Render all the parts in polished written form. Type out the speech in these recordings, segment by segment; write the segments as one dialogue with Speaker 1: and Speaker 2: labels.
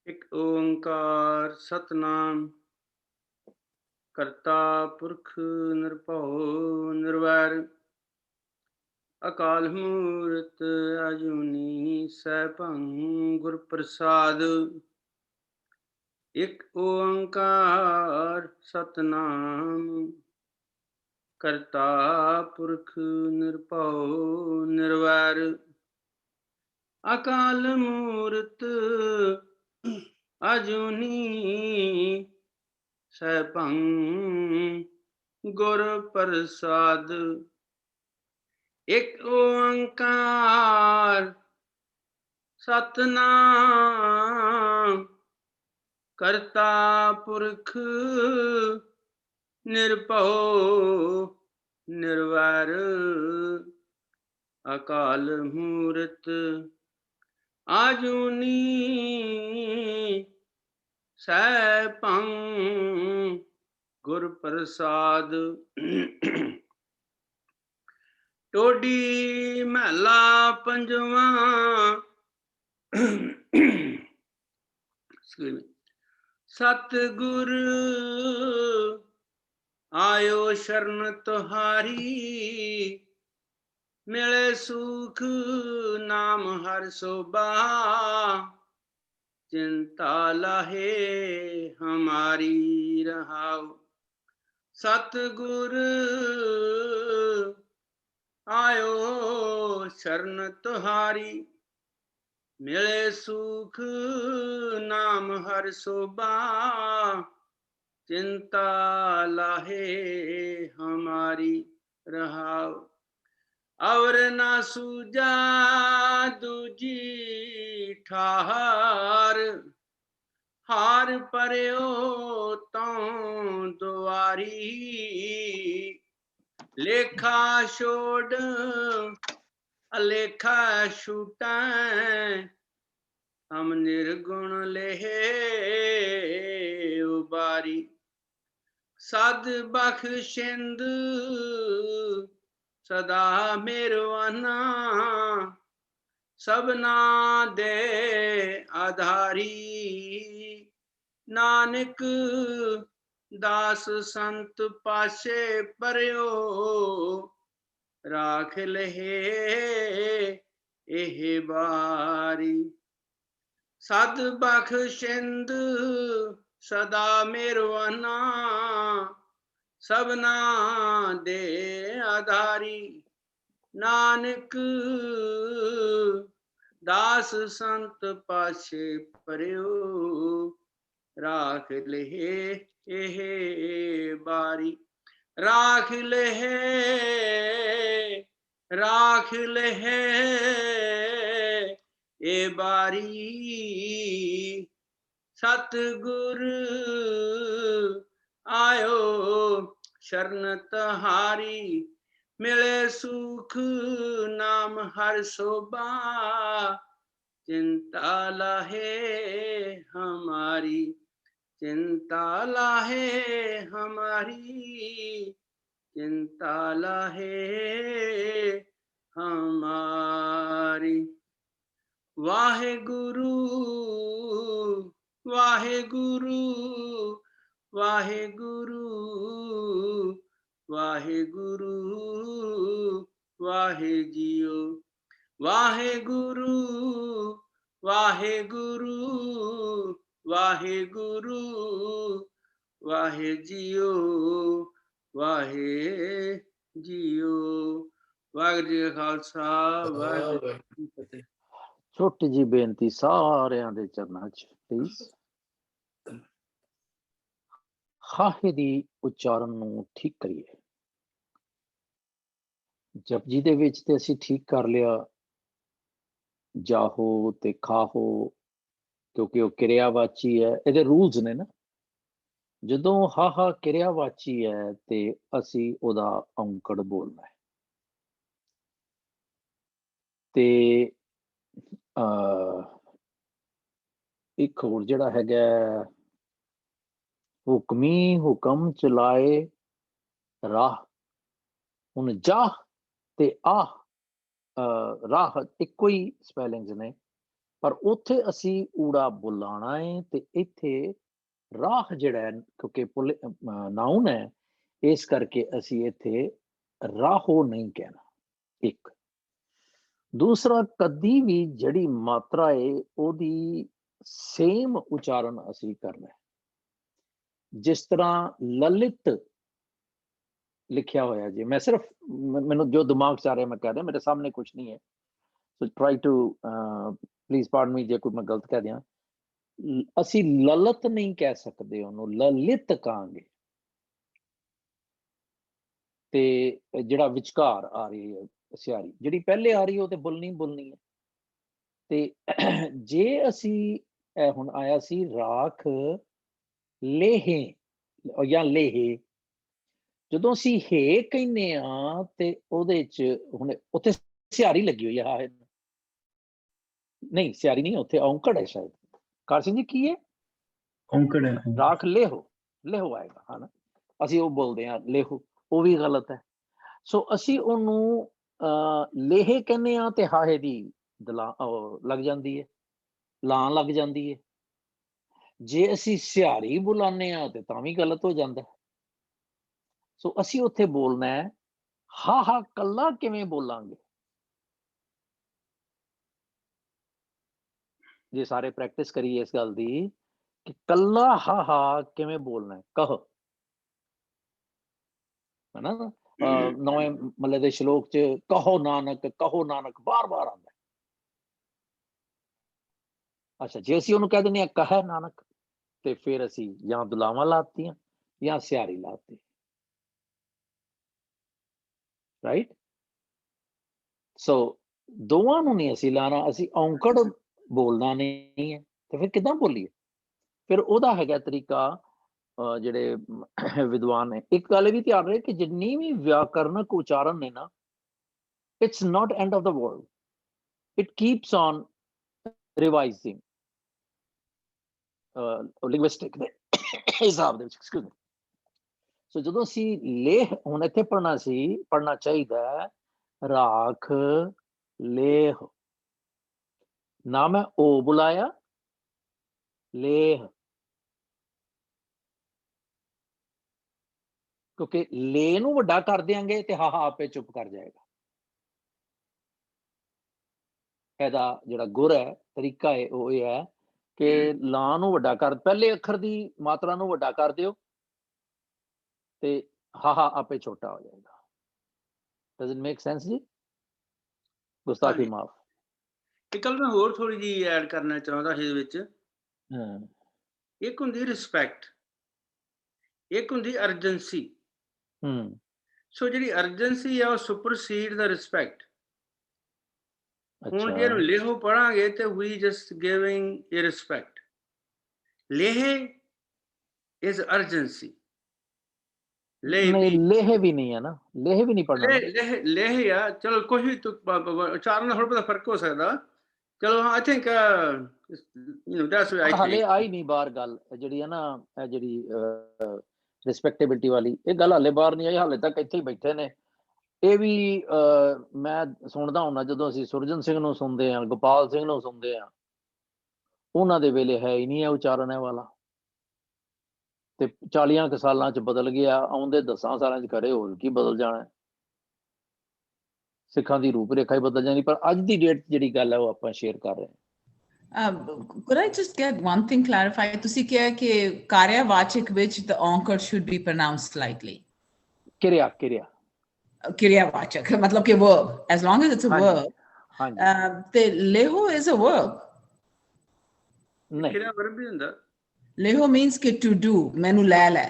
Speaker 1: ਇੱਕ ਓੰਕਾਰ ਸਤਨਾਮ ਕਰਤਾ ਪੁਰਖ ਨਿਰਭਉ ਨਿਰਵੈਰ ਅਕਾਲ ਮੂਰਤ ਅਜੂਨੀ ਸੈਭੰ ਗੁਰ ਪ੍ਰਸਾਦ। ਇੱਕ ਓੰਕਾਰ ਸਤਨਾਮ ਕਰਤਾ ਪੁਰਖ ਨਿਰਭਉ ਨਿਰਵੈਰ ਅਕਾਲ ਮੂਰਤ ਅਜੂਨੀ ਸੈਭੰ ਗੁਰ ਪ੍ਰਸਾਦ। ਇੱਕ ਓੰਕਾਰ ਸਤਨਾਮ ਕਰਤਾ ਪੁਰਖ ਨਿਰਭਉ ਨਿਰਵੈਰ ਅਕਾਲ ਮੂਰਤ ਅਜੂਨੀ ਸੈਭੰ ਗੁਰ ਪ੍ਰਸਾਦ। ਟੋਡੀ ਮਹਲਾ ਪੰਜਵਾਂ। ਸਤਿਗੁਰ ਆਇਓ ਸ਼ਰਨ ਤੁਹਾਰੀ ਮਿਲੇ ਸੁਖ ਨਾਮ ਹਰਿ ਸੋਭਾ ਚਿੰਤਾ ਲਾਹੇ ਹਮਾਰੀ ਰਹਾਉ। ਸਤਿਗੁਰ ਆਇਓ ਸ਼ਰਨ ਤੁਹਾਰੀ ਮਿਲੇ ਸੁਖ ਨਾਮ ਹਰਿ ਸੋਭਾ ਚਿੰਤਾ ਲਾਹੇ ਹਮਾਰੀ ਰਹਾਉ। ਔਰ ਨਾ ਸੂਝਾ ਦੂਜੀ ਠਾਹਰ ਹਾਰ ਪਰਿਓ ਤਉ ਦੁਆਰੀ ਲੇਖਾ ਛੋੜ ਅਲੇਖਾ ਛੂਟੈ ਹਮ ਨਿਰਗੁਣ ਲੇਹ ਉਬਾਰੀ। ਸਦ ਬਖਸ਼ਿੰਦ ਸਦਾ ਮਿਹਰਵਾਨਾ ਸਭਨਾ ਦੇ ਆਧਾਰੀ ਨਾਨਕ ਦਾਸ ਸੰਤ ਪਾਸੇ ਪਰਿਓ ਰਾਖ ਲਹੇ ਇਹ ਬਾਰੀ। ਸਦ ਬਖਸ਼ਿੰਦ ਸਦਾ ਮਿਹਰਵਾਨਾ ਸਭਨਾ ਦੇ ਆਧਾਰੀ ਨਾਨਕ ਦਾਸ ਸੰਤ ਪਾਸੇ ਪਰਿਓ ਰਾਖ ਲਹੇ ਇਹ ਬਾਰੀ। ਰਾਖ ਲਹੇ ਰਾਖ ਲਹੇ ਇਹ ਬਾਰੀ। ਸਤਿਗੁਰ ਆਇਓ ਸ਼ਰਨ ਤੁਹਾਰੀ ਮਿਲੇ ਸੁਖ ਨਾਮ ਹਰਿ ਸੋਭਾ ਚਿੰਤਾ ਲਾਹੇ ਹਮਾਰੀ ਚਿੰਤਾ ਲਾਹੇ ਹਮਾਰੀ ਚਿੰਤਾ ਲਾਹੇ ਹਮਾਰੀ। Waheguru Waheguru Waheguru Waheguru ਵਾਹਿ JIO. Waheguru Waheguru Waheguru ਵਾਹਿ JIO ਵਾਹਿ JIO. Waheguru ji ਕਾ ਖਾਲਸਾ ਵਾਹਿਗੁਰੂ ਜੀ ਕੀ ਫਤਿਹ।
Speaker 2: ਛੋਟੀ ਜੀ ਬੇਨਤੀ ਸਾਰਿਆਂ ਦੇ ਚਰਨਾਂ 'ਚ ਪਲੀਜ਼, ਹਾਹੇ ਦੀ ਉਚਾਰਨ ਨੂੰ ਠੀਕ ਕਰੀਏ। ਜਪਜੀ ਦੇ ਵਿੱਚ ਤੇ ਅਸੀਂ ਠੀਕ ਕਰ ਲਿਆ, ਜਾਹੋ ਤੇ ਖਾਹੋ, ਕਿਉਂਕਿ ਉਹ ਕਿਰਿਆਵਾਚੀ ਹੈ, ਇਹਦੇ ਰੂਲਸ ਨੇ ਨਾ। ਜਦੋਂ ਹਾਹਾ ਕਿਰਿਆਵਾਚੀ ਹੈ ਤੇ ਅਸੀਂ ਉਹਦਾ ਔਂਕੜ ਬੋਲਣਾ ਹੈ। ਤੇ ਇੱਕ ਹੋਰ ਜਿਹੜਾ ਹੈਗਾ, ਹੁਕਮੀ ਹੁਕਮ ਚਲਾਏ ਰਾਹ। ਹੁਣ ਜਾਹ ਤੇ ਆਹ ਰਾਹ ਇੱਕੋ ਹੀ ਸਪੈਲਿੰਗਸ ਨੇ, ਪਰ ਉੱਥੇ ਅਸੀਂ ਊੜਾ ਬੁਲਾਣਾ ਹੈ ਤੇ ਇੱਥੇ ਰਾਹ ਜਿਹੜਾ ਹੈ, ਕਿਉਂਕਿ ਨਾਉਨ ਹੈ, ਇਸ ਕਰਕੇ ਅਸੀਂ ਇੱਥੇ ਰਾਹੋ ਨਹੀਂ ਕਹਿਣਾ। ਇੱਕ ਦੂਸਰਾ, ਕਦੀ ਵੀ ਜਿਹੜੀ ਮਾਤਰਾ ਹੈ ਉਹਦੀ ਸੇਮ ਉਚਾਰਨ ਅਸੀਂ ਕਰਨਾ ਹੈ। ਜਿਸ ਤਰ੍ਹਾਂ ਲਲਿਤ ਲਿਖਿਆ ਹੋਇਆ ਜੀ, ਮੈਂ ਸਿਰਫ ਮੈਨੂੰ ਜੋ ਦਿਮਾਗ 'ਚ ਆ ਰਿਹਾ ਮੈਂ ਕਹਿ ਰਿਹਾ, ਮੇਰੇ ਸਾਹਮਣੇ ਕੁਝ ਨਹੀਂ ਹੈ, so try to please pardon me ਜੇ ਕੋਈ ਮੈਂ ਗਲਤ ਕਹਿ ਦਿਆਂ। ਅਸੀਂ ਲਲਿਤ ਨਹੀਂ ਕਹਿ ਸਕਦੇ, ਉਹਨੂੰ ਲਲਿਤ ਕਹਾਂਗੇ। ਤੇ ਜਿਹੜਾ ਵਿਚਕਾਰ ਆ ਰਹੀ ਹੈ ਸਿਆਰੀ, ਜਿਹੜੀ ਪਹਿਲੇ ਆ ਰਹੀ ਉਹ ਤੇ ਬੋਲਣੀ ਹੈ। ਤੇ ਜੇ ਅਸੀਂ ਹੁਣ ਆਇਆ ਸੀ ਰਾਖ ਲੇਹੇ ਜਾਂ ਲੇਹੇ, ਜਦੋਂ ਅਸੀਂ ਹੇ ਕਹਿੰਦੇ ਆ ਤੇ ਉਹਦੇ ਚ ਹੁਣ ਉੱਥੇ ਸਿਆਰੀ ਲੱਗੀ ਹੋਈ ਆ, ਨਹੀਂ ਸਿਆਰੀ ਨਹੀਂ, ਉੱਥੇ ਔਂਕੜ ਹੈ ਸ਼ਾਇਦ। ਕਾਰ ਸਿੰਘ ਜੀ ਕੀ ਹੈ?
Speaker 3: ਔਂਕੜ ਹੈ।
Speaker 2: ਰਾਖ ਲੇਹੋ ਆਏਗਾ, ਹਨਾ। ਅਸੀਂ ਉਹ ਬੋਲਦੇ ਹਾਂ ਲੇਹੋ, ਉਹ ਵੀ ਗਲਤ ਹੈ। ਸੋ ਅਸੀਂ ਉਹਨੂੰ ਲੇਹੇ ਕਹਿੰਦੇ ਆ ਤੇ ਹਾਹੇ ਦੀ ਲੱਗ ਜਾਂਦੀ ਹੈ, ਲਾਂ ਲੱਗ ਜਾਂਦੀ ਹੈ। ਜੇ ਅਸੀਂ ਸਿਆਰੀ ਬੁਲਾਉਂਦੇ ਆ ਤੇ ਤਾਂ ਵੀ ਗਲਤ ਹੋ ਜਾਂਦਾ। ਸੋ ਅਸੀਂ ਉੱਥੇ ਬੋਲਣਾ ਹੈ ਹਾ ਕੱਲਾ ਕਿਵੇਂ ਬੋਲਾਂਗੇ। ਜੇ ਸਾਰੇ ਪ੍ਰੈਕਟਿਸ ਕਰੀਏ ਇਸ ਗੱਲ ਦੀ ਕਿ ਕੱਲਾ ਹਾ ਕਿਵੇਂ ਬੋਲਣਾ ਹੈ। ਕਹ, ਹਨਾ, ਨਵੇਂ ਮੱਲੇ ਦੇ ਸ਼ਲੋਕ ਚ ਕਹੋ ਨਾਨਕ ਬਾਰ ਆਉਂਦਾ। ਅੱਛਾ, ਜੇ ਅਸੀਂ ਉਹਨੂੰ ਕਹਿ ਦਿੰਦੇ ਹਾਂ ਕਹੈ ਨਾਨਕ, ਤੇ ਫਿਰ ਅਸੀਂ ਜਾਂ ਦੁਲਾਵਾਂ ਲਾਤੀਆਂ ਜਾਂ ਸਿਆਰੀ ਲਾਤੀ, ਰਾਈਟ। ਸੋ ਦੋਵਾਂ ਨੂੰ ਨਹੀਂ ਅਸੀਂ ਲਾਣਾ, ਅਸੀਂ ਔਂਕੜ ਬੋਲਣਾ ਨਹੀਂ ਹੈ, ਤੇ ਫਿਰ ਕਿੱਦਾਂ ਬੋਲੀਏ? ਫਿਰ ਉਹਦਾ ਹੈਗਾ ਤਰੀਕਾ, ਜਿਹੜੇ ਵਿਦਵਾਨ ਨੇ ਇੱਕ ਗੱਲ ਵੀ ਧਿਆਨ ਰਹੇ ਕਿ ਜਿੰਨੀ ਵੀ ਵਿਆਕਰਨਕ ਉਚਾਰਨ ਨੇ ਨਾ, it's not end of the world, it keeps on ਰਿਵਾਈਜ਼ਿੰਗ linguistic ਦੇ ਹਿਸਾਬ ਦੇ ਵਿੱਚ। Excuse me. ਸੋ ਜਦੋਂ ਅਸੀਂ ਲੇਹ ਹੁਣ ਇੱਥੇ ਪੜ੍ਹਨਾ ਚਾਹੀਦਾ ਰਾਖ ਲੇਹ, ਨਾ ਮੈਂ ਓ ਬੁਲਾਇਆ ਲੇਹ, ਕਿਉਂਕਿ ਲੇ ਨੂੰ ਵੱਡਾ ਕਰ ਦਿਆਂਗੇ ਤੇ ਹਾ ਆਪੇ ਚੁੱਪ ਕਰ ਜਾਏਗਾ। ਇਹਦਾ ਜਿਹੜਾ ਗੁਰ ਹੈ, ਤਰੀਕਾ ਹੈ, ਉਹ ਇਹ ਹੈ ਕਿ ਲਾਂ ਨੂੰ ਵੱਡਾ ਕਰ, ਪਹਿਲੇ ਅੱਖਰ ਦੀ ਮਾਤਰਾ ਨੂੰ ਵੱਡਾ ਕਰ ਦਿਓ ਤੇ ਹਾ ਆਪੇ ਛੋਟਾ ਹੋ ਜਾਏਗਾ। ਡਸ ਇਟ ਮੇਕ ਸੈਂਸ ਜੀ? ਗੁਸਤਾਖੀ ਮਾਫ।
Speaker 1: ਇੱਕ ਗੱਲ ਮੈਂ ਹੋਰ ਥੋੜੀ ਜਿਹੀ ਐਡ ਕਰਨਾ ਚਾਹੁੰਦਾ ਇਹਦੇ ਵਿੱਚ। ਇੱਕ ਹੁੰਦੀ ਰਿਸਪੈਕਟ, ਇੱਕ ਹੁੰਦੀ ਅਰਜੈਂਸੀ। ਸੋ ਜਿਹੜੀ ਅਰਜੈਂਸੀ ਆ ਉਹ ਸੁਪਰਸੀਡ ਦਾ ਰਿਸਪੈਕਟ। ਹੁਣ ਜੇ ਇਹਨੂੰ ਲੇਹੋ ਪੜਾਂਗੇ ਤੇ ਵੀ ਜਸਟ ਗਿਵਿੰਗ ਏ ਰਿਸਪੈਕਟ। ਲੇਹੇ ਇਜ਼ ਅਰਜੈਂਸੀ।
Speaker 2: ਨਹੀਂ, ਲੇਹ ਵੀ ਨਹੀਂ ਹੈ ਨਾ, ਲੇਹ ਵੀ ਨਹੀਂ ਪੜਨਾ।
Speaker 1: ਲੇਹ ਆ, ਚਲੋ ਕੁਝ ਵੀ ਉਚਾਰਨ ਦਾ ਥੋੜਾ ਬਹੁਤਾ ਫਰਕ ਹੋ ਸਕਦਾ। ਚਲੋ ਆਈ ਥਿੰਕ
Speaker 2: ਹਾਲੇ ਆਈ ਨਹੀਂ ਬਾਹਰ ਗੱਲ ਜਿਹੜੀ ਹੈ ਨਾ, ਜਿਹੜੀ ਰਿਸਪੈਕਟੇਬਿਲਿਟੀ ਵਾਲੀ, ਇਹ ਗੱਲ ਹਾਲੇ ਬਾਹਰ ਨਹੀਂ ਆਈ, ਹਾਲੇ ਤੱਕ ਇੱਥੇ ਹੀ ਬੈਠੇ ਨੇ। ਇਹ ਵੀ ਮੈਂ ਸੁਣਦਾ ਹੁੰਦਾ ਜਦੋਂ ਅਸੀਂ ਸੁਰਜਨ ਸਿੰਘ ਨੂੰ ਸੁਣਦੇ ਹਾਂ, ਗੋਪਾਲ ਸਿੰਘ ਨੂੰ ਸੁਣਦੇ ਹਾਂ, ਉਹਨਾਂ ਦੇ ਵੇਲੇ ਹੈ ਹੀ ਨਹੀਂ ਹੈ ਉਚਾਰਨ ਵਾਲਾ, ਤੇ 40 ਕੁ ਸਾਲਾਂ ਚ ਬਦਲ ਗਿਆ, ਆਉਂਦੇ 10 ਸਾਲਾਂ ਚ ਕਰੇ ਹੋਰ ਕੀ ਬਦਲ ਜਾਣਾ, ਸਿੱਖਾਂ ਦੀ ਰੂਪ ਰੇਖਾ ਹੀ ਬਦਲ ਜਾਣੀ। ਪਰ ਅੱਜ ਦੀ ਡੇਟ ਜਿਹੜੀ ਗੱਲ ਹੈ ਉਹ ਆਪਾਂ ਸ਼ੇਅਰ ਕਰ ਰਹੇ ਹਾਂ।
Speaker 4: Could I just get one thing clarified? ਤੁਸੀਂ ਕਿਹਾ ਕਿ ਕਾਰਿਆਵਾਚਕ ਵਿੱਚ the onkar should be pronounced slightly. ਕਿਰਿਆਵਾਚਕ ਮਤਲਬ ਕਿ verb, as long as it's a verb. ਤੇ ਲੇਹੋ is a verb.
Speaker 2: ਨਹੀਂ,
Speaker 1: ਕਿਹੜਾ verb ਵੀ ਹੁੰਦਾ?
Speaker 4: ਲੇਹੋ means ਕਿ to do, ਮੈਨੂੰ ਲੈ ਲੈ।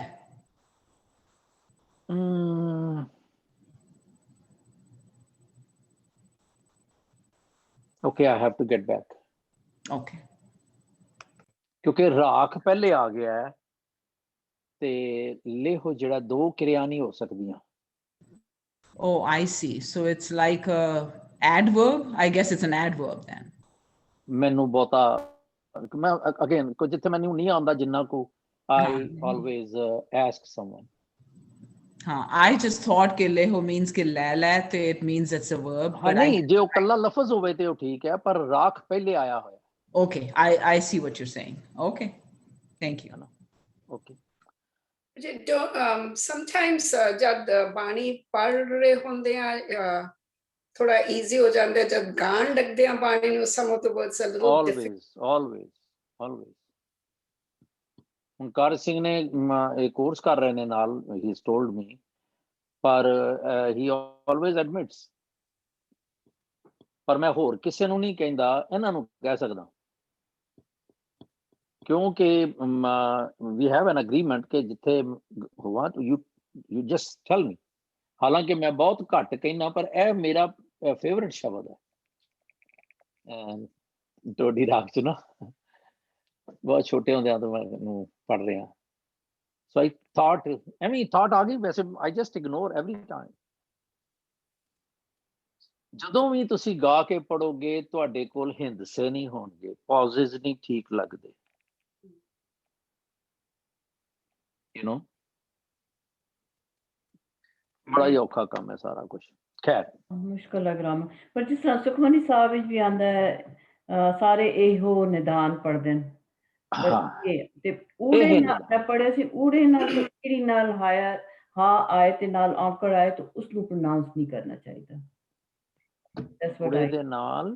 Speaker 2: Okay, I have to get back.
Speaker 4: Okay.
Speaker 2: ਕਿਉਂਕਿ ਰਾਖ ਪਹਿਲੇ ਆ ਗਿਆ ਹੈ ਤੇ ਲੇਹੋ ਜਿਹੜਾ ਦੋ ਕਿਰਿਆ ਨਹੀਂ ਹੋ ਸਕਦੀਆਂ।
Speaker 4: Oh, I see. So it's like a adverb. I guess it's an adverb then.
Speaker 2: ਮੈਨੂੰ ਬਹੁਤਾ ਮੈਂ ਅਗੇਨ ਕੋ ਜਿੱਥੇ ਮੈਨੂੰ ਨਹੀਂ ਆਉਂਦਾ ਜਿੰਨਾ ਕੋ I always ask someone.
Speaker 4: I just thought ਕਿ ਲੇਹੋ means ਕਿ ਲੈ ਲੈ ਤੇ it means it's a verb.
Speaker 2: ਨਹੀਂ, ਜੇ ਉਹ ਕੱਲਾ ਲਫ਼ਜ਼ ਹੋਵੇ ਤੇ ਉਹ ਠੀਕ ਹੈ, ਪਰ ਰਾਖ ਪਹਿਲੇ ਆਇਆ ਹੋਇਆ।
Speaker 4: Okay, I see what you're saying. Okay, thank you.
Speaker 2: Okay.
Speaker 3: Sometimes ਜਦ ਬਾਣੀ ਪੜ੍ਹ ਰਹੇ ਹੁੰਦੇ ਆ ਥੋੜਾ ਈਜ਼ੀ ਹੋ ਜਾਂਦਾ, ਜਦ ਗਾਣ ਲੱਗਦੇ ਆ ਬਾਣੀ ਨੂੰ some of the words a little difficult.
Speaker 2: always ਹੁਣ ਕਰ ਸਿੰਘ ਨੇ ਇਹ ਕੋਰਸ ਕਰ ਰਹੇ ਨੇ ਨਾਲ, he has told me, ਪਰ he always admits, ਪਰ ਮੈਂ ਹੋਰ ਕਿਸੇ ਨੂੰ ਨਹੀਂ ਕਹਿੰਦਾ, ਇਹਨਾਂ ਨੂੰ ਕਹਿ ਸਕਦਾ, ਕਿਉਂਕਿ we have an agreement ਕਿ ਜਿੱਥੇ ਹੋਵਾ you just tell me, ਹਾਲਾਂਕਿ ਮੈਂ ਬਹੁਤ ਘੱਟ ਕਹਿਣਾ, ਪਰ ਇਹ ਮੇਰਾ ਫੇਵਰਿਟ ਸ਼ਬਦ ਹੈ ਟੋਡੀ ਰਾਗ ਚ ਨਾ, ਬਹੁਤ ਛੋਟੇ ਹੁੰਦਿਆਂ ਤੋਂ ਮੈਂ ਇਹਨੂੰ ਪੜ੍ਹ ਰਿਹਾ, so I thought, ਐਵੇਂ thought ਆ ਗਈ ਵੈਸੇ, I just ignore every time. ਜਦੋਂ ਵੀ ਤੁਸੀਂ ਗਾ ਕੇ ਪੜੋਗੇ ਤੁਹਾਡੇ ਕੋਲ ਹਿੰਦਸੇ ਨਹੀਂ ਹੋਣਗੇ, ਪੌਜ਼ਿਸ ਨਹੀਂ ਠੀਕ ਲੱਗਦੇ, you know, ਬੜਾ ਹੀ ਔਖਾ ਕੰਮ ਹੈ ਸਾਰਾ ਕੁਝ। ਖੈਰ
Speaker 5: ਮੁਸ਼ਕਲ ਹੈ ਗ੍ਰਾਮਰ, ਪਰ ਜਿਸ ਤਰ੍ਹਾਂ ਸੁਖਮਨੀ ਸਾਹਿਬ ਵਿੱਚ ਵੀ ਆਉਂਦਾ ਹੈ ਸਾਰੇ ਇਹੋ ਨਿਦਾਨ ਪੜ੍ਹਦੇ ਨੇ, ਤੇ ਊੜੇ ਨਾਲ ਪੜ੍ਹਿਆ ਸੀ, ਊੜੇ ਨਾਲ ਕਿਹੜੀ ਨਾਲ ਹਾਂ ਆਏ ਤੇ ਨਾਲ ਔਂਕੜ ਆਏ ਤਾਂ ਉਸ ਨੂੰ ਪ੍ਰੋਨਾਂਸ ਨਹੀਂ ਕਰਨਾ ਚਾਹੀਦਾ।
Speaker 2: ਊੜੇ ਦੇ ਨਾਲ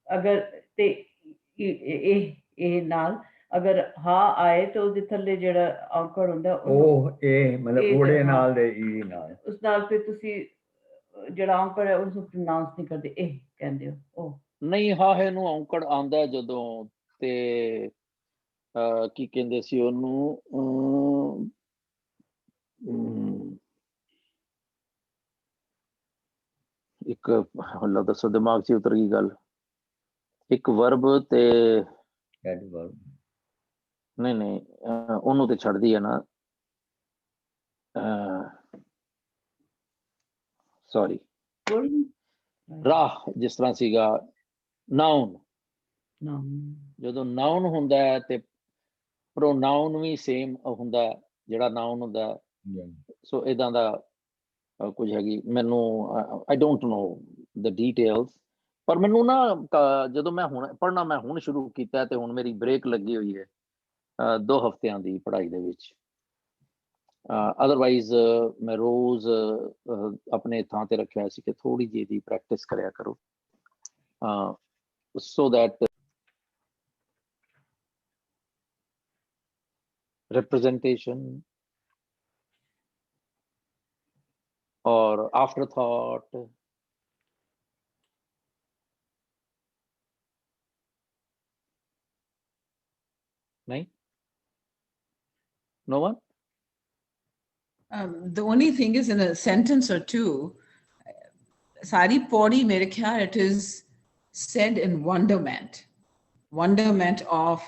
Speaker 5: ਅਗਰ ਤੇ ਇਹ ਨਾਲ ਅਗਰ ਹਾਂ ਆਏ ਤਾਂ ਉਹਦੇ ਥੱਲੇ ਜਿਹੜਾ ਔਂਕੜ ਹੁੰਦਾ ਉਹ ਇਹ ਮਤਲਬ ਊੜੇ ਨਾਲ ਦੇ ਈ ਨਾਲ, ਉਸ ਨਾਲ ਫਿਰ ਤੁਸੀਂ ਜਿਹੜਾ ਔਂਕੜ ਹੈ ਉਸਨੂੰ ਪ੍ਰੋਨਾਂਸ ਨਹੀਂ ਕਰਦੇ, ਇਹ ਕਹਿੰਦੇ ਹੋ ਉਹ
Speaker 2: ਨਹੀਂ। ਹਾਹੇ ਨੂੰ ਔਂਕੜ ਆਉਂਦਾ ਜਦੋਂ, ਤੇ ਕੀ ਕਹਿੰਦੇ ਸੀ ਉਹਨੂੰ, ਇੱਕ ਹੁਣ ਦੱਸੋ ਦਿਮਾਗ 'ਚ ਉਤਰ ਗਈ ਗੱਲ, ਇੱਕ ਵਰਬ ਤੇ ਨਹੀਂ ਉਹਨੂੰ ਤੇ ਛੱਡਦੀ ਹੈ ਨਾ, ਸੌਰੀ, ਰਾਹ ਜਿਸ ਤਰ੍ਹਾਂ ਸੀਗਾ ਨਾਉਨ, ਜਦੋਂ ਨਾਉਨ ਹੁੰਦਾ ਹੈ ਤੇ ਪ੍ਰੋਨਾਉਨ ਵੀ ਸੇਮ ਹੁੰਦਾ ਜਿਹੜਾ ਨਾਉਨ ਹੁੰਦਾ, ਸੋ ਏਦਾਂ ਦਾ ਕੁਝ ਹੈਗੀ, ਮੈਨੂੰ I don't know the details, ਪਰ ਮੈਨੂੰ ਨਾ ਜਦੋਂ ਮੈਂ ਹੁਣ ਪੜ੍ਹਨਾ, ਮੈਂ ਹੁਣ ਸ਼ੁਰੂ ਕੀਤਾ ਤੇ ਹੁਣ ਮੇਰੀ ਬ੍ਰੇਕ ਲੱਗੀ ਹੋਈ ਹੈ 2 ਹਫ਼ਤਿਆਂ ਦੀ ਪੜ੍ਹਾਈ ਦੇ ਵਿੱਚ, ਅਦਰਵਾਈਜ਼ ਮੈਂ ਰੋਜ਼ ਆਪਣੇ ਥਾਂ ਤੇ ਰੱਖਿਆ ਸੀ ਕਿ ਥੋੜੀ ਜਿਹੀ ਦੀ ਪ੍ਰੈਕਟਿਸ ਕਰਿਆ ਕਰੋ, so that representation or afterthought, nahin, no one?
Speaker 4: The only thing is, in a sentence or two, Sari Podi mere khayal it is said in wonderment of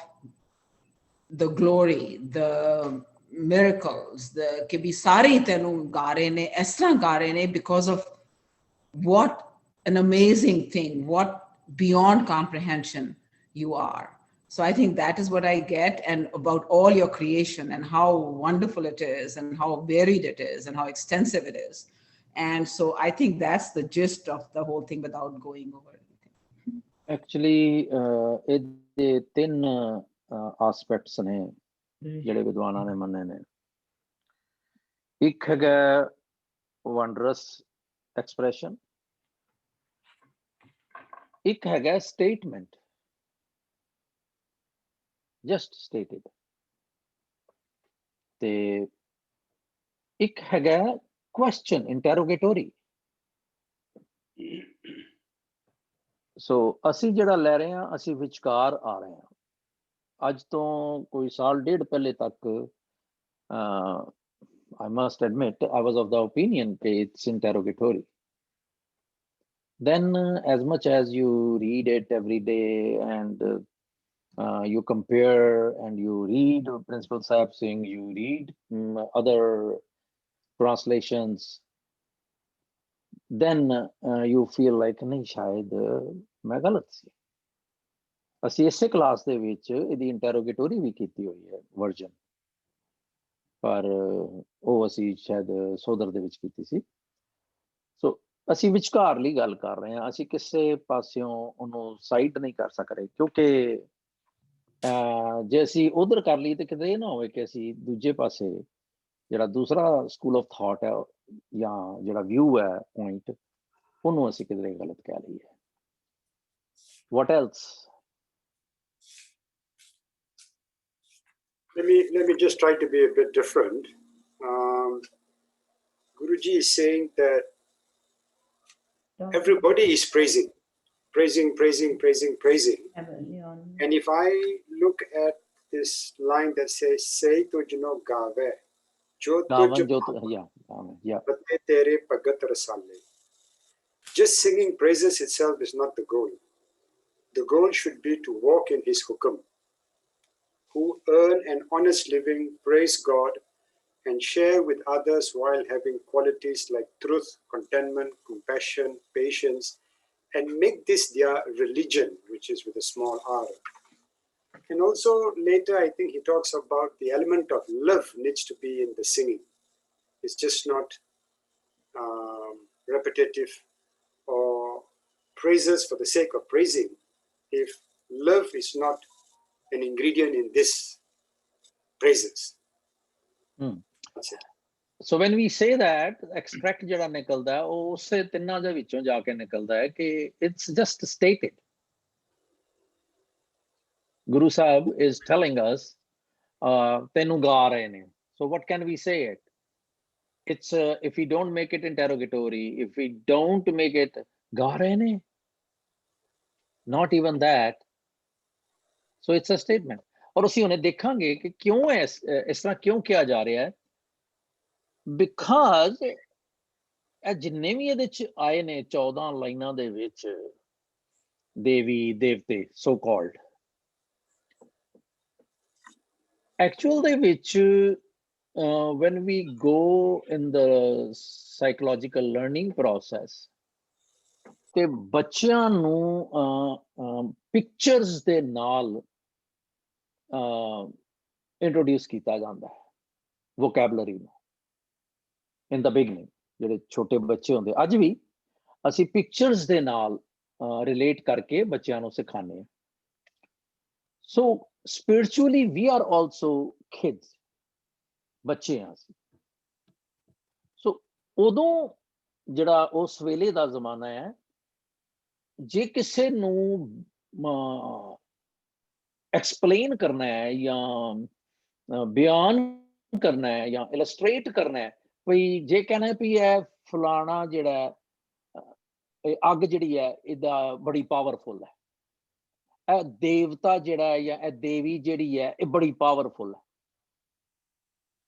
Speaker 4: the glory, the miracles, the ke bhi sare tenu ga rahe ne, is tarah ga rahe ne because of what an amazing thing, what beyond comprehension you are. So I think that is what I get, and about all your creation and how wonderful it is and how varied it is and how extensive it is. And so I think that's the gist of the whole thing without going over anything.
Speaker 2: Actually, ਇਹਦੇ 3 aspects ਨੇ ਜਿਹੜੇ ਵਿਦਵਾਨਾਂ ਨੇ ਮੰਨੇ ਨੇ। ਇੱਕ ਹੈਗਾ wondrous expression, ਇੱਕ ਹੈਗਾ statement, just stated, ਤੇ ਇੱਕ ਹੈਗਾ question, interrogatory. ਸੋ ਅਸੀਂ ਜਿਹੜਾ ਲੈ ਰਹੇ ਹਾਂ, ਅਸੀਂ ਵਿਚਕਾਰ ਆ ਰਹੇ ਹਾਂ। ਅੱਜ ਤੋਂ ਕੋਈ ਸਾਲ ਡੇਢ ਪਹਿਲੇ ਤੱਕ I must admit I was of the opinion that it's interrogatory. Then as much as you read it every day and you compare and you read Principal Sahib Singh, you read other translations, then you feel like ਨਹੀਂ ਸ਼ਾਇਦ ਮੈਂ ਗਲਤ ਸੀ। ਅਸੀਂ ਇਸੇ class ਦੇ ਵਿੱਚ ਇਹਦੀ ਇੰਟਰੋਗੇਟੋਰੀ ਵੀ ਕੀਤੀ ਹੋਈ ਹੈ ਵਰਜਨ, ਪਰ ਉਹ ਅਸੀਂ ਸ਼ਾਇਦ ਸੋਦਰ ਦੇ ਵਿੱਚ ਕੀਤੀ ਸੀ। ਸੋ ਅਸੀਂ ਵਿਚਕਾਰਲੀ ਗੱਲ ਕਰ ਰਹੇ ਹਾਂ, ਅਸੀਂ ਕਿਸੇ ਪਾਸਿਓਂ ਉਹਨੂੰ ਸਾਈਡ ਨਹੀਂ ਕਰ ਸਕ ਰਹੇ, ਕਿਉਂਕਿ ਜੇ ਅਸੀਂ ਉਧਰ ਕਰ ਲਈ ਤੇ ਕਿਤੇ ਇਹ ਨਾ ਹੋਵੇ ਕਿ ਅਸੀਂ ਦੂਜੇ ਪਾਸੇ ਜਿਹੜਾ ਦੂਸਰਾ ਸਕੂਲ ਆਫ ਥਾਟ ਹੈ ਜਾਂ ਜਿਹੜਾ ਵਿਊ ਹੈ ਪੁਆਇੰਟ, ਉਹਨੂੰ ਅਸੀਂ ਕਿਤੇ ਗਲਤ ਕਹਿ ਲਈਏ। What else?
Speaker 6: Let me just try to be a bit different. Guruji is saying that everybody is praising. And if I look at this line that says, "Say tujno gaave, jo batte tere bhagat rasale." Just singing praises itself is not the goal. The goal should be to walk in His hukam. Who earn an honest living, praise God, and share with others while having qualities like truth, contentment, compassion, patience, and make this their religion, which is with a small r. And also later, I think he talks about the element of love needs to be in the singing. It's just not repetitive or praises for the sake of praising. If love is not an ingredient in this praises. That's it.
Speaker 2: So when we say that, extract ਜਿਹੜਾ ਨਿਕਲਦਾ ਹੈ ਉਹ ਉਸੇ ਤਿੰਨਾਂ ਦੇ ਵਿੱਚੋਂ ਜਾ ਕੇ ਨਿਕਲਦਾ ਹੈ ਕਿ it's just stated. Guru Sahib is telling us ਤੈਨੂੰ ਗਾ ਰਹੇ ਨੇ. So what can we say it? It's if we don't make it interrogatory, if we don't make it ਗਾ ਰਹੇ ਨੇ, not even that. So it's a statement. ਔਰ ਅਸੀਂ ਉਹਨੇ ਦੇਖਾਂਗੇ ਕਿ ਕਿਉਂ ਇਸ ਤਰ੍ਹਾਂ ਕਿਉਂ ਕਿਹਾ ਜਾ ਰਿਹਾ ਹੈ, ਬਿਕਾਜ਼ ਇਹ ਜਿੰਨੇ ਵੀ ਇਹਦੇ ਚ ਆਏ ਨੇ 14 ਲਾਈਨਾਂ ਦੇ ਵਿੱਚ ਦੇਵੀ ਦੇਵਤੇ ਸੋ ਕਾਲਡ, ਐਕਚੁਅਲ ਦੇ ਵਿੱਚ when we go in the psychological learning process ਤੇ ਬੱਚਿਆਂ ਨੂੰ ਪਿਕਚਰਸ ਦੇ ਨਾਲ ਇੰਟਰੋਡਿਊਸ ਕੀਤਾ ਜਾਂਦਾ ਹੈ ਵੋਕੈਬਲਰੀ ਨੂੰ ਇਨ ਦਾ ਬਿਗਨਿੰਗ। ਜਿਹੜੇ ਛੋਟੇ ਬੱਚੇ ਹੁੰਦੇ ਅੱਜ ਵੀ ਅਸੀਂ ਪਿਕਚਰਸ ਦੇ ਨਾਲ ਰਿਲੇਟ ਕਰਕੇ ਬੱਚਿਆਂ ਨੂੰ ਸਿਖਾਉਂਦੇ ਹਾਂ। ਸੋ ਸਪਿਰਿਚੁਅਲੀ ਵੀ ਆਰ ਆਲਸੋ ਕਿਡਸ, ਬੱਚੇ ਹਾਂ ਅਸੀਂ। ਸੋ ਉਦੋਂ ਜਿਹੜਾ ਉਸ ਵੇਲੇ ਦਾ ਜ਼ਮਾਨਾ ਹੈ, ਜੇ ਕਿਸੇ ਨੂੰ ਐਕਸਪਲੇਨ ਕਰਨਾ ਹੈ ਜਾਂ ਬਿਆਨ ਕਰਨਾ ਹੈ ਜਾਂ ਇਲਸਟ੍ਰੇਟ ਕਰਨਾ ਹੈ, ਵੀ ਜੇ ਕਹਿਣਾ ਵੀ ਇਹ ਫਲਾਣਾ ਜਿਹੜਾ ਅੱਗ ਜਿਹੜੀ ਹੈ ਇਹਦਾ ਬੜੀ ਪਾਵਰਫੁਲ ਹੈ, ਇਹ ਦੇਵਤਾ ਜਿਹੜਾ ਹੈ ਜਾਂ ਇਹ ਦੇਵੀ ਜਿਹੜੀ ਹੈ ਇਹ ਬੜੀ ਪਾਵਰਫੁਲ ਹੈ।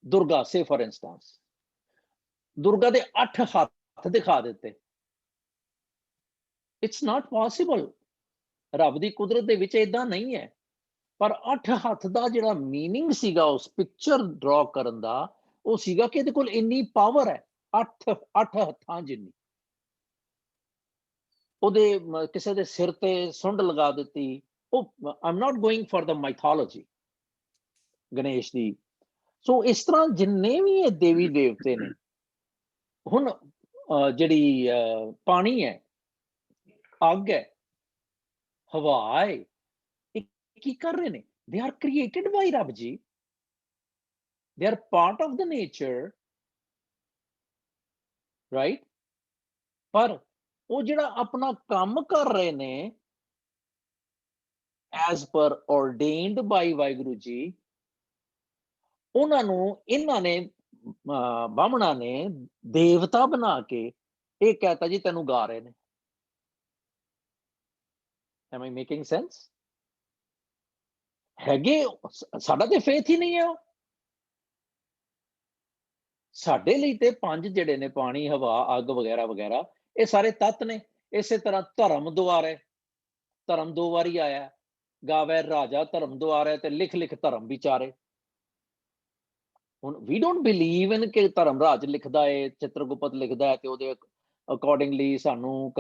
Speaker 2: ਦੁਰਗਾ ਸੇ ਫॉर ਇੰਸਟੈਂਸ, ਦੁਰਗਾ ਦੇ 8 ਹੱਥ ਦਿਖਾ ਦਿੱਤੇ। It's not possible. ਰੱਬ ਦੀ ਕੁਦਰਤ ਦੇ ਵਿੱਚ ਏਦਾਂ ਨਹੀਂ ਹੈ। ਪਰ 8 ਹੱਥ ਦਾ ਜਿਹੜਾ ਮੀਨਿੰਗ ਸੀਗਾ ਉਸ ਪਿਕਚਰ ਡਰਾ ਕਰਨ ਦਾ, ਉਹ ਸੀਗਾ ਕਿ ਇਹਦੇ ਕੋਲ ਇੰਨੀ ਪਾਵਰ ਹੈ, 8 ਹੱਥਾਂ ਜਿੰਨੀ। ਉਹਦੇ ਕਿਸੇ ਦੇ ਸਿਰ ਤੇ ਸੁੰਡ ਲਗਾ ਦਿੱਤੀ। ਉਹ I'm not going for the mythology Ganesh ਦੀ। ਸੋ ਇਸ ਤਰ੍ਹਾਂ ਜਿੰਨੇ ਵੀ ਇਹ ਦੇਵੀ ਦੇਵਤੇ ਨੇ, ਹੁਣ ਜਿਹੜੀ ਪਾਣੀ ਹੈ, ਅੱਗ ਹੈ, ਹਵਾ ਹੈ, ਕੀ ਕਰ ਰਹੇ ਨੇ? they are created by ਰੱਬ ਜੀ, they are part of the nature, right? ਪਰ ਉਹ ਜਿਹੜਾ ਆਪਣਾ ਕੰਮ ਕਰ ਰਹੇ ਨੇ as per ordained by Waheguru ji, ਉਹਨਾਂ ਨੂੰ ਇਹਨਾਂ ਨੇ ਬਾਹਮਣਾ ਨੇ ਦੇਵਤਾ ਬਣਾ ਕੇ ਇਹ ਕਹਤਾ ਜੀ ਤੈਨੂੰ ਗਾ ਰਹੇ ਨੇ। Am I making sense? ਹੈਗੇ ਸਾਡਾ ਤੇ ਫੇਥ ਹੀ ਨਹੀਂ ਹੈ। ਉਹ ਸਾਡੇ ਲਈ ਤੇ 5 ਜਿਹੜੇ ਨੇ, ਪਾਣੀ, ਹਵਾ, ਅੱਗ ਵਗੈਰਾ ਵਗੈਰਾ, ਇਹ ਸਾਰੇ ਤੱਤ ਨੇ। ਇਸੇ ਤਰ੍ਹਾਂ ਧਰਮ ਦੁਆਰੇ, ਧਰਮ 2 ਵਾਰੀ ਆਇਆ, ਗਾਵੇ ਰਾਜਾ ਧਰਮ ਦੁਆਰੇ ਤੇ ਲਿਖ ਲਿਖ ਧਰਮ ਵਿਚਾਰੇ। ਹੁਣ ਵੀ ਡੋਂਟ ਬਿਲੀਵ ਇਨ ਕਿ ਧਰਮ ਰਾਜ ਲਿਖਦਾ ਹੈ, ਚਿੱਤਰਗੁਪਤ ਲਿਖਦਾ ਹੈ ਤੇ ਉਹਦੇ ਅਕੋਰਡਿੰਗਲੀ ਸਾਨੂੰ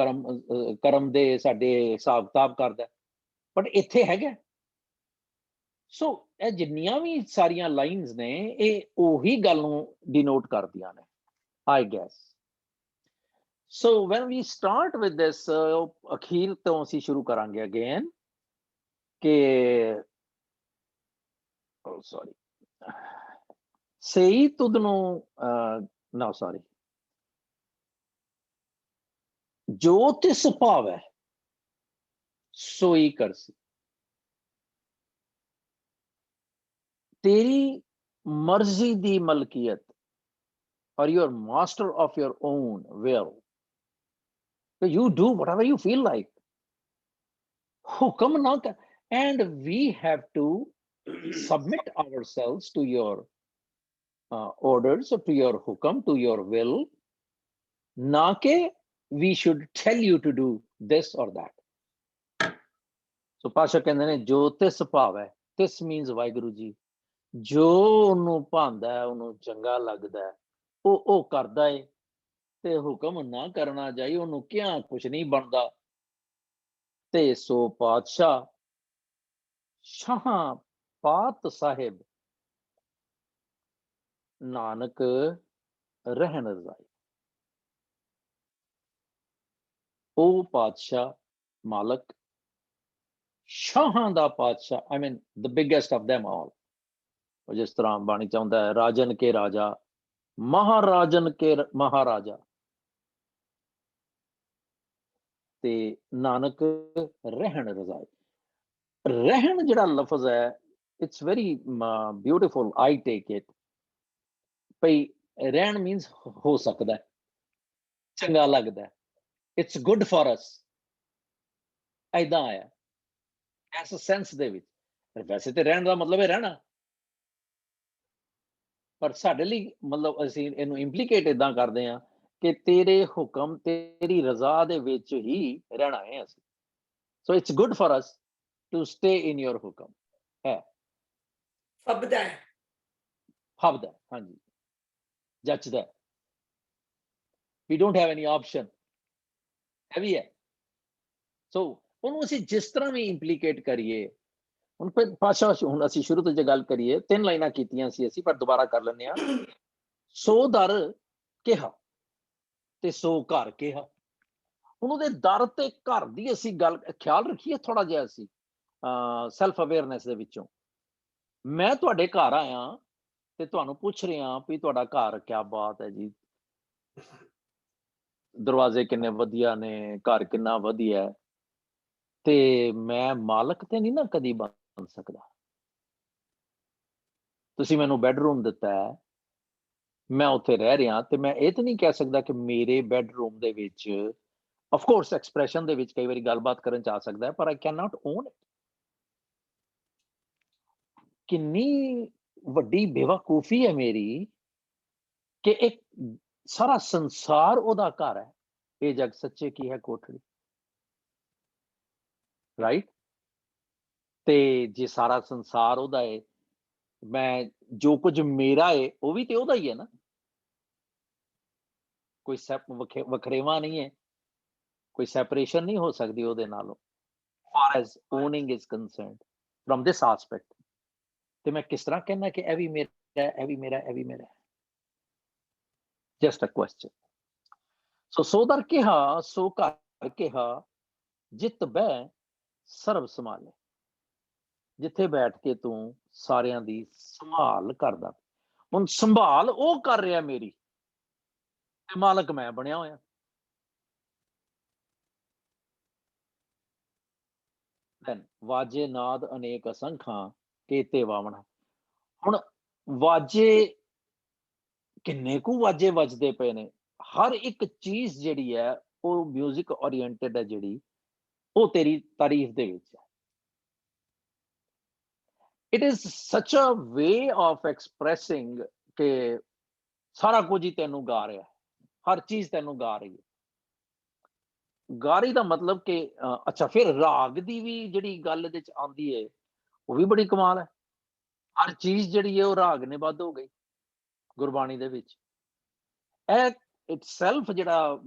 Speaker 2: ਕਰਮ ਦੇ ਸਾਡੇ ਹਿਸਾਬ ਕਿਤਾਬ ਕਰਦਾ, ਬਟ ਇੱਥੇ ਹੈਗਾ। ਸੋ ਇਹ ਜਿੰਨੀਆਂ ਵੀ ਸਾਰੀਆਂ ਲਾਈਨਸ ਨੇ, ਇਹ ਉਹੀ ਗੱਲ ਨੂੰ ਡਿਨੋਟ ਕਰਦੀਆਂ ਨੇ, I guess. So when we start with this, ਅਖੀਰ ਤੋਂ ਅਸੀਂ ਸ਼ੁਰੂ ਕਰਾਂਗੇ again ਕਿ oh sorry ਸਹੀ ਤੁਧ ਨੂੰ no sorry ਜੋ ਤਿਸ ਭਾਵੈ ਸੋਈ ਕਰਸੀ। ਤੇਰੀ ਮਰਜ਼ੀ ਦੀ ਮਲਕੀਅਤ or you're master of your own will. So you do whatever you feel like. Hukam na kar, and we have to submit ourselves to your orders or to your hukam, to your will. Na ke we should tell you to do this or that. So Pasha ਕਹਿੰਦੇ ਨੇ ਜੋ ਤਿਸ ਭਾਵੈ, this means Waheguru ji, ਜੋ ਉਹਨੂੰ ਭਾਂਦਾ ਉਹਨੂੰ ਚੰਗਾ ਲੱਗਦਾ ਉਹ ਕਰਦਾ ਏ, ਤੇ ਹੁਕਮ ਨਾ ਕਰਨਾ ਚਾਹੀ ਉਹਨੂੰ ਕਿਹਾ ਕੁਛ ਨਹੀਂ ਬਣਦਾ। ਤੇ ਸੋ ਪਾਤਸ਼ਾਹ ਸ਼ਾਹ ਪਾਤ ਸਾਹਿਬ ਨਾਨਕ ਰਹਿਣ ਰਜ਼ਾਈ। ਉਹ ਪਾਤਸ਼ਾਹ ਮਾਲਕ ਸ਼ਾਹਾਂ ਦਾ ਪਾਤਸ਼ਾਹ, I mean the biggest of them all। ਜਿਸ ਤਰ੍ਹਾਂ ਬਾਣੀ ਚਾਹੁੰਦਾ ਹੈ ਰਾਜਨ ਕੇ ਰਾਜਾ, ਮਹਾਰਾਜਨ ਕੇ ਮਹਾਰਾਜਾ, ਤੇ ਨਾਨਕ ਰਹਿਣ ਰਜ਼ਾਈ। ਰਹਿਣ ਜਿਹੜਾ ਲਫ਼ਜ਼ ਹੈ it's very beautiful, I take it. ਭਈ ਰਹਿਣ ਮੀਨਸ ਹੋ ਸਕਦਾ, ਚੰਗਾ ਲੱਗਦਾ, ਇਟਸ ਗੁੱਡ ਫॉर ਅਸ, ਐਦਾਂ ਆਇਆ ਇਸ ਸੈਂਸ ਦੇ ਵਿੱਚ। ਵੈਸੇ ਤੇ ਰਹਿਣ ਦਾ ਮਤਲਬ ਹੈ ਰਹਿਣਾ, ਪਰ ਸਾਡੇ ਲਈ ਮਤਲਬ ਅਸੀਂ ਇਹਨੂੰ ਇੰਪਲੀਕੇਟ ਏਦਾਂ ਕਰਦੇ ਹਾਂ ਕਿ ਤੇਰੇ ਹੁਕਮ ਤੇਰੀ ਰਜ਼ਾ ਦੇ ਵਿੱਚ ਹੀ ਰਹਿਣਾ ਹੈ ਅਸੀਂ। So it's good for us to stay in your ਹੁਕਮ। ਹੈ
Speaker 3: ਫਬਦਾ ਹੈ,
Speaker 2: ਫਬਦਾ, ਹਾਂਜੀ, ਜੱਚਦਾ। We don't have any option, ਹੈ ਵੀ ਹੈ। ਸੋ ਉਹਨੂੰ ਅਸੀਂ ਜਿਸ ਤਰ੍ਹਾਂ ਵੀ ਇੰਪਲੀਕੇਟ ਕਰੀਏ। ਹੁਣ ਪਾਸ਼ਾ ਹੁਣ ਅਸੀਂ ਸ਼ੁਰੂ ਤੋਂ ਜੇ ਗੱਲ ਕਰੀਏ 3 ਲਾਈਨਾਂ ਕੀਤੀਆਂ ਸੀ ਅਸੀਂ, ਪਰ ਦੁਬਾਰਾ ਕਰ ਲੈਂਦੇ ਹਾਂ। ਸੋ ਦਰ ਕਿਹਾ ਤੇ ਸੋ ਘਰ ਕਿਹਾ। ਹੁਣ ਉਹਦੇ ਦਰ ਤੇ ਘਰ ਦੀ ਅਸੀਂ ਗੱਲ ਖਿਆਲ ਰੱਖੀਏ ਥੋੜਾ ਜਿਹਾ ਅਸੀਂ ਸੈਲਫ ਅਵੇਅਰਨੈਸ ਦੇ ਵਿੱਚੋਂ। ਮੈਂ ਤੁਹਾਡੇ ਘਰ ਆਇਆ ਤੇ ਤੁਹਾਨੂੰ ਪੁੱਛ ਰਿਹਾ ਵੀ ਤੁਹਾਡਾ ਘਰ ਕਿਆ ਬਾਤ ਹੈ ਜੀ, ਦਰਵਾਜ਼ੇ ਕਿੰਨੇ ਵਧੀਆ ਨੇ, ਘਰ ਕਿੰਨਾ ਵਧੀਆ, ਤੇ ਮੈਂ ਮਾਲਕ ਤੇ ਨਹੀਂ ਨਾ ਕਦੀ ਬਣ ਸਕਦਾ। ਤੁਸੀਂ ਮੈਨੂੰ ਬੈਡਰੂਮ ਦਿੱਤਾ ਹੈ, ਮੈਂ ਉੱਥੇ ਰਹਿ ਰਿਹਾ, ਤੇ ਮੈਂ ਇਹ ਤਾਂ ਨਹੀਂ ਕਹਿ ਸਕਦਾ ਕਿ ਮੇਰੇ ਬੈਡਰੂਮ ਦੇ ਵਿੱਚ, ਆਫ ਕੋਰਸ ਐਕਸਪ੍ਰੈਸ਼ਨ ਦੇ ਵਿੱਚ ਕਈ ਵਾਰੀ ਗੱਲਬਾਤ ਕਰਨ ਚ ਆ ਸਕਦਾ ਹੈ, ਪਰ I can not own it. ਕਿੰਨੀ ਵੱਡੀ ਬੇਵਕੂਫੀ ਹੈ ਮੇਰੀ ਕਿ ਇੱਕ ਸਾਰਾ ਸੰਸਾਰ ਉਹਦਾ ਘਰ ਹੈ। ਇਹ ਜਗ ਸੱਚੇ ਕੀ ਹੈ ਕੋਠੜੀ, ਰਾਈਟ? ਤੇ ਜੇ ਸਾਰਾ ਸੰਸਾਰ ਉਹਦਾ ਹੈ, ਮੈਂ ਜੋ ਕੁਝ ਮੇਰਾ ਹੈ ਉਹ ਵੀ ਤੇ ਉਹਦਾ ਹੀ ਹੈ ਨਾ, ਕੋਈ ਵਖਰੇਵਾ ਨਹੀਂ ਹੈ, ਕੋਈ ਸੈਪਰੇਸ਼ਨ ਨਹੀਂ ਹੋ ਸਕਦੀ ਉਹਦੇ ਨਾਲੋਂ far as owning is concerned from this aspect। ਤੇ ਮੈਂ ਕਿਸ ਤਰ੍ਹਾਂ ਕਹਿਣਾ ਕਿ ਇਹ ਵੀ ਮੇਰਾ, ਇਹ ਵੀ ਮੇਰਾ, ਇਹ ਵੀ ਮੇਰਾ? just a question। ਸੋ ਦਰ ਕਿਹਾ ਸੋ ਘਰ ਕਿਹਾ, ਜਿਤ ਬਹਿ ਸਰਬ ਸੰਭਾਲੇ। ਜਿੱਥੇ ਬੈਠ ਕੇ ਤੂੰ ਸਾਰਿਆਂ ਦੀ ਸੰਭਾਲ ਕਰਦਾ। ਹੁਣ ਸੰਭਾਲ ਉਹ ਕਰ ਰਿਹਾ ਮੇਰੀ, ਤੇ ਮਾਲਕ ਮੈਂ ਬਣਿਆ ਹੋਇਆ। ਵਾਜੇ ਨਾਦ ਅਨੇਕ ਅਸੰਖਾਂ ਕੇਤੇ ਵਾਵਣਾ। ਹੁਣ ਵਾਜੇ ਕਿੰਨੇ ਕੁ ਵਾਜੇ ਵੱਜਦੇ ਪਏ ਨੇ, ਹਰ ਇੱਕ ਚੀਜ਼ ਜਿਹੜੀ ਹੈ ਉਹ ਮਿਊਜ਼ਿਕ ਓਰੀਐਂਟਡ ਹੈ, ਜਿਹੜੀ ਉਹ ਤੇਰੀ ਤਾਰੀਫ ਦੇ ਵਿੱਚ ਹੈ। It is such a way of expressing ਕਿ ਸਾਰਾ ਕੁਝ ਹੀ ਤੈਨੂੰ ਗਾ ਰਿਹਾ, ਹਰ ਚੀਜ਼ ਤੈਨੂੰ ਗਾ ਰਹੀ ਹੈ। ਗਾਰੀ ਦਾ ਮਤਲਬ ਕਿ ਅੱਛਾ, ਫਿਰ ਰਾਗ ਦੀ ਵੀ ਜਿਹੜੀ ਗੱਲ ਇਹਦੇ ਚ ਆਉਂਦੀ ਹੈ ਉਹ ਵੀ ਬੜੀ ਕਮਾਲ ਹੈ। ਹਰ ਚੀਜ਼ ਜਿਹੜੀ ਹੈ ਉਹ ਰਾਗ ਨੇ ਬੱਧ ਹੋ ਗਈ ਗੁਰਬਾਣੀ ਦੇ ਵਿੱਚ। ਇਹ ਇਟਸੈਲਫ ਜਿਹੜਾ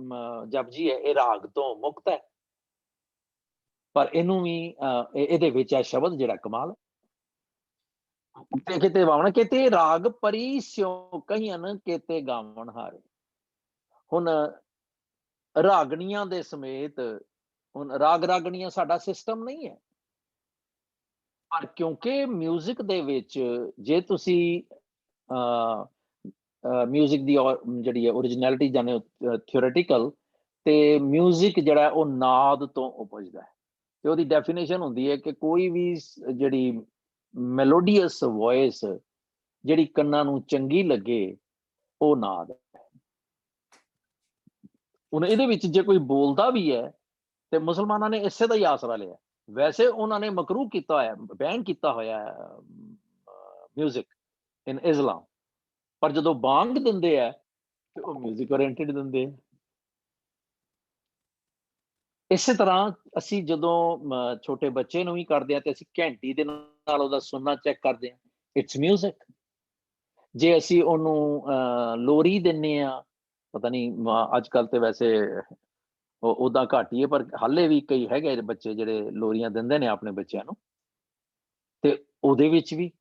Speaker 2: ਜਪਜੀ ਹੈ ਇਹ ਰਾਗ ਤੋਂ ਮੁਕਤ ਹੈ, ਪਰ ਇਹਨੂੰ ਵੀ ਇਹਦੇ ਵਿੱਚ ਹੈ ਸ਼ਬਦ ਜਿਹੜਾ ਕਮਾਲ ਹੈ। ਕਿਤੇ ਵਾਵਣ ਕਿਤੇ ਰਾਗ ਪਰੀ ਸਿਉ ਕਹੀਨ ਕਿਤੇ ਗਾਵਣ ਹਾਰੇ। ਹੁਣ ਰਾਗਣੀਆਂ ਦੇ ਸਮੇਤ, ਹੁਣ ਰਾਗ ਰਾਗਣੀਆਂ ਸਾਡਾ ਸਿਸਟਮ ਨਹੀਂ ਹੈ, ਪਰ ਕਿਉਂਕਿ ਮਿਊਜ਼ਿਕ ਦੇ ਵਿੱਚ ਜੇ ਤੁਸੀਂ ਮਿਊਜ਼ਿਕ ਦੀ ਜਿਹੜੀ ਹੈ ਓਰੀਜਨੈਲਿਟੀ ਜਾਣੇ ਹੋ ਥਿਓਰੇਟੀਕਲ, ਤੇ ਮਿਊਜ਼ਿਕ ਜਿਹੜਾ ਉਹ ਨਾਦ ਤੋਂ ਉਪਜਦਾ ਹੈ, ਤੇ ਉਹਦੀ ਡੈਫੀਨੇਸ਼ਨ ਹੁੰਦੀ ਹੈ ਕਿ ਕੋਈ ਵੀ ਜਿਹੜੀ ਮੈਲੋਡੀਅਸ ਵੌਇਸ ਜਿਹੜੀ ਕੰਨਾਂ ਨੂੰ ਚੰਗੀ ਲੱਗੇ, ਉਹ ਨਾਦ ਹੈ। ਹੁਣ ਇਹਦੇ ਵਿੱਚ ਜੇ ਕੋਈ ਬੋਲਦਾ ਵੀ ਹੈ ਤੇ ਮੁਸਲਮਾਨਾਂ ਨੇ ਇਸੇ ਦਾ ਹੀ ਆਸਰਾ ਲਿਆ। ਵੈਸੇ ਉਹਨਾਂ ਨੇ ਮਕਰੂਹ ਕੀਤਾ ਹੋਇਆ, ਬੈਨ ਕੀਤਾ ਹੋਇਆ ਮਿਊਜ਼ਿਕ ਇਨ ਇਸਲਾਮ, ਪਰ ਜਦੋਂ ਬਾਂਗ ਦਿੰਦੇ ਆ ਤੇ ਉਹ ਮਿਊਜ਼ਿਕ ਓਰੀਐਂਟਡ ਦਿੰਦੇ ਆ। ਇਸੇ ਤਰ੍ਹਾਂ ਅਸੀਂ ਜਦੋਂ ਛੋਟੇ ਬੱਚੇ ਨੂੰ ਵੀ ਕਰਦੇ ਆ ਤੇ ਅਸੀਂ ਘੰਟੀ ਦੇ ਨਾਲ ਉਹਦਾ ਸੁਣਨਾ ਚੈੱਕ ਕਰਦੇ ਆ, ਇਟਸ ਮਿਊਜ਼ਿਕ। ਜੇ ਅਸੀਂ ਉਹਨੂੰ ਲੋਰੀ ਦਿੰਨੇ ਆ, ਪਤਾ ਨਹੀਂ ਅੱਜ ਕੱਲ ਤੇ ਵੈਸੇ ਉਦਾਂ ਘੱਟ ਹੀ ਹੈ, ਪਰ ਹਾਲੇ ਵੀ ਕਈ ਹੈਗੇ ਬੱਚੇ ਜਿਹੜੇ ਲੋਰੀਆਂ ਦਿੰਦੇ ਨੇ ਆਪਣੇ ਬੱਚਿਆਂ ਨੂੰ, ਤੇ ਉਹਦੇ ਵਿੱਚ ਵੀ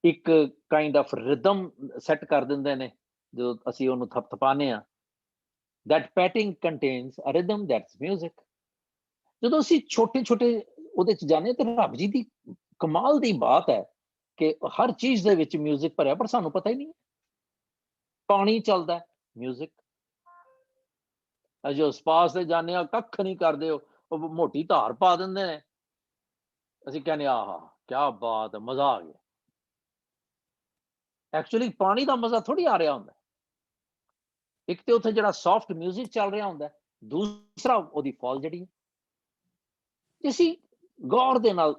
Speaker 2: ਇੱਕ ਕਾਈਂਡ ਆਫ ਰਿਦਮ ਸੈੱਟ ਕਰ ਦਿੰਦੇ ਨੇ ਜਦੋਂ ਅਸੀਂ ਉਹਨੂੰ ਥਪਥਪਾਉਂਦੇ ਆ। that patting contains a rhythm, that's music। ਜਦੋਂ ਅਸੀਂ ਛੋਟੇ ਛੋਟੇ ਉਹਦੇ ਚ ਜਾਂਦੇ ਤੇ ਰੱਬ ਜੀ ਦੀ ਕਮਾਲ ਦੀ ਬਾਤ ਹੈ ਕਿ ਹਰ ਚੀਜ਼ ਦੇ ਵਿੱਚ ਮਿਊਜ਼ਿਕ ਭਰਿਆ, ਪਰ ਸਾਨੂੰ ਪਤਾ ਹੀ ਨਹੀਂ। ਪਾਣੀ ਚੱਲਦਾ ਮਿਊਜ਼ਿਕ, ਜੋ ਸਪਾਸ ਤੇ ਜਾਂਦੇ ਆ ਕੱਖ ਨਹੀਂ ਕਰਦੇ, ਉਹ ਮੋਟੀ ਧਾਰ ਪਾ ਦਿੰਦੇ ਨੇ, ਅਸੀਂ ਕਹਿੰਦੇ ਆਹਾ ਕਿਆ ਬਾਤ ਹੈ, ਮਜ਼ਾ ਆ ਗਿਆ। ਐਕਚੁਅਲੀ ਪਾਣੀ ਦਾ ਮਜ਼ਾ ਥੋੜੀ ਆ ਰਿਹਾ ਹੁੰਦਾ, ਇੱਕ ਤੇ ਉੱਥੇ ਜਿਹੜਾ ਸੌਫਟ ਮਿਊਜ਼ਿਕ ਚੱਲ ਰਿਹਾ ਹੁੰਦਾ, ਦੂਸਰਾ ਉਹਦੀ ਫੌਲ ਜਿਹੜੀ ਹੈ। ਅਸੀਂ ਗੌਰ ਦੇ ਨਾਲ,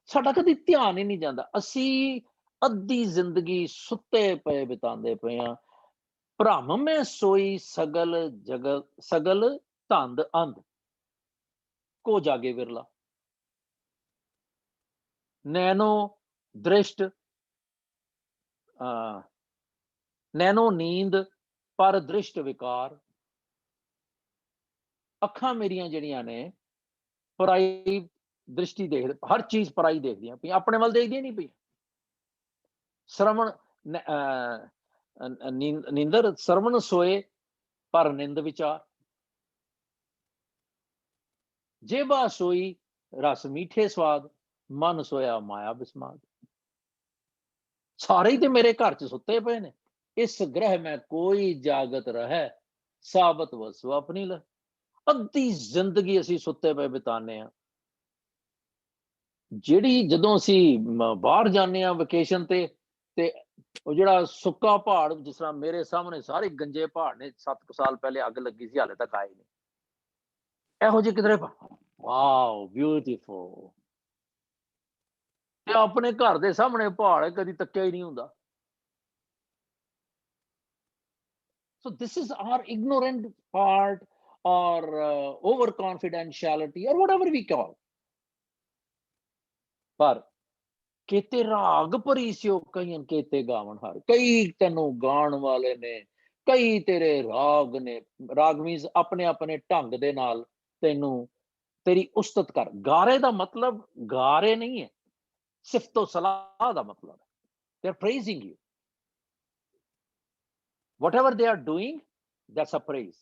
Speaker 2: ਸਾਡਾ ਕਦੀ ਧਿਆਨ ਹੀ ਨਹੀਂ ਜਾਂਦਾ, ਅਸੀਂ ਅੱਧੀ ਜ਼ਿੰਦਗੀ ਸੁੱਤੇ ਪਏ ਬਿਤਾਉਂਦੇ ਪਏ ਆ। ਭ੍ਰਮ ਮੈਂ ਸੋਈ ਸਗਲ ਜਗਤ, ਸਗਲ ਧੰਦ ਅੰਧ ਕੋ ਜਾਗੇ ਵਿਰਲਾ। ਨੈਣੋ ਦ੍ਰਿਸ਼ਟ ਨੈਣੋ ਨੀਂਦ ਪਰ ਦ੍ਰਿਸ਼ਟ ਵਿਕਾਰ। ਅੱਖਾਂ ਮੇਰੀਆਂ ਜਿਹੜੀਆਂ ਨੇ ਪਰਾਈ ਦ੍ਰਿਸ਼ਟੀ ਦੇਖ, ਹਰ ਚੀਜ਼ ਪਰਾਈ ਦੇਖਦੀਆਂ ਪਈਆਂ, ਆਪਣੇ ਵੱਲ ਦੇਖਦੀਆਂ ਨਹੀਂ ਪਈਆਂ। ਸ਼ਰਵਣ ਨੀਂਦਰ ਸਰਵਣ ਸੋਏ ਪਰ ਨਿੰਦ ਵਿਚਾਰ। ਜੇਬਾ ਸੋਈ ਰਸ ਮੀਠੇ ਸਵਾਦ, ਮਨ ਸੋਇਆ ਮਾਇਆ ਬਿਸਮਾਦ। ਸਾਰੇ ਹੀ ਤੇ ਮੇਰੇ ਘਰ ਚ ਸੁੱਤੇ ਪਏ ਨੇ, ਇਸ ਗ੍ਰਹਿ ਮੈਂ ਕੋਈ ਜਾਗਤ ਰਹਿ, ਸਾਬਤ ਵਸੂ ਆਪਣੀ ਲੈ। ਅੱਧੀ ਜ਼ਿੰਦਗੀ ਅਸੀਂ ਸੁੱਤੇ ਪਏ ਬਿਤਾਨੇ ਆ। ਜਿਹੜੀ ਜਦੋਂ ਅਸੀਂ ਬਾਹਰ ਜਾਂਦੇ ਆ ਵਕੇਸ਼ਨ ਤੇ ਉਹ ਜਿਹੜਾ ਸੁੱਕਾ ਪਹਾੜ, ਜਿਸ ਤਰ੍ਹਾਂ ਮੇਰੇ ਸਾਹਮਣੇ ਸਾਰੇ ਗੰਜੇ ਪਹਾੜ ਨੇ, 7 ਸਾਲ ਪਹਿਲੇ ਅੱਗ ਲੱਗੀ ਸੀ, ਹਾਲੇ ਤੱਕ ਆਏ ਨਹੀਂ, ਇਹੋ ਜਿਹੇ ਕਿਧਰੇ, ਵਾਓ ਬਿਊਟੀਫੁਲ। ਤੇ ਆਪਣੇ ਘਰ ਦੇ ਸਾਹਮਣੇ ਪਹਾੜ ਕਦੀ ਤੱਕਿਆ ਹੀ ਨਹੀਂ ਹੁੰਦਾ। So this is our ignorant part, or overconfidentiality, or whatever we call। ਪਰ केते राग भरी सियो कईन केते गावन हार, कई तेनों गाण वाले ने, कई तेरे राग ने। राग मीन्स अपने अपने ढंग दे नाल तेनों तेरी उस्तत कर। गारे दा मतलब गारे नहीं है, सिफ्तो सलाह दा मतलब है। They are praising you, whatever they are doing, that's a praise।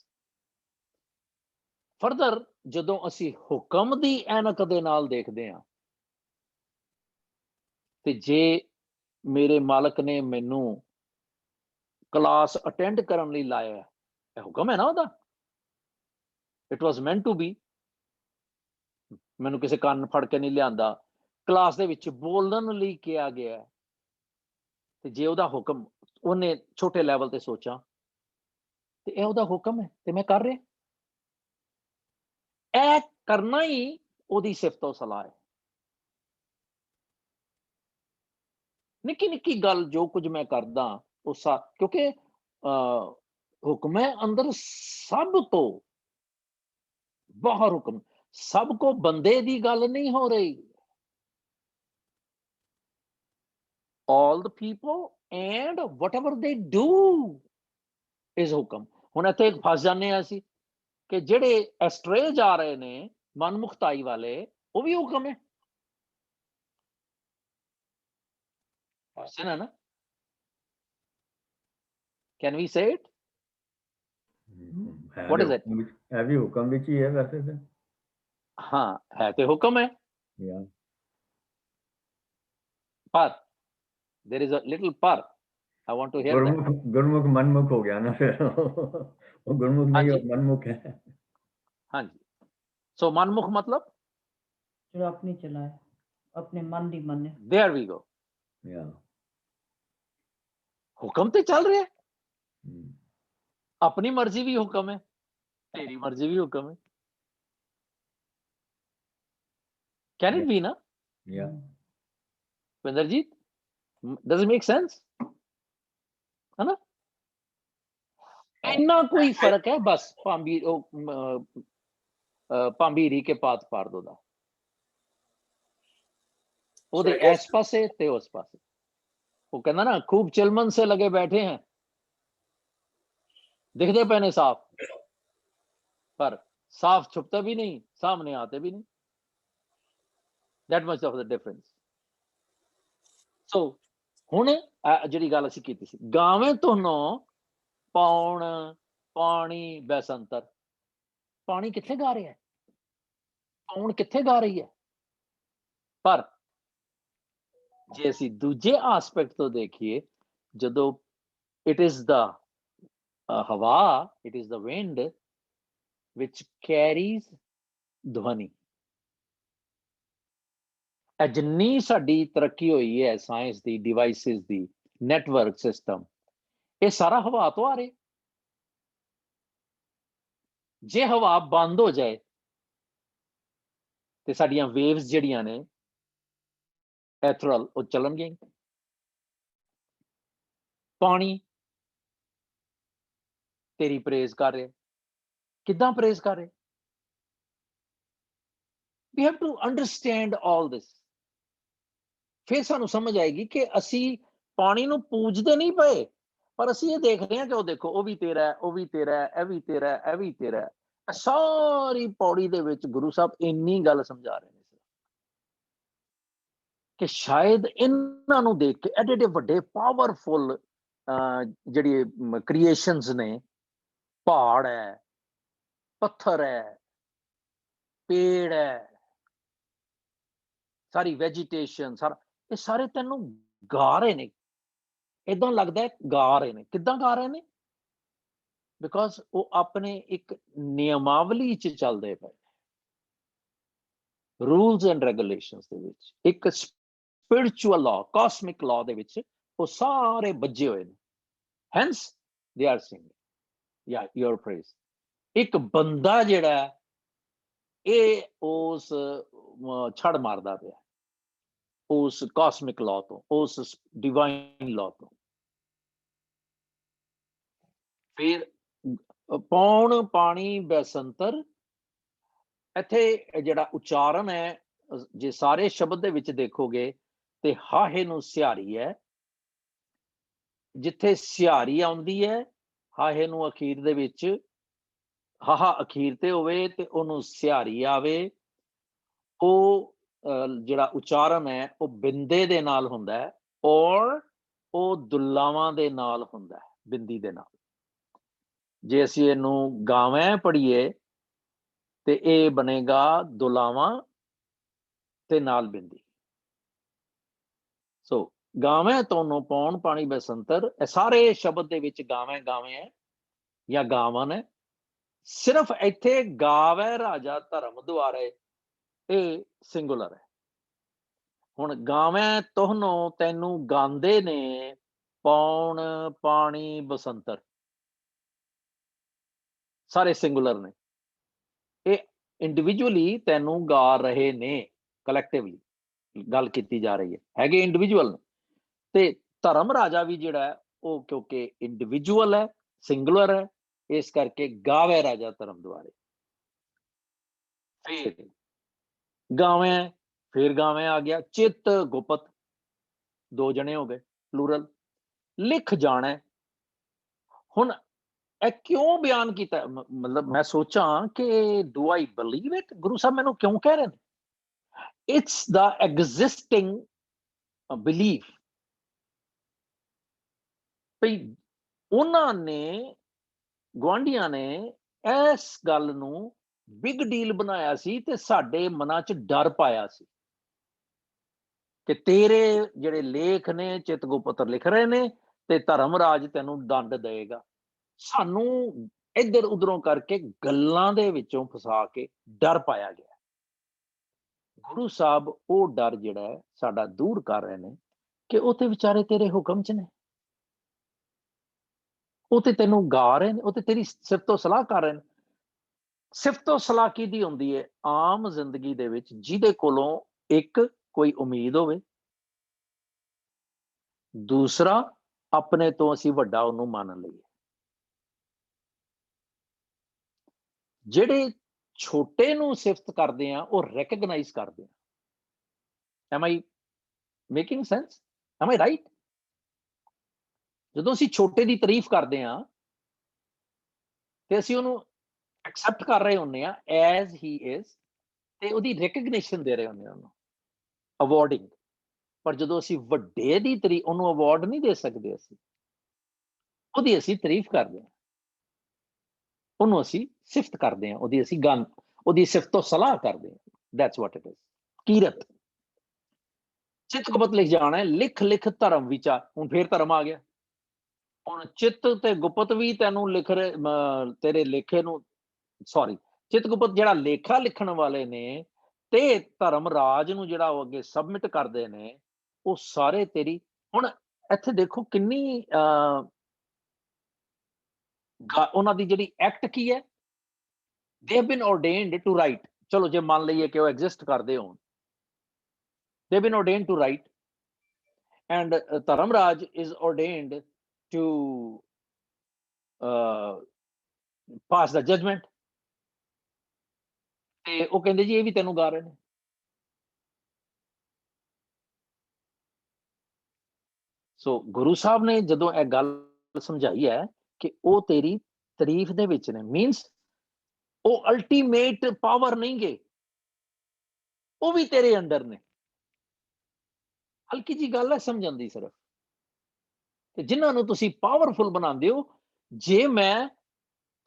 Speaker 2: further ਜਦੋਂ ਅਸੀਂ ਹੁਕਮ ਦੀ ਐਨਕ ਦੇ ਨਾਲ ਦੇਖਦੇ ਹਾਂ, ਤੇ ਜੇ ਮੇਰੇ ਮਾਲਕ ਨੇ ਮੈਨੂੰ ਕਲਾਸ ਅਟੈਂਡ ਕਰਨ ਲਈ ਲਾਇਆ, ਇਹ ਹੁਕਮ ਹੈ ਨਾ ਉਹਦਾ, it was meant to be. ਮੈਨੂੰ ਕਿਸੇ ਕੰਨ ਫੜ ਕੇ ਨਹੀਂ ਲਿਆਂਦਾ, ਕਲਾਸ ਦੇ ਵਿੱਚ ਬੋਲਣ ਲਈ ਕਿਹਾ ਗਿਆ, ਤੇ ਜੇ ਉਹਦਾ ਹੁਕਮ ਉਹਨੇ ਛੋਟੇ ਲੈਵਲ ਤੇ ਸੋਚਾਂ ਤੇ ਇਹ ਉਹਦਾ ਹੁਕਮ ਹੈ ਤੇ ਮੈਂ ਕਰ ਰਿਹਾ, ਇਹ ਕਰਨਾ ਹੀ ਉਹਦੀ ਸਿਫਤੋ ਸਲਾਹ ਹੈ। ਨਿੱਕੀ ਨਿੱਕੀ ਗੱਲ ਜੋ ਕੁਝ ਮੈਂ ਕਰਦਾ ਉਹ ਕਿਉਂਕਿ ਹੁਕਮ ਹੈ ਅੰਦਰ, ਸਭ ਤੋਂ ਬਾਹਰ ਹੁਕਮ। ਸਭ ਕੋ ਬੰਦੇ ਦੀ ਗੱਲ ਨਹੀਂ ਹੋ ਰਹੀ, all the people and whatever they do is ਹੁਕਮ। ਹੁਣ ਇੱਥੇ ਫਸ ਜਾਂਦੇ ਆ ਅਸੀਂ ਕਿ ਜਿਹੜੇ ਐਸਟਰੇ ਜਾ ਰਹੇ ਨੇ, ਮਨਮੁਖਤਾਈ ਵਾਲੇ, ਉਹ ਵੀ ਹੁਕਮ ਹੈ। ਫਸ ਨਾ, can we say it? What is it?
Speaker 5: है भी हुक्म विच ही है वैसे तो।
Speaker 2: हाँ, है तो हुक्म है,
Speaker 5: या
Speaker 2: पर there is a little पर. I want to hear that.
Speaker 5: गुरमुख मनमुख हो गया ना फिर वो गुरमुख नहीं
Speaker 2: हाँ
Speaker 5: और मनमुख है।
Speaker 2: हाँ जी, so मनमुख मतलब
Speaker 5: जो अपनी चलाए, अपने मन दी मने।
Speaker 2: there we go.
Speaker 5: या
Speaker 2: हुक्म तो चल रहे हैं, अपनी मर्जी भी हुक्म है, तेरी मर्जी भी हुक्म है। Can it be ना?
Speaker 5: या
Speaker 2: Pinderjeet, does it make sense? है ना? इतना कोई फर्क है बस ਭਾਂਬੀਰੀ के पात पार दो दा ਉਹਦੇ ਇਸ ਪਾਸੇ ਤੇ ਉਸ ਪਾਸੇ ਉਹ ਕਹਿੰਦਾ ਨਾ खूब चिलमन से लगे बैठे हैं, दिखते पे ने साफ, पर साफ छुपता भी नहीं, सामने आते भी नहीं। that much of the difference. So ਹੁਣ ਜਿਹੜੀ ਗੱਲ ਅਸੀਂ ਕੀਤੀ ਸੀ, ਗਾਵੇਂ ਤੁਹਾਨੂੰ ਪੌਣ ਪਾਣੀ ਬੈਸੰਤਰ, ਪਾਣੀ ਕਿੱਥੇ ਗਾ ਰਿਹਾ ਹੈ, ਪੌਣ ਕਿੱਥੇ ਗਾ ਰਹੀ ਹੈ। ਪਰ ਜੇ ਅਸੀਂ ਦੂਜੇ ਆਸਪੈਕਟ ਤੋਂ ਦੇਖੀਏ, ਜਦੋਂ it is the ਹਵਾ, it is the wind which carries ਧਵਨੀ। ਜਿੰਨੀ ਸਾਡੀ ਤਰੱਕੀ ਹੋਈ ਹੈ ਸਾਇੰਸ ਦੀ, ਡਿਵਾਈਸਿਸ ਦੀ, ਨੈਟਵਰਕ ਸਿਸਟਮ, ਇਹ ਸਾਰਾ ਹਵਾ ਤੋਂ ਆ ਰਿਹਾ। ਜੇ ਹਵਾ ਬੰਦ ਹੋ ਜਾਏ ਤੇ ਸਾਡੀਆਂ ਵੇਵਸ ਜਿਹੜੀਆਂ ਨੇ ਐਥਰਲ, ਉਹ ਚੱਲਣਗੀਆਂ। ਪਾਣੀ ਤੇਰੀ ਪ੍ਰੇਜ਼ ਕਰ ਰਿਹਾ, ਕਿੱਦਾਂ ਪ੍ਰੇਜ਼ ਕਰ ਰਿਹਾ? We have to understand all this. ਫਿਰ ਸਾਨੂੰ ਸਮਝ ਆਏਗੀ ਕਿ ਅਸੀਂ ਪਾਣੀ ਨੂੰ ਪੂਜਦੇ ਨਹੀਂ ਪਏ, ਪਰ ਅਸੀਂ ਇਹ ਦੇਖ ਰਹੇ ਹਾਂ ਕਿ ਉਹ ਦੇਖੋ, ਉਹ ਵੀ ਤੇਰਾ ਹੈ, ਉਹ ਵੀ ਤੇਰਾ ਹੈ, ਇਹ ਵੀ ਤੇਰਾ ਹੈ, ਇਹ ਵੀ ਤੇਰਾ ਹੈ। ਸਾਰੀ ਪੌੜੀ ਦੇ ਵਿੱਚ ਗੁਰੂ ਸਾਹਿਬ ਇੰਨੀ ਗੱਲ ਸਮਝਾ ਰਹੇ ਨੇ ਕਿ ਸ਼ਾਇਦ ਇਹਨਾਂ ਨੂੰ ਦੇਖ ਕੇ ਐਡੇ ਐਡੇ ਵੱਡੇ ਪਾਵਰਫੁਲ ਜਿਹੜੀ ਕ੍ਰੀਏਸ਼ਨਸ ਨੇ, ਪਹਾੜ ਹੈ, ਪੱਥਰ ਹੈ, ਪੇੜ ਹੈ, ਸਾਰੀ ਵੈਜੀਟੇਸ਼ਨ, ਸਾਰਾ ਇਹ ਸਾਰੇ ਤੈਨੂੰ ਗਾ ਰਹੇ ਨੇ। ਏਦਾਂ ਲੱਗਦਾ ਹੈ ਗਾ ਰਹੇ ਨੇ। ਕਿੱਦਾਂ ਗਾ ਰਹੇ ਨੇ? ਬਿਕੋਜ਼ ਉਹ ਆਪਣੇ ਇੱਕ ਨਿਯਮਾਵਲੀ ਚ ਚੱਲਦੇ ਪਏ, ਰੂਲਸ ਐਂਡ ਰੈਗੂਲੇਸ਼ਨਸ ਦੇ ਵਿੱਚ, ਇੱਕ ਸਪਿਰਿਚੁਅਲ ਲਾਅ, ਕਾਸਮਿਕ ਲਾਅ ਦੇ ਵਿੱਚ ਉਹ ਸਾਰੇ ਬੱਝੇ ਹੋਏ ਨੇ। ਹੈਂਸ ਦੇ ਆਰ ਸਿੰਗਿੰਗ ਯਾ ਯੋਰ ਪ੍ਰੇਜ਼। ਇੱਕ ਬੰਦਾ ਜਿਹੜਾ ਇਹ ਉਸ ਛੜ ਮਾਰਦਾ ਪਿਆ ਉਸ ਕਾਸਮਿਕ ਲਾਅ ਤੋਂ, ਉਸ ਡਿਵਾਈਨ ਲਾਅ ਤੋਂ। ਫਿਰ ਪੌਣ ਪਾਣੀ ਬੈਸੰਤਰ, ਇੱਥੇ ਜਿਹੜਾ ਉਚਾਰਨ ਹੈ, ਜੇ ਸਾਰੇ ਸ਼ਬਦ ਦੇ ਵਿੱਚ ਦੇਖੋਗੇ ਤੇ ਹਾਹੇ ਨੂੰ ਸਿਹਾਰੀ ਹੈ। ਜਿੱਥੇ ਸਿਹਾਰੀ ਆਉਂਦੀ ਹੈ, ਹਾਹੇ ਨੂੰ ਅਖੀਰ ਦੇ ਵਿੱਚ, ਹਾਹਾ ਅਖੀਰ ਤੇ ਹੋਵੇ ਤੇ ਉਹਨੂੰ ਸਿਹਾਰੀ ਆਵੇ, ਉਹ ਜਿਹੜਾ ਉਚਾਰਨ ਹੈ ਉਹ ਬਿੰਦੇ ਦੇ ਨਾਲ ਹੁੰਦਾ ਹੈ, ਔਰ ਉਹ ਦੁਲਾਵਾਂ ਦੇ ਨਾਲ ਹੁੰਦਾ ਹੈ, ਬਿੰਦੀ ਦੇ ਨਾਲ। ਜੇ ਅਸੀਂ ਇਹਨੂੰ ਗਾਵੇਂ ਪੜ੍ਹੀਏ ਤੇ ਇਹ ਬਣੇਗਾ ਦੁਲਾਵਾਂ ਤੇ ਨਾਲ ਬਿੰਦੀ। ਸੋ ਗਾਵੇਂ ਤੁਹਾਨੂੰ ਪੌਣ ਪਾਣੀ ਬੈਸੰਤਰ, ਇਹ ਸਾਰੇ ਸ਼ਬਦ ਦੇ ਵਿੱਚ ਗਾਵੇਂ ਗਾਵੇਂ ਹੈ ਜਾਂ ਗਾਵਨ ਹੈ। ਸਿਰਫ ਇੱਥੇ ਗਾਵੇ ਰਾਜਾ ਧਰਮ ਦੁਆਰੇ, ਇਹ ਸਿੰਗੂਲਰ ਹੈ। ਹੁਣ ਗਾਵੇਂ ਤੁਹਾਨੂੰ, ਤੈਨੂੰ ਗਾਉਂਦੇ ਨੇ ਪੌਣ ਪਾਣੀ ਬਸੰਤਰ, ਸਾਰੇ ਸਿੰਗੂਲਰ ਨੇ। ਇਹ ਇੰਡੀਵਿਜੂਅਲੀ ਤੈਨੂੰ ਗਾ ਰਹੇ ਨੇ, ਕਲੈਕਟਿਵਲੀ ਗੱਲ ਕੀਤੀ ਜਾ ਰਹੀ ਹੈ, ਹੈਗੇ ਇੰਡੀਵਿਜੂਅਲ ਨੇ। ਤੇ ਧਰਮ ਰਾਜਾ ਵੀ ਜਿਹੜਾ ਉਹ ਕਿਉਂਕਿ ਇੰਡੀਵਿਜੂਅਲ ਹੈ, ਸਿੰਗੂਲਰ ਹੈ, ਇਸ ਕਰਕੇ ਗਾਵੇ ਰਾਜਾ ਧਰਮ ਦੁਆਰੇ। ਫਿਰ ਗਾਵੇਂ, ਫਿਰ ਗਾਵੇਂ ਆ ਗਿਆ। ਚਿੱਤ ਗੁਪਤ, ਦੋ ਜਣੇ ਹੋ ਗਏ, ਪਲੂਰਲ। ਲਿਖ ਜਾਣਾ, ਹੁਣ ਇਹ ਕਿਉਂ ਬਿਆਨ ਕੀਤਾ? ਮਤਲਬ ਮੈਂ ਸੋਚਾਂ ਕਿ do I believe it? Guru Sahib ਮੈਨੂੰ ਕਿਉਂ ਕਹਿ ਰਹੇ ਨੇ? It's the existing belief. ਭਈ ਉਹਨਾਂ ਨੇ, ਗੁਆਂਢੀਆਂ ਨੇ ਇਸ ਗੱਲ ਨੂੰ ਬਿਗ ਡੀਲ ਬਣਾਇਆ ਸੀ ਤੇ ਸਾਡੇ ਮਨਾਂ 'ਚ ਡਰ ਪਾਇਆ ਸੀ ਕਿ ਤੇਰੇ ਜਿਹੜੇ ਲੇਖ ਨੇ, ਚਿਤਗੁਪਤ ਲਿਖ ਰਹੇ ਨੇ ਤੇ ਧਰਮਰਾਜ ਤੈਨੂੰ ਦੰਡ ਦੇਗਾ। ਸਾਨੂੰ ਇੱਧਰ ਉਧਰੋਂ ਕਰਕੇ ਗੱਲਾਂ ਦੇ ਵਿੱਚੋਂ ਫਸਾ ਕੇ ਡਰ ਪਾਇਆ ਗਿਆ। ਗੁਰੂ ਸਾਹਿਬ ਉਹ ਡਰ ਜਿਹੜਾ ਹੈ ਸਾਡਾ ਦੂਰ ਕਰ ਰਹੇ ਨੇ ਕਿ ਉਹ ਤੇ ਵਿਚਾਰੇ ਤੇਰੇ ਹੁਕਮ 'ਚ ਨੇ, ਉਹ ਤੇ ਤੈਨੂੰ ਗਾ ਰਹੇ ਨੇ, ਉਹ ਤੇ ਤੇਰੀ ਸਿਫਤੋ ਸਲਾਹ ਕਰ ਰਹੇ ਨੇ। ਸਿਫਤੋ ਸਲਾਹ ਕਿਹਦੀ ਹੁੰਦੀ ਹੈ? ਆਮ ਜ਼ਿੰਦਗੀ ਦੇ ਵਿੱਚ ਜਿਹਦੇ ਕੋਲੋਂ ਇੱਕ ਕੋਈ ਉਮੀਦ ਹੋਵੇ, ਦੂਸਰਾ ਆਪਣੇ ਤੋਂ ਅਸੀਂ ਵੱਡਾ ਉਹਨੂੰ ਮੰਨ ਲਈਏ। ਜਿਹੜੇ ਛੋਟੇ ਨੂੰ ਸਿਫਤ ਕਰਦੇ ਆ ਉਹ ਰੈਕਗਨਾਈਜ਼ ਕਰਦੇ ਆ। Am I making sense? Am I right? ਜਦੋਂ ਅਸੀਂ ਛੋਟੇ ਦੀ ਤਾਰੀਫ ਕਰਦੇ ਆ ਤੇ ਅਸੀਂ ਉਹਨੂੰ ਐਕਸੈਪਟ ਕਰ ਰਹੇ ਹੁੰਦੇ ਆ ਐਜ਼ ਹੀ ਇਜ਼, ਤੇ ਉਹਦੀ ਰੈਕਗਨੀਸ਼ਨ ਦੇ ਰਹੇ ਹੁੰਦੇ ਆ, ਉਹਨੂੰ ਅਵਾਰਡਿੰਗ। ਪਰ ਜਦੋਂ ਅਸੀਂ ਵੱਡੇ ਦੀ ਤਾਰੀਫ, ਉਹਨੂੰ ਅਵਾਰਡ ਨਹੀਂ ਦੇ ਸਕਦੇ, ਅਸੀਂ ਉਹਦੀ ਅਸੀਂ ਤਾਰੀਫ ਕਰਦੇ ਆ, ਉਹਨੂੰ ਅਸੀਂ ਸਿਫਤ ਕਰਦੇ ਆ, ਉਹਦੀ ਅਸੀਂ ਗੱਲ, ਉਹਦੀ ਸਿਫਤੋ ਸਲਾਹ ਕਰਦੇ ਆ। That's what it is. ਕੀਰਤ ਚਿਤਗੁਪਤ ਲਿਖ ਜਾਣਾ ਹੈ, ਲਿਖ ਲਿਖ ਧਰਮ ਵਿਚਾਰ। ਹੁਣ ਫੇਰ ਧਰਮ ਆ ਗਿਆ। ਹੁਣ ਚਿੱਤ ਤੇ ਗੁਪਤ ਵੀ ਤੈਨੂੰ ਲਿਖ ਰਹੇ, ਤੇਰੇ ਲੇਖੇ ਨੂੰ, ਸੌਰੀ, ਚਿਤਗੁਪਤ ਜਿਹੜਾ ਲੇਖਾ ਲਿਖਣ ਵਾਲੇ ਨੇ ਤੇ ਧਰਮਰਾਜ ਨੂੰ ਜਿਹੜਾ ਉਹ ਅੱਗੇ ਸਬਮਿਟ ਕਰਦੇ ਨੇ, ਉਹ ਸਾਰੇ ਤੇਰੀ। ਹੁਣ ਇੱਥੇ ਦੇਖੋ ਕਿੰਨੀ ਉਹਨਾਂ ਦੀ ਜਿਹੜੀ ਐਕਟ ਕੀ ਹੈ, they have been ordained to write। ਚਲੋ ਜੇ ਮੰਨ ਲਈਏ ਕਿ ਉਹ ਐਗਜ਼ਿਸਟ ਕਰਦੇ ਹੋਣ, they have been ordained to write, and Dharamraj is ordained to pass the judgment। ਤੇ ਉਹ ਕਹਿੰਦੇ ਜੀ ਇਹ ਵੀ ਤੈਨੂੰ ਗਾ ਰਹੇ ਨੇ। ਸੋ ਗੁਰੂ ਸਾਹਿਬ ਨੇ ਜਦੋਂ ਇਹ ਗੱਲ ਸਮਝਾਈ ਹੈ ਕਿ ਉਹ ਤੇਰੀ ਤਾਰੀਫ ਦੇ ਵਿੱਚ ਨੇ, ਮੀਨਸ ਉਹ ਅਲਟੀਮੇਟ ਪਾਵਰ ਨਹੀਂ ਗੇ, ਉਹ ਵੀ ਤੇਰੇ ਅੰਡਰ ਨੇ। ਹਲਕੀ ਜੀ ਗੱਲ ਹੈ ਸਮਝਣ ਦੀ ਸਿਰਫ, ਤੇ ਜਿਨ੍ਹਾਂ ਨੂੰ ਤੁਸੀਂ ਪਾਵਰਫੁਲ ਬਣਾਉਂਦੇ ਹੋ, ਜੇ ਮੈਂ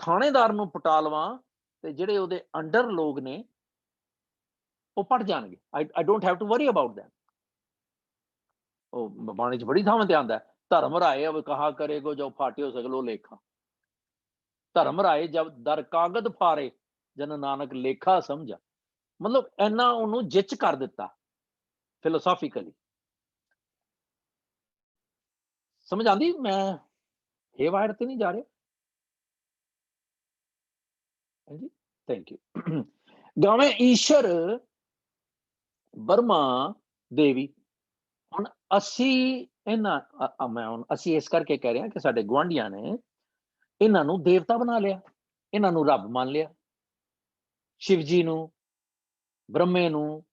Speaker 2: ਥਾਣੇਦਾਰ ਨੂੰ ਪਟਾ ਲਵਾਂ ਤੇ ਜਿਹੜੇ ਉਹਦੇ ਅੰਡਰ ਲੋਕ ਨੇ ਉਹ ਪੜ ਜਾਣਗੇ। I don't have to worry about them। ਉਹ ਬਾਣੀ 'ਚ ਬੜੀ ਥਾਵਾਂ ਤੇ ਆਉਂਦਾ, ਧਰਮ ਰਾਏ ਅਬ ਕਹਾ ਕਰੇਗੋ ਜੋ ਫਾਟਿਓ ਸਗਲੋ ਲੇਖਾ। ਧਰਮ ਰਾਏ ਜਬ ਦਰ ਕਾਗਦ ਫਾਰੇ ਜਨ ਨਾਨਕ ਲੇਖਾ ਸਮਝਾ। ਮਤਲਬ ਇੰਨਾ ਉਹਨੂੰ ਜਿੱਚ ਕਰ ਦਿੱਤਾ ਫਿਲੋਸੋਫਿਕਲੀ। ਸਮਝ ਆਉਂਦੀ? ਮੈਂ ਹੇਵਾਇਰ ਤੇ ਨਹੀਂ ਜਾ ਰਿਹਾ। ਹਾਂਜੀ, ਥੈਂਕ ਯੂ। ਗਾਵੇਂ ਈਸ਼ਰ ਬਰਮਾ ਦੇਵੀ। ਹੁਣ ਅਸੀਂ ਮੈਂ ਹੁਣ ਅਸੀਂ ਇਸ ਕਰਕੇ ਕਹਿ ਰਹੇ ਹਾਂ ਕਿ ਸਾਡੇ ਗੁਆਂਢੀਆਂ ਨੇ ਇਹਨਾਂ ਨੂੰ ਦੇਵਤਾ ਬਣਾ ਲਿਆ, ਇਹਨਾਂ ਨੂੰ ਰੱਬ ਮੰਨ ਲਿਆ, ਸ਼ਿਵ ਜੀ ਨੂੰ, ਬ੍ਰਹਮੇ ਨੂੰ।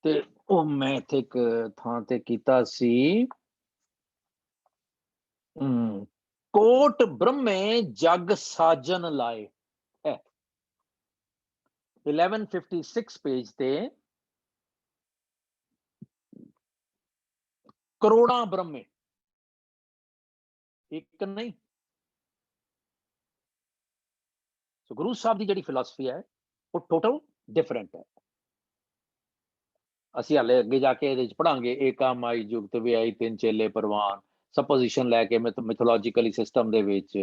Speaker 2: ਤੇ ਉਹ ਮੈਂ ਇੱਥੇ ਇੱਕ ਥਾਂ ਤੇ ਕੀਤਾ ਸੀ, ਕੋਟ ਬ੍ਰਹਮੇ ਜਗ ਸਾਜਨ ਲਾਏ। 1156 ਪੇਜ ਤੇ ਕਰੋੜਾਂ ਬ੍ਰਹਮੇ, ਇੱਕ ਨਹੀਂ। ਸੋ ਗੁਰੂ ਸਾਹਿਬ ਦੀ ਜਿਹੜੀ ਫਿਲਾਸਫੀ ਹੈ ਉਹ ਟੋਟਲ ਡਿਫਰੈਂਟ ਹੈ। ਅਸੀਂ ਹਾਲੇ ਅੱਗੇ ਜਾ ਕੇ ਇਹਦੇ ਚ ਪੜਾਂਗੇ, ਏਕਾ ਮਾਈ ਜੁਗਤ ਵਿਆਈ ਤਿੰਨ ਚੇਲੇ ਪ੍ਰਵਾਨ, ਸਪੋਜੀਸ਼ਨ ਲੈ ਕੇ ਮਿਥੋਲੋਜੀਕਲੀ ਸਿਸਟਮ ਦੇ ਵਿੱਚ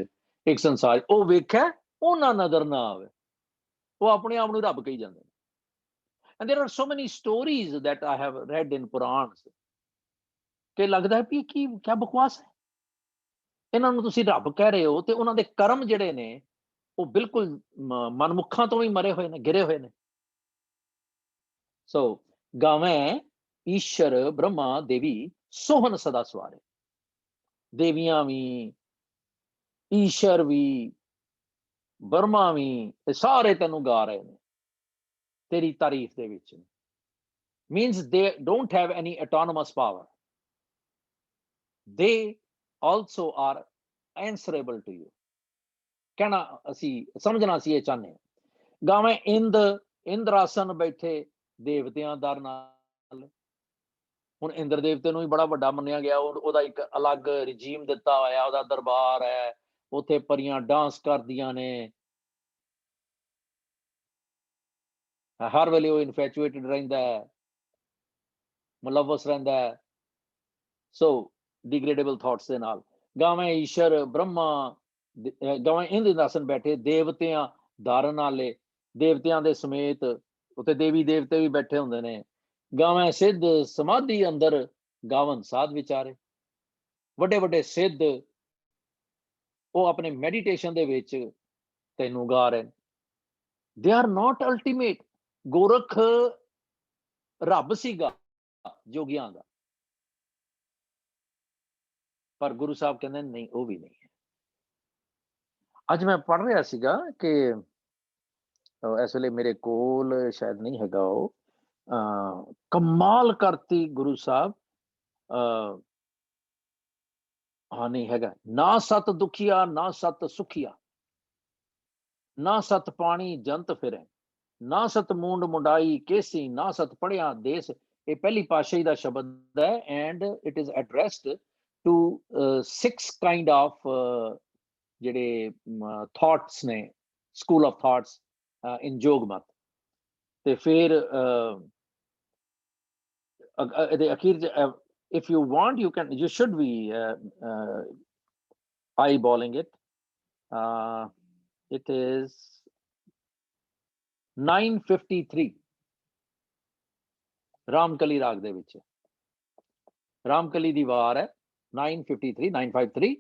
Speaker 2: ਇੱਕ ਸੰਸਾਰ ਉਹ ਵੇਖਿਆ, ਉਹ ਨਾ ਨਜ਼ਰ ਨਾ ਆਵੇ, ਉਹ ਆਪਣੇ ਆਪ ਨੂੰ ਰੱਬ ਕਹੀ ਜਾਂਦੇ ਨੇ। And there are so many stories that I have read in Purans ਕਿ ਲੱਗਦਾ ਹੈ ਵੀ ਕੀ ਕਿਆ ਬਕਵਾਸ ਹੈ। ਇਹਨਾਂ ਨੂੰ ਤੁਸੀਂ ਰੱਬ ਕਹਿ ਰਹੇ ਹੋ ਤੇ ਉਹਨਾਂ ਦੇ ਕਰਮ ਜਿਹੜੇ ਨੇ ਉਹ ਬਿਲਕੁਲ ਮਨਮੁੱਖਾਂ ਤੋਂ ਵੀ ਮਰੇ ਹੋਏ ਨੇ, ਗਿਰੇ ਹੋਏ ਨੇ। ਸੋ ਗਾਵੇਂ ਈਸ਼ਰ ਬ੍ਰਹਮਾ ਦੇਵੀ ਸੋਹਨ ਸਦਾ ਸਵਾਰੇ। ਦੇਵੀਆਂ ਵੀ, ਈਸ਼ਰ ਵੀ, ਬਰਮਾ ਵੀ, ਇਹ ਸਾਰੇ ਤੈਨੂੰ ਗਾ ਰਹੇ ਨੇ ਤੇਰੀ ਤਾਰੀਫ ਦੇ ਵਿੱਚ। ਮੀਨਸ ਦੇ don't have any autonomous power, they also are answerable to you। ਕਹਿਣਾ ਅਸੀਂ ਸਮਝਣਾ ਅਸੀਂ ਇਹ ਚਾਹੁੰਦੇ ਹਾਂ। ਗਾਵੇਂ ਇੰਦਰਾਸਨ ਬੈਠੇ ਦੇਵਤਿਆਂ ਦਰ ਨਾਲ। ਹੁਣ ਇੰਦਰ ਦੇਵਤੇ ਨੂੰ ਵੀ ਬੜਾ ਵੱਡਾ ਮੰਨਿਆ ਗਿਆ, ਉਹਦਾ ਇੱਕ ਅਲੱਗ ਰਜੀਮ ਦਿੱਤਾ ਹੋਇਆ, ਉਹਦਾ ਦਰਬਾਰ ਹੈ, ਉੱਥੇ ਪਰੀਆਂ ਡਾਂਸ ਕਰਦੀਆਂ ਨੇ, ਹਰ ਵੇਲੇ ਉਹ ਇਨਫੈਚੁਏਟਡ ਰਹਿੰਦਾ ਹੈ, ਮੁਲਵਸ ਰਹਿੰਦਾ ਹੈ, ਸੋ ਡਿਗਰੇਡੇਬਲ ਥਾਟਸ ਦੇ ਨਾਲ। ਗਾਵੇਂ ਈਸ਼ਰ ਬ੍ਰਹਮਾ, ਗਾਵੇਂ ਇੰਦਰਾਸਨ ਬੈਠੇ, ਦੇਵਤਿਆਂ ਧਾਰਨ ਵਾਲੇ, ਦੇਵਤਿਆਂ ਦੇ ਸਮੇਤ ਉੱਥੇ ਦੇਵੀ ਦੇਵਤੇ ਵੀ ਬੈਠੇ ਹੁੰਦੇ ਨੇ। ਗਾਵੇਂ ਸਿੱਧ ਸਮਾਧੀ ਅੰਦਰ ਗਾਵਨ ਸਾਧ ਵਿਚਾਰੇ, ਵੱਡੇ ਵੱਡੇ ਸਿੱਧ ਉਹ ਆਪਣੇ ਮੈਡੀਟੇਸ਼ਨ ਦੇ ਵਿੱਚ ਤੈਨੂੰ ਗਾ ਰਹੇ। They are note ultimate. Gorakh ਰੱਬ ਸੀਗਾ ਜੋਗੀਆਂ ਦਾ, ਪਰ ਗੁਰੂ ਸਾਹਿਬ ਕਹਿੰਦੇ ਨਹੀਂ, ਉਹ ਵੀ ਨਹੀਂ ਹੈ। ਅੱਜ ਮੈਂ ਪੜ੍ਹ ਰਿਹਾ ਸੀਗਾ ਕਿ ਇਸ ਵੇਲੇ ਮੇਰੇ ਕੋਲ ਸ਼ਾਇਦ ਨਹੀਂ ਹੈਗਾ, ਉਹ ਕਮਾਲ ਕਰਤੀ ਗੁਰੂ ਸਾਹਿਬ। ਹਾਂ ਨਹੀਂ ਹੈਗਾ, ਨਾ ਸਤ ਦੁਖੀਆ ਨਾ ਸਤ ਸੁਖੀਆ, ਨਾ ਸਤ ਪਾਣੀ ਜੰਤ ਫਿਰੇ, ਨਾ ਸਤ ਮੂੰਡ ਮੁੰਡਾਈ ਕੇਸੀ, ਨਾ ਸਤ ਪੜਿਆ ਦੇਸ। ਇਹ ਪਹਿਲੀ ਪਾਤਸ਼ਾਹੀ ਦਾ ਸ਼ਬਦ ਹੈ, and it is addressed to 6 kind of ਜਿਹੜੇ ਥਾਟਸ ਨੇ, ਸਕੂਲ ਆਫ ਥਾਟਸ ਇਨ ਜੋਗਮਤ। ਤੇ ਫਿਰ ਇਹਦੇ ਅਖੀਰ ਚ, if you want, you should be eyeballing it. It is 953 Ramkali ਰਾਗ ਦੇ ਵਿੱਚ, ਰਾਮਕਲੀ ਦੀ ਵਾਰ ਹੈ 953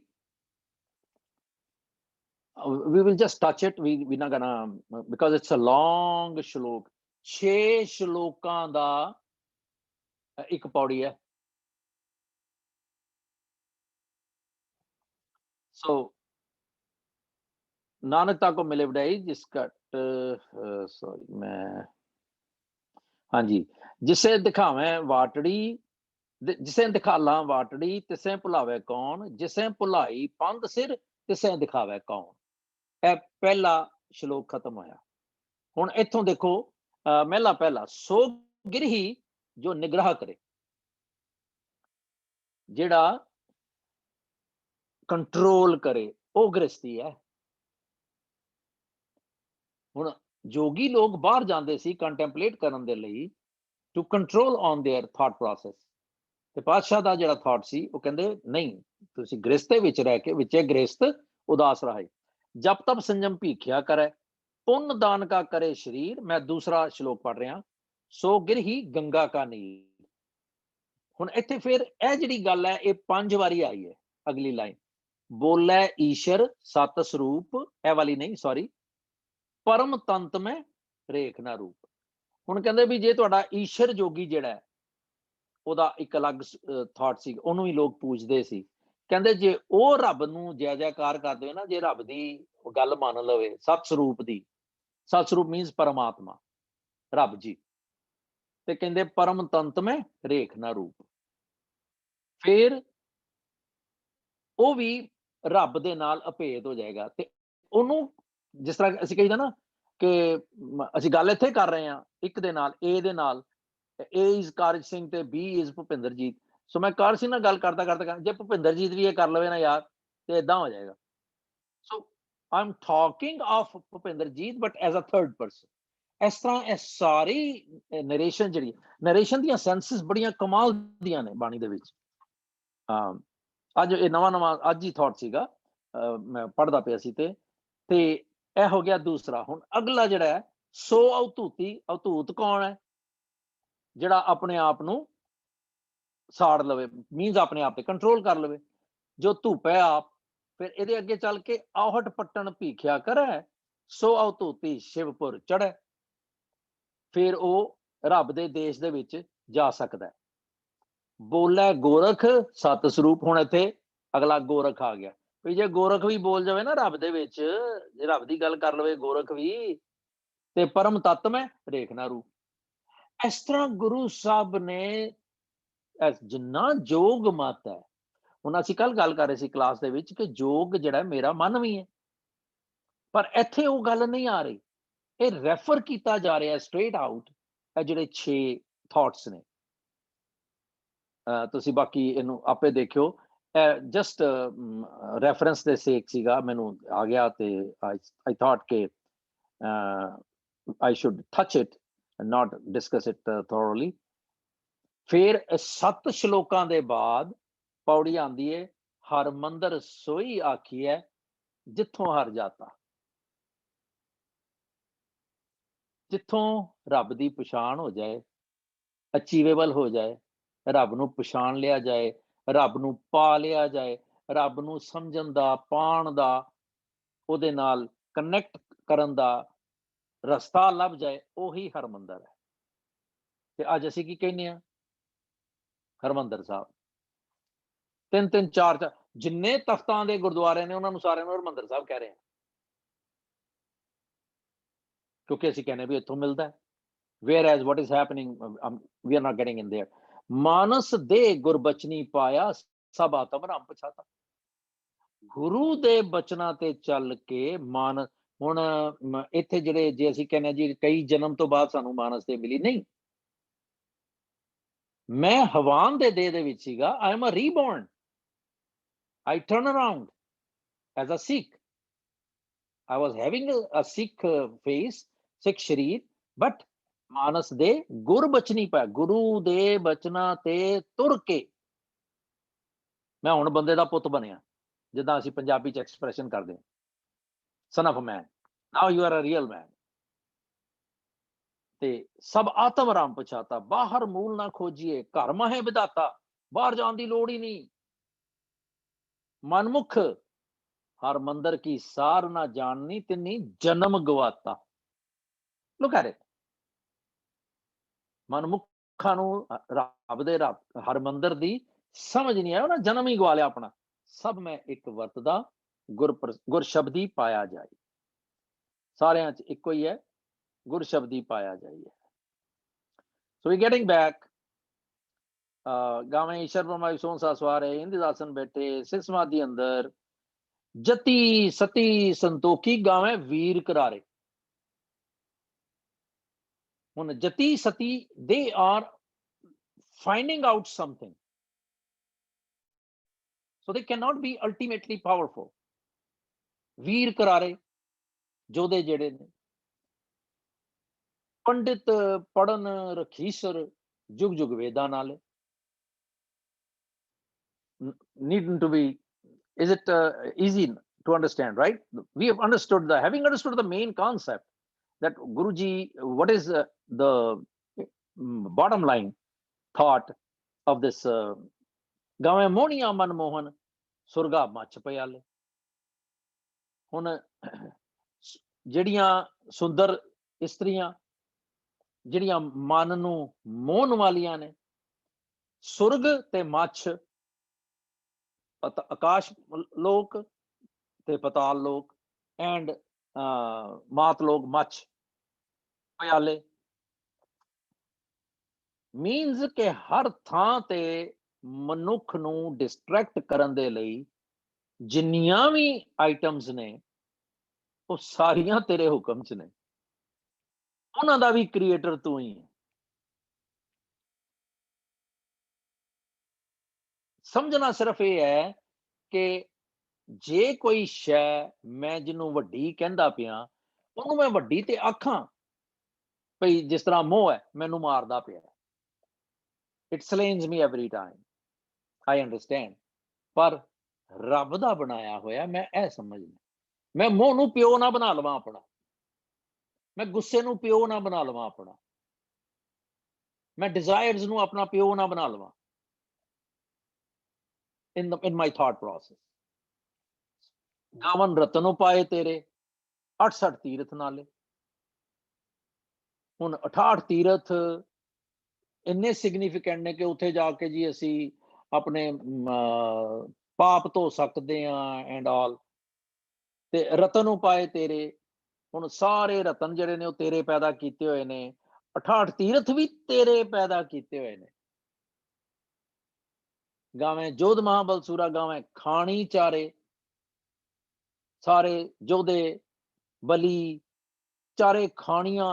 Speaker 2: we will just touch it, we're not gonna, because it's a long shlok, 6 ਸ਼ਲੋਕਾਂ ਦਾ ਇੱਕ ਪੌੜੀ ਹੈ। So नानकता को मिले बड़ाई जिसका सॉरी मैं, हाँ जी, जिसे दिखावे वाटड़ी, जिसे दिखाला वाटड़ी, तिसे भुलावे कौन, जिसे भुलाई पंध सिर, तिसे दिखावे कौन। ਇਹ ਪਹਿਲਾ ਸ਼ਲੋਕ ਖਤਮ ਹੋਇਆ। ਹੁਣ ਇੱਥੋਂ ਦੇਖੋ, ਮਹਿਲਾ ਪਹਿਲਾ, ਸੋ ਗਿਰਹੀ ਜੋ ਨਿਗਰਾਹ ਕਰੇ, ਜਿਹੜਾ ਕੰਟਰੋਲ ਕਰੇ, ਉਹ ਗ੍ਰਸਤੀ ਹੈ। ਹੁਣ ਜੋਗੀ ਲੋਕ ਬਾਹਰ ਜਾਂਦੇ ਸੀ ਕੰਟੈਂਪਲੇਟ ਕਰਨ ਦੇ ਲਈ, to control on their thought process. ਤੇ ਪਾਤਸ਼ਾਹ ਦਾ ਜਿਹੜਾ ਥਾਟ ਸੀ, ਉਹ ਕਹਿੰਦੇ ਨਹੀਂ, ਤੁਸੀਂ ਗ੍ਰਸਤ ਦੇ ਵਿੱਚ ਰਹਿ ਕੇ, ਵਿੱਚੇ ਗ੍ਰਸਤ ਉਦਾਸ ਰਹੇ, ਜਪ ਤਪ ਸੰਜਮ ਭੀਖਿਆ ਕਰੇ, ਪੁੰਨ ਦਾਨ ਕਾ ਕਰੇ ਸ਼ਰੀਰ। ਮੈਂ ਦੂਸਰਾ ਸ਼ਲੋਕ ਪੜ੍ਹ ਰਿਹਾ, ਸੋ ਗਿਰਹੀ ਗੰਗਾ ਕਾ ਨੀਰ। ਹੁਣ ਇੱਥੇ ਫਿਰ ਇਹ ਜਿਹੜੀ ਗੱਲ ਹੈ, ਇਹ 5 ਵਾਰੀ ਆਈ ਹੈ। ਅਗਲੀ ਲਾਈਨ, ਬੋਲੇ ਈਸ਼ਰ ਸਤ ਸਰੂਪ, ਇਹ ਵਾਲੀ ਨਹੀਂ, ਸੌਰੀ, ਪਰਮ ਤੰਤ ਮੈਂ ਰੇਖ ਨਾ ਰੂਪ। ਹੁਣ ਕਹਿੰਦੇ ਵੀ ਜੇ ਤੁਹਾਡਾ ਈਸ਼ਰ ਜੋਗੀ ਜਿਹੜਾ ਹੈ, ਉਹਦਾ ਇੱਕ ਅਲੱਗ ਥਾਟ ਸੀ, ਉਹਨੂੰ ਹੀ ਲੋਕ ਪੂਜਦੇ ਸੀ। ਕਹਿੰਦੇ ਜੇ ਉਹ ਰੱਬ ਨੂੰ ਜੈ ਜੈਕਾਰ ਕਰਦੇ ਹੋਏ ਨਾ, ਜੇ ਰੱਬ ਦੀ ਗੱਲ ਮੰਨ ਲਵੇ, ਸਤ ਸਰੂਪ ਦੀ, ਸਤ ਸਰੂਪ ਮੀਨਸ ਪਰਮਾਤਮਾ, ਰੱਬ ਜੀ, ਤੇ ਕਹਿੰਦੇ ਪਰਮ ਤੰਤ ਮੈਂ ਰੇਖ ਨਾ ਰੂਪ। ਫਿਰ ਉਹ ਵੀ ਰੱਬ ਦੇ ਨਾਲ ਅਭੇਦ ਹੋ ਜਾਏਗਾ। ਤੇ ਉਹਨੂੰ, ਜਿਸ ਤਰ੍ਹਾਂ ਅਸੀਂ ਕਹੀਦਾ ਨਾ ਕਿ ਅਸੀਂ ਗੱਲ ਇੱਥੇ ਕਰ ਰਹੇ ਹਾਂ ਇੱਕ ਦੇ ਨਾਲ, ਏ ਦੇ ਨਾਲ, ਏ ਇਜ਼ ਕਾਰਜ ਸਿੰਘ ਤੇ ਬੀ ਇਜ਼ ਭੁਪਿੰਦਰਜੀਤ। ਸੋ ਮੈਂ ਕਾਰਜ ਸਿੰਘ ਨਾਲ ਗੱਲ ਕਰਦਾ ਕਰਦਾ, ਜੇ ਭੁਪਿੰਦਰਜੀਤ ਵੀ ਇਹ ਕਰ ਲਵੇ ਨਾ ਯਾਰ, ਤੇ ਏਦਾਂ ਹੋ ਜਾਏਗਾ। So I am talking of Bhupinderjit but as a third person. ਇਸ ਤਰ੍ਹਾਂ ਇਹ ਸਾਰੀ ਨਰੇਸ਼ਨ, ਜਿਹੜੀ ਨਰੇਸ਼ਨ ਦੀਆਂ ਸੈਂਸਿਸ ਬੜੀਆਂ ਕਮਾਲ ਦੀਆਂ ਨੇ ਬਾਣੀ ਦੇ ਵਿੱਚ। ਅੱਜ ਇਹ ਨਵਾਂ ਅੱਜ ਹੀ ਥਾਟ ਸੀਗਾ, ਮੈਂ ਪੜ੍ਹਦਾ ਪਿਆ ਸੀ, ਤੇ ਇਹ ਹੋ ਗਿਆ ਦੂਸਰਾ। ਹੁਣ ਅਗਲਾ ਜਿਹੜਾ ਹੈ, ਸੋ ਅਵਧੂਤੀ। ਅਵਧੂਤ ਕੌਣ ਹੈ? ਜਿਹੜਾ ਆਪਣੇ ਆਪ ਨੂੰ ਸਾੜ ਲਵੇ, ਮੀਨਸ ਆਪਣੇ ਆਪ ਤੇ ਕੰਟਰੋਲ ਕਰ ਲਵੇ, ਜੋ ਧੂਪੈ ਆਪ। ਫਿਰ ਇਹਦੇ ਅੱਗੇ ਚੱਲ ਕੇ, ਆਹਟ ਪੱਟਣ ਭੀਖਿਆ ਕਰੈ, ਸੋ ਅਵਧੂਤੀ ਸ਼ਿਵਪੁਰ ਚੜ੍ਹੈ। ਫਿਰ ਉਹ ਰੱਬ ਦੇ ਦੇਸ਼ ਦੇ ਵਿੱਚ ਜਾ ਸਕਦਾ। ਬੋਲੇ ਗੋਰਖ ਸਤ ਸਰੂਪ। ਹੁਣ ਇੱਥੇ ਅਗਲਾ ਗੋਰਖ ਆ ਗਿਆ, ਵੀ ਜੇ ਗੋਰਖ ਵੀ ਬੋਲ ਜਾਵੇ ਨਾ ਰੱਬ ਦੇ ਵਿੱਚ, ਜੇ ਰੱਬ ਦੀ ਗੱਲ ਕਰ ਲਵੇ ਗੋਰਖ ਵੀ, ਤੇ ਪਰਮ ਤੱਤ ਮੈਂ ਰੇਖ ਨਾ ਰੂਪ। ਇਸ ਤਰ੍ਹਾਂ ਗੁਰੂ ਸਾਹਿਬ ਨੇ ਜਿੰਨਾ ਜੋਗ ਮਤ ਹੈ, ਹੁਣ ਅਸੀਂ ਕੱਲ ਗੱਲ ਕਰ ਰਹੇ ਸੀ ਕਲਾਸ ਦੇ ਵਿੱਚ ਕਿ ਜੋਗ ਜਿਹੜਾ ਮੇਰਾ ਮਨ ਵੀ ਹੈ, ਪਰ ਇੱਥੇ ਉਹ ਗੱਲ ਨਹੀਂ ਆ ਰਹੀ। ਇਹ ਰੈਫਰ ਕੀਤਾ ਜਾ ਰਿਹਾ ਸਟ੍ਰੇਟ ਆਊਟ, ਇਹ ਜਿਹੜੇ 6 ਥਾਟਸ ਨੇ। ਤੁਸੀਂ ਬਾਕੀ ਇਹਨੂੰ ਆਪੇ ਦੇਖਿਓ, ਜਸਟ ਰੈਫਰੈਂਸ ਦੇ ਸੇਕ ਸੀਗਾ, ਮੈਨੂੰ ਆ ਗਿਆ ਤੇ I thought ਕਿ I should touch it and not discuss it thoroughly. ਫਿਰ 7 ਸ਼ਲੋਕਾਂ ਦੇ ਬਾਅਦ ਪੌੜੀ ਆਂਦੀ ਹੈ, ਹਰਮੰਦਰ ਸੋਈ ਆਖੀ ਹੈ ਜਿੱਥੋਂ ਹਰ ਜਾਤਾ। ਜਿੱਥੋਂ ਰੱਬ ਦੀ ਪਛਾਣ ਹੋ ਜਾਏ, ਅਚੀਵੇਬਲ ਹੋ ਜਾਏ, ਰੱਬ ਨੂੰ ਪਛਾਣ ਲਿਆ ਜਾਏ, ਰੱਬ ਨੂੰ ਪਾ ਲਿਆ ਜਾਏ, ਰੱਬ ਨੂੰ ਸਮਝਣ ਦਾ, ਪਾਣ ਦਾ, ਉਹਦੇ ਨਾਲ ਕਨੈਕਟ ਕਰਨ ਦਾ ਰਸਤਾ ਲੱਭ ਜਾਏ, ਉਹੀ ਹਰਮੰਦਰ ਹੈ। ਤੇ ਅੱਜ ਅਸੀਂ ਕੀ ਕਹਿੰਦੇ ਹਾਂ? ਹਰਮੰਦਰ ਸਾਹਿਬ। 3-3 4 ਜਿੰਨੇ ਤਖਤਾਂ ਦੇ ਗੁਰਦੁਆਰੇ ਨੇ ਉਹਨਾਂ ਨੂੰ ਸਾਰਿਆਂ ਨੂੰ ਹਰਮੰਦਰ ਸਾਹਿਬ ਕਹਿ ਰਹੇ ਆ, ਕਿਉਂਕਿ ਅਸੀਂ ਕਹਿੰਦੇ ਵੀ ਇੱਥੋਂ ਮਿਲਦਾ ਹੈ। whereas what is happening, we are not getting in there. ਮਾਨਸ ਦੇ ਗੁਰਬਚਨੀ ਪਾਇਆ ਸਭ ਆਤਮ ਰਾਮ ਪਛਾਤਾ। ਗੁਰੂ ਦੇ ਬਚਨਾਂ ਤੇ ਚੱਲ ਕੇ ਮਨ, ਹੁਣ ਇੱਥੇ ਜਿਹੜੇ ਜੇ ਅਸੀਂ ਕਹਿੰਦੇ ਜੀ ਕਈ ਜਨਮ ਤੋਂ ਬਾਅਦ ਸਾਨੂੰ ਮਾਨਸ ਦੇ ਮਿਲੀ, ਨਹੀਂ, ਮੈਂ ਹਵਾਨ ਦੇ ਦੇਹ ਦੇ ਵਿੱਚ ਸੀਗਾ। I am a reborn. I turn around as a Sikh. I was having a Sikh face, Sikh ਸ਼ਰੀਰ, but ਮਾਨਸ ਦੇ ਗੁਰਬਚਨੀ ਪਾਇਆ, ਗੁਰੂ ਦੇ ਬਚਨਾਂ ਤੇ ਤੁਰ ਕੇ ਮੈਂ ਹੁਣ ਬੰਦੇ ਦਾ ਪੁੱਤ ਬਣਿਆ, ਜਿੱਦਾਂ ਅਸੀਂ ਪੰਜਾਬੀ ਚ ਐਕਸਪ੍ਰੈਸ਼ਨ ਕਰਦੇ ਹਾਂ, son of a man. Now you are a real man. ਤੇ ਸਭ ਆਤਮ ਰਾਮ ਪਛਾਤਾ, ਬਾਹਰ ਮੂਲ ਨਾ ਖੋਜੀਏ, ਘਰ ਮਾਹੇ ਵਿਧਾਤਾ। ਬਾਹਰ ਜਾਣ ਦੀ ਲੋੜ ਹੀ ਨਹੀਂ। ਮਨਮੁਖ ਹਰ ਮੰਦਰ ਕੀ ਸਾਰ ਨਾ ਜਾਣਨੀ, ਤਿੰਨੀ ਜਨਮ ਗਵਾਤਾ। Look at it. ਮਨਮੁੱਖਾਂ ਨੂੰ ਰੱਬ ਦੇ ਹਰਮੰਦਰ ਦੀ ਸਮਝ ਨਹੀਂ ਆਇਆ, ਉਹਨਾਂ ਜਨਮ ਹੀ ਗਵਾ ਲਿਆ ਆਪਣਾ। ਸਭ ਮੈਂ ਇੱਕ ਵਰਤਦਾ, ਗੁਰ ਸ਼ਬਦੀ ਪਾਇਆ ਜਾਏ। ਸਾਰਿਆਂ ਚ ਇੱਕੋ ਹੀ ਹੈ, ਗੁਰ ਸ਼ਬਦੀ ਪਾਇਆ ਜਾਈਏ। ਸੋ ਵੀ ਗੈਟਿੰਗ ਬੈਕ, ਗਾਵੇਂ ਈਸ਼ਰ ਬ੍ਰਹਮਾ ਸੋਹਣਸਾ ਸਵਾਰੇ ਇੰਦ ਆਸਨ ਬੈਠੇ, 6 ਸਮਾਧੀ ਅੰਦਰ ਜਤੀ ਸਤੀ ਸੰਤੋਖੀ ਗਾਵੇਂ ਵੀਰ ਕਰਾਰੇ। ਹੁਣ ਜਤੀ ਸਤੀ, they are finding out something, so they cannot be ultimately powerful. ਵੀਰ ਕਰਾਰੇ ਜੋਧੇ ਜਿਹੜੇ ਨੇ, ਪੰਡਿਤ ਪੜਨ ਰਖੀਸਰ ਜੁਗ ਜੁਗ ਵੇਦਾਂ ਨਾਲ। Needn't to be, is it easy to understand, right? We have understood having understood the main concept that Guruji, what is the bottom line thought of this ਗਾਵੇਂ ਮੋਹਣੀਆਂ Manmohan ਸੁਰਗਾ ਮੱਚ ਪਿਆਲੇ। ਹੁਣ ਜਿਹੜੀਆਂ ਸੁੰਦਰ ਇਸਤਰੀਆਂ, ਜਿਹੜੀਆਂ ਮਨ ਨੂੰ ਮੋਹਣ ਵਾਲੀਆਂ ਨੇ, ਸੁਰਗ ਤੇ ਮੱਛ, ਆਕਾਸ਼ ਲੋਕ ਤੇ ਪਤਾਲ ਲੋਕ, ਐਂਡ ਮਾਤ ਲੋਕ ਮੱਛ ਪਿਆਲੇ। ਮੀਨਸ ਕਿ ਹਰ ਥਾਂ ਤੇ ਮਨੁੱਖ ਨੂੰ ਡਿਸਟਰੈਕਟ ਕਰਨ ਦੇ ਲਈ ਜਿੰਨੀਆਂ ਵੀ ਆਈਟਮਸ ਨੇ, ਉਹ ਸਾਰੀਆਂ ਤੇਰੇ ਹੁਕਮ ਚ ਨੇ। ਉਹਨਾਂ ਦਾ ਵੀ ਕ੍ਰੀਏਟਰ ਤੂੰ ਹੀ ਹੈ। ਸਮਝਣਾ ਸਿਰਫ ਇਹ ਹੈ ਕਿ ਜੇ ਕੋਈ ਸ਼ੈ ਮੈਂ ਜਿਹਨੂੰ ਵੱਡੀ ਕਹਿੰਦਾ ਪਿਆ, ਉਹਨੂੰ ਮੈਂ ਵੱਡੀ ਤੇ ਆਖਾਂ ਭਈ, ਜਿਸ ਤਰ੍ਹਾਂ ਮੋਹ ਹੈ ਮੈਨੂੰ ਮਾਰਦਾ ਪਿਆ, it silences me every time, I understand. ਪਰ ਰੱਬ ਦਾ ਬਣਾਇਆ ਹੋਇਆ ਮੈਂ ਇਹ ਸਮਝਣਾ, ਮੈਂ ਮੋਹ ਨੂੰ ਪਿਓ ਨਾ ਬਣਾ ਲਵਾਂ ਆਪਣਾ, ਮੈਂ ਗੁੱਸੇ ਨੂੰ ਪਿਓ ਨਾ ਬਣਾ ਲਵਾਂ ਆਪਣਾ, ਮੈਂ ਡਿਜ਼ਾਇਰਸ ਨੂੰ ਆਪਣਾ ਪਿਓ ਨਾ ਬਣਾ ਲਵਾਂ in my thought process. ਗਾਵਨ ਰਤਨੋਂ ਪਾਏ ਤੇਰੇ 68 ਤੀਰਥ ਨਾਲੇ। ਹੁਣ 68 ਤੀਰਥ ਇੰਨੇ ਸਿਗਨੀਫਿਕੈਂਟ ਨੇ ਕਿ ਉੱਥੇ ਜਾ ਕੇ ਜੀ ਅਸੀਂ ਆਪਣੇ ਪਾਪ ਧੋ ਸਕਦੇ ਹਾਂ ਐਂਡ ਆਲ। ਤੇ ਰਤਨ ਉਪਾਏ ਤੇਰੇ, ਹੁਣ ਸਾਰੇ ਰਤਨ ਜਿਹੜੇ ਨੇ ਉਹ ਤੇਰੇ ਪੈਦਾ ਕੀਤੇ ਹੋਏ ਨੇ, 68 ਤੀਰਥ ਵੀ ਤੇਰੇ ਪੈਦਾ ਕੀਤੇ ਹੋਏ ਨੇ। ਗਾਵੇਂ ਜੋਧ ਮਹਾਬਲਸੂਰਾ ਗਾਵੇਂ ਖਾਣੀ ਚਾਰੇ, ਸਾਰੇ ਜੋਧੇ ਬਲੀ ਚਾਰੇ ਖਾਣੀਆਂ।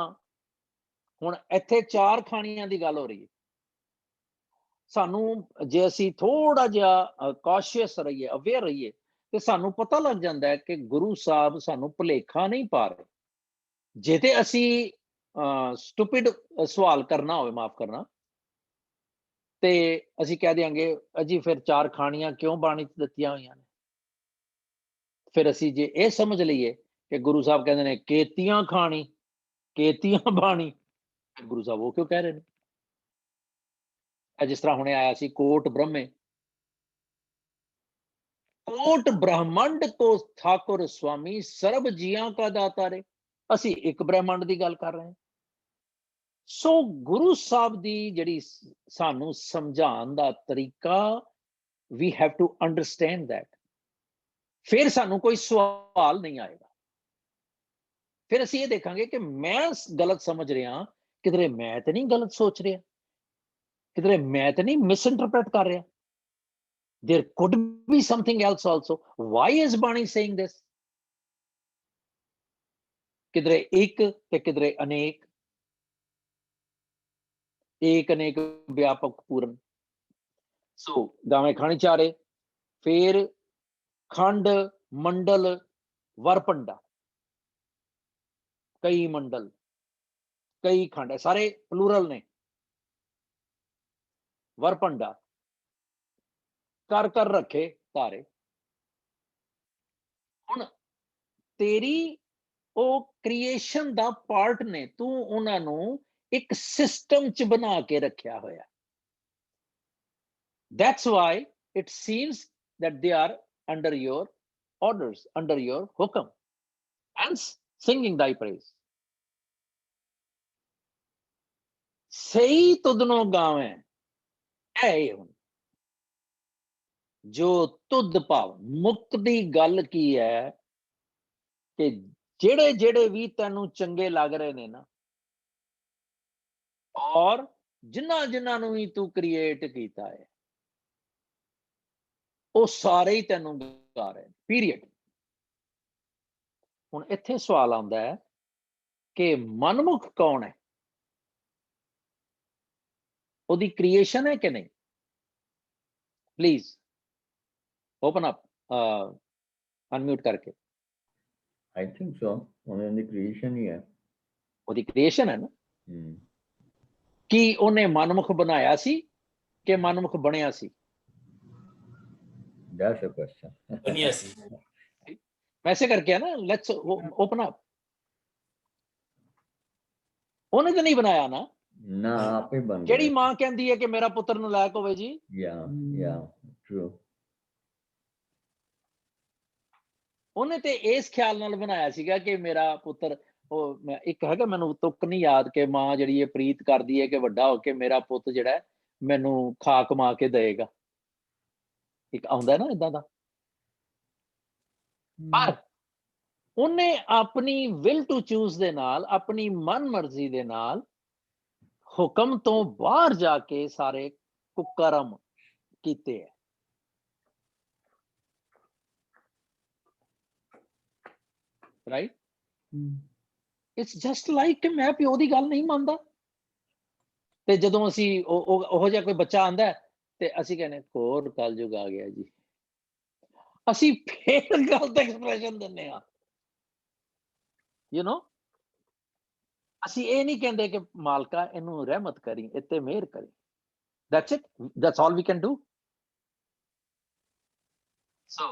Speaker 2: ਹੁਣ ਇੱਥੇ 4 ਖਾਣੀਆਂ ਦੀ ਗੱਲ ਹੋ ਰਹੀ ਹੈ। ਸਾਨੂੰ ਜੇ ਅਸੀਂ ਥੋੜਾ ਜਿਹਾ ਕੌਸ਼ੀਅਸ ਰਹੀਏ, ਅਵੇਅਰ ਰਹੀਏ, ਤੇ ਸਾਨੂੰ ਪਤਾ ਲੱਗ ਜਾਂਦਾ ਹੈ ਕਿ ਗੁਰੂ ਸਾਹਿਬ ਸਾਨੂੰ ਭੁਲੇਖਾ ਨਹੀਂ ਪਾ ਰਹੇ। ਜੇ ਤੇ ਅਸੀਂ ਸਟੂਪਿਡ ਸਵਾਲ ਕਰਨਾ ਹੋਵੇ, ਮਾਫ ਕਰਨਾ, ਤੇ ਅਸੀਂ ਕਹਿ ਦਿਆਂਗੇ ਅਜੀ ਫਿਰ 4 ਖਾਣੀਆਂ ਕਿਉਂ ਬਾਣੀ 'ਚ ਦਿੱਤੀਆਂ ਹੋਈਆਂ ਨੇ। ਫਿਰ ਅਸੀਂ ਜੇ ਇਹ ਸਮਝ ਲਈਏ ਕਿ ਗੁਰੂ ਸਾਹਿਬ ਕਹਿੰਦੇ ਨੇ ਕੇਤੀਆਂ ਖਾਣੀ, ਕੇਤੀਆਂ ਬਾਣੀ, ਗੁਰੂ ਸਾਹਿਬ ਉਹ ਕਿਉਂ ਕਹਿ ਰਹੇ ਨੇ? ਜਿਸ ਤਰ੍ਹਾਂ ਹੁਣੇ ਆਇਆ ਸੀ ਕੋਟ ਬ੍ਰਹਮੇ, ਕੋਟ ਬ੍ਰਹਮੰਡ ਕੋ ਠਾਕੁਰ ਸੁਆਮੀ ਸਰਬ ਜੀਆਂ ਕਾ ਦਾਤਾ ਰੇ। ਅਸੀਂ ਇੱਕ ਬ੍ਰਹਮੰਡ ਦੀ ਗੱਲ ਕਰ ਰਹੇ ਹਾਂ। ਸੋ ਗੁਰੂ ਸਾਹਿਬ ਦੀ ਜਿਹੜੀ ਸਾਨੂੰ ਸਮਝਾਉਣ ਦਾ ਤਰੀਕਾ, we have to understand that। ਫਿਰ ਸਾਨੂੰ ਕੋਈ ਸਵਾਲ ਨਹੀਂ ਆਏਗਾ। ਫਿਰ ਅਸੀਂ ਇਹ ਦੇਖਾਂਗੇ ਕਿ ਮੈਂ ਗਲਤ ਸਮਝ ਰਿਹਾ, ਕਿਧਰੇ ਮੈਂ ਤੇ ਨਹੀਂ ਗਲਤ ਸੋਚ ਰਿਹਾ, ਕਿਧਰੇ ਮੈਂ ਤੇ ਨਹੀਂ ਮਿਸਇੰਟਰਪ੍ਰੇਟ ਕਰ ਰਿਹਾ। There could be something else also. Why is Bani saying this? किधरे एक ते किधरे अनेक, एक अनेक व्यापक पूर्ण। सो गावे खानी चारे, फिर खंड मंडल वरपंडा, कई मंडल कई खंड है, सारे प्लूरल ने। वरपंडा कर कर रखे तारे। हुण तेरी ਉਹ ਕ੍ਰੀਏਸ਼ਨ ਦਾ ਪਾਰਟ ਨੇ, ਤੂੰ ਉਹਨਾਂ ਨੂੰ ਇੱਕ ਸਿਸਟਮ ਚ ਬਣਾ ਕੇ ਰੱਖਿਆ ਹੋਇਆ। That's why it seems that they are under your orders, under your hukum, hence singing thy praise। ਸਹੀ ਤੁਧਨੋ ਗਾਵੇਂ ਐ ਹੁਣ ਜੋ ਤੁਧ ਭਾਵ। ਮੁਕਤ ਦੀ ਗੱਲ ਕੀ ਹੈ ਕਿ ਜਿਹੜੇ ਜਿਹੜੇ ਵੀ ਤੈਨੂੰ ਚੰਗੇ ਲੱਗ ਰਹੇ ਨੇ ਨਾ, ਔਰ ਜਿਨ੍ਹਾਂ ਜਿਨ੍ਹਾਂ ਨੂੰ ਵੀ ਤੂੰ ਕ੍ਰੀਏਟ ਕੀਤਾ ਹੈ, ਉਹ ਸਾਰੇ ਹੀ ਤੈਨੂੰ ਗਾ ਰਹੇ ਨੇ, ਪੀਰੀਅਡ। ਹੁਣ ਇੱਥੇ ਸਵਾਲ ਆਉਂਦਾ ਹੈ ਕਿ ਮਨਮੁਖ ਕੌਣ ਹੈ? ਉਹਦੀ ਕ੍ਰੀਏਸ਼ਨ ਹੈ ਕਿ ਨਹੀਂ? ਪਲੀਜ਼ ਓਪਨ ਅਪ, ਅਨਮਿਊਟ ਕਰਕੇ।
Speaker 5: I think so. ਉਹਨਾਂ ਦੀ ਕ੍ਰੀਏਸ਼ਨ ਹੀ ਹੈ।
Speaker 2: ਉਹਦੀ ਕ੍ਰੀਏਸ਼ਨ ਹੈ ਨਾ। ਕੀ ਉਹਨੇ ਮਨਮੁਖ ਬਣਾਇਆ ਸੀ ਕਿ ਮਨਮੁਖ ਬਣਿਆ ਸੀ?
Speaker 5: That's a question.
Speaker 7: ਬਣਿਆ ਸੀ।
Speaker 2: ਵੈਸੇ ਕਰਕੇ ਨਾ, ਲੈਟਸ ਓਪਨ ਅਪ। ਉਹਨੇ ਤਾਂ ਨਹੀਂ ਬਣਾਇਆ ਨਾ।
Speaker 5: ਨਾ, ਆਪੇ ਬਣ ਗਿਆ।
Speaker 2: ਜਿਹੜੀ ਮਾਂ ਕਹਿੰਦੀ ਹੈ ਕਿ ਮੇਰਾ ਪੁੱਤਰ ਨਲਾਇਕ ਹੋਵੇ ਜੀ।
Speaker 5: Yeah, true।
Speaker 2: ਉਹਨੇ ਤੇ ਇਸ ਖਿਆਲ ਨਾਲ ਬਣਾਇਆ ਸੀਗਾ ਕਿ ਮੇਰਾ ਪੁੱਤਰ, ਉਹ ਇੱਕ ਹੈਗਾ, ਮੈਨੂੰ ਤੁੱਕ ਨਹੀਂ ਯਾਦ, ਕਿ ਮਾਂ ਜਿਹੜੀ ਇਹ ਪ੍ਰੀਤ ਕਰਦੀ ਹੈ ਕਿ ਵੱਡਾ ਹੋ ਕੇ ਮੇਰਾ ਪੁੱਤ ਜਿਹੜਾ ਮੈਨੂੰ ਖਾ ਕਮਾ ਕੇ ਦੇਏਗਾ। ਇੱਕ ਆਉਂਦਾ ਨਾ ਏਦਾਂ ਦਾ। ਪਰ ਉਹਨੇ ਆਪਣੀ ਵਿਲ ਟੂ ਚੂਜ਼ ਦੇ ਨਾਲ, ਆਪਣੀ ਮਨ ਮਰਜ਼ੀ ਦੇ ਨਾਲ, ਹੁਕਮ ਤੋਂ ਬਾਹਰ ਜਾ ਕੇ ਸਾਰੇ ਕੁਕਰਮ ਕੀਤੇ ਹੈ। ਰਾਈਟ? ਇਟਸ ਜਸਟ ਲਾਈਕ ਕਿ ਮੈਂ ਪਿਓ ਦੀ ਗੱਲ ਨਹੀਂ ਮੰਨਦਾ, ਤੇ ਜਦੋਂ ਅਸੀਂ ਉਹੋ ਜਿਹਾ ਕੋਈ ਬੱਚਾ ਆਂਦਾ ਤੇ ਅਸੀਂ ਕਹਿੰਦੇ ਹੋਰ ਕਲਯੁਗ ਆ ਗਿਆ ਜੀ, ਅਸੀਂ ਫੇਰ ਗਲਤ ਐਕਸਪ੍ਰੈਸ਼ਨ ਦਿੰਦੇ ਹਾਂ। ਯੂ ਨੋ, ਅਸੀਂ ਇਹ ਨਹੀਂ ਕਹਿੰਦੇ ਕਿ ਮਾਲਕਾ ਇਹਨੂੰ ਰਹਿਮਤ ਕਰੀ, ਇੱਥੇ ਮਿਹਰ ਕਰੀ। That's it. That's all we can do. So,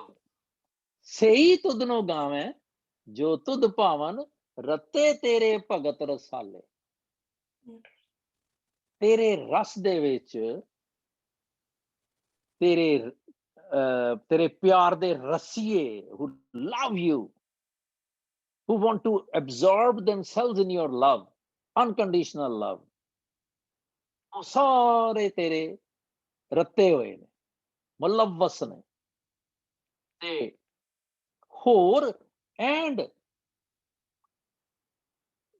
Speaker 2: ਸਹੀ ਤੁਧਨੋ ਗਾਵੇਂ ਜੋ ਤੁਧ ਭਾਵਨ, ਰਤੇ ਤੇਰੇ ਭਗਤ ਰਸਾਲੇ। ਤੇਰੇ ਰਸ ਦੇ ਵਿੱਚ, ਤੇਰੇ ਪਿਆਰ ਦੇ ਰਸੀਏ, who love you, who want to absorb themselves in your love, unconditional love, ਉਹ ਸਾਰੇ ਤੇਰੇ ਰੱਤੇ ਹੋਏ ਨੇ, ਮੁਲਵਸ ਨੇ। ਤੇ ਹੋਰ, and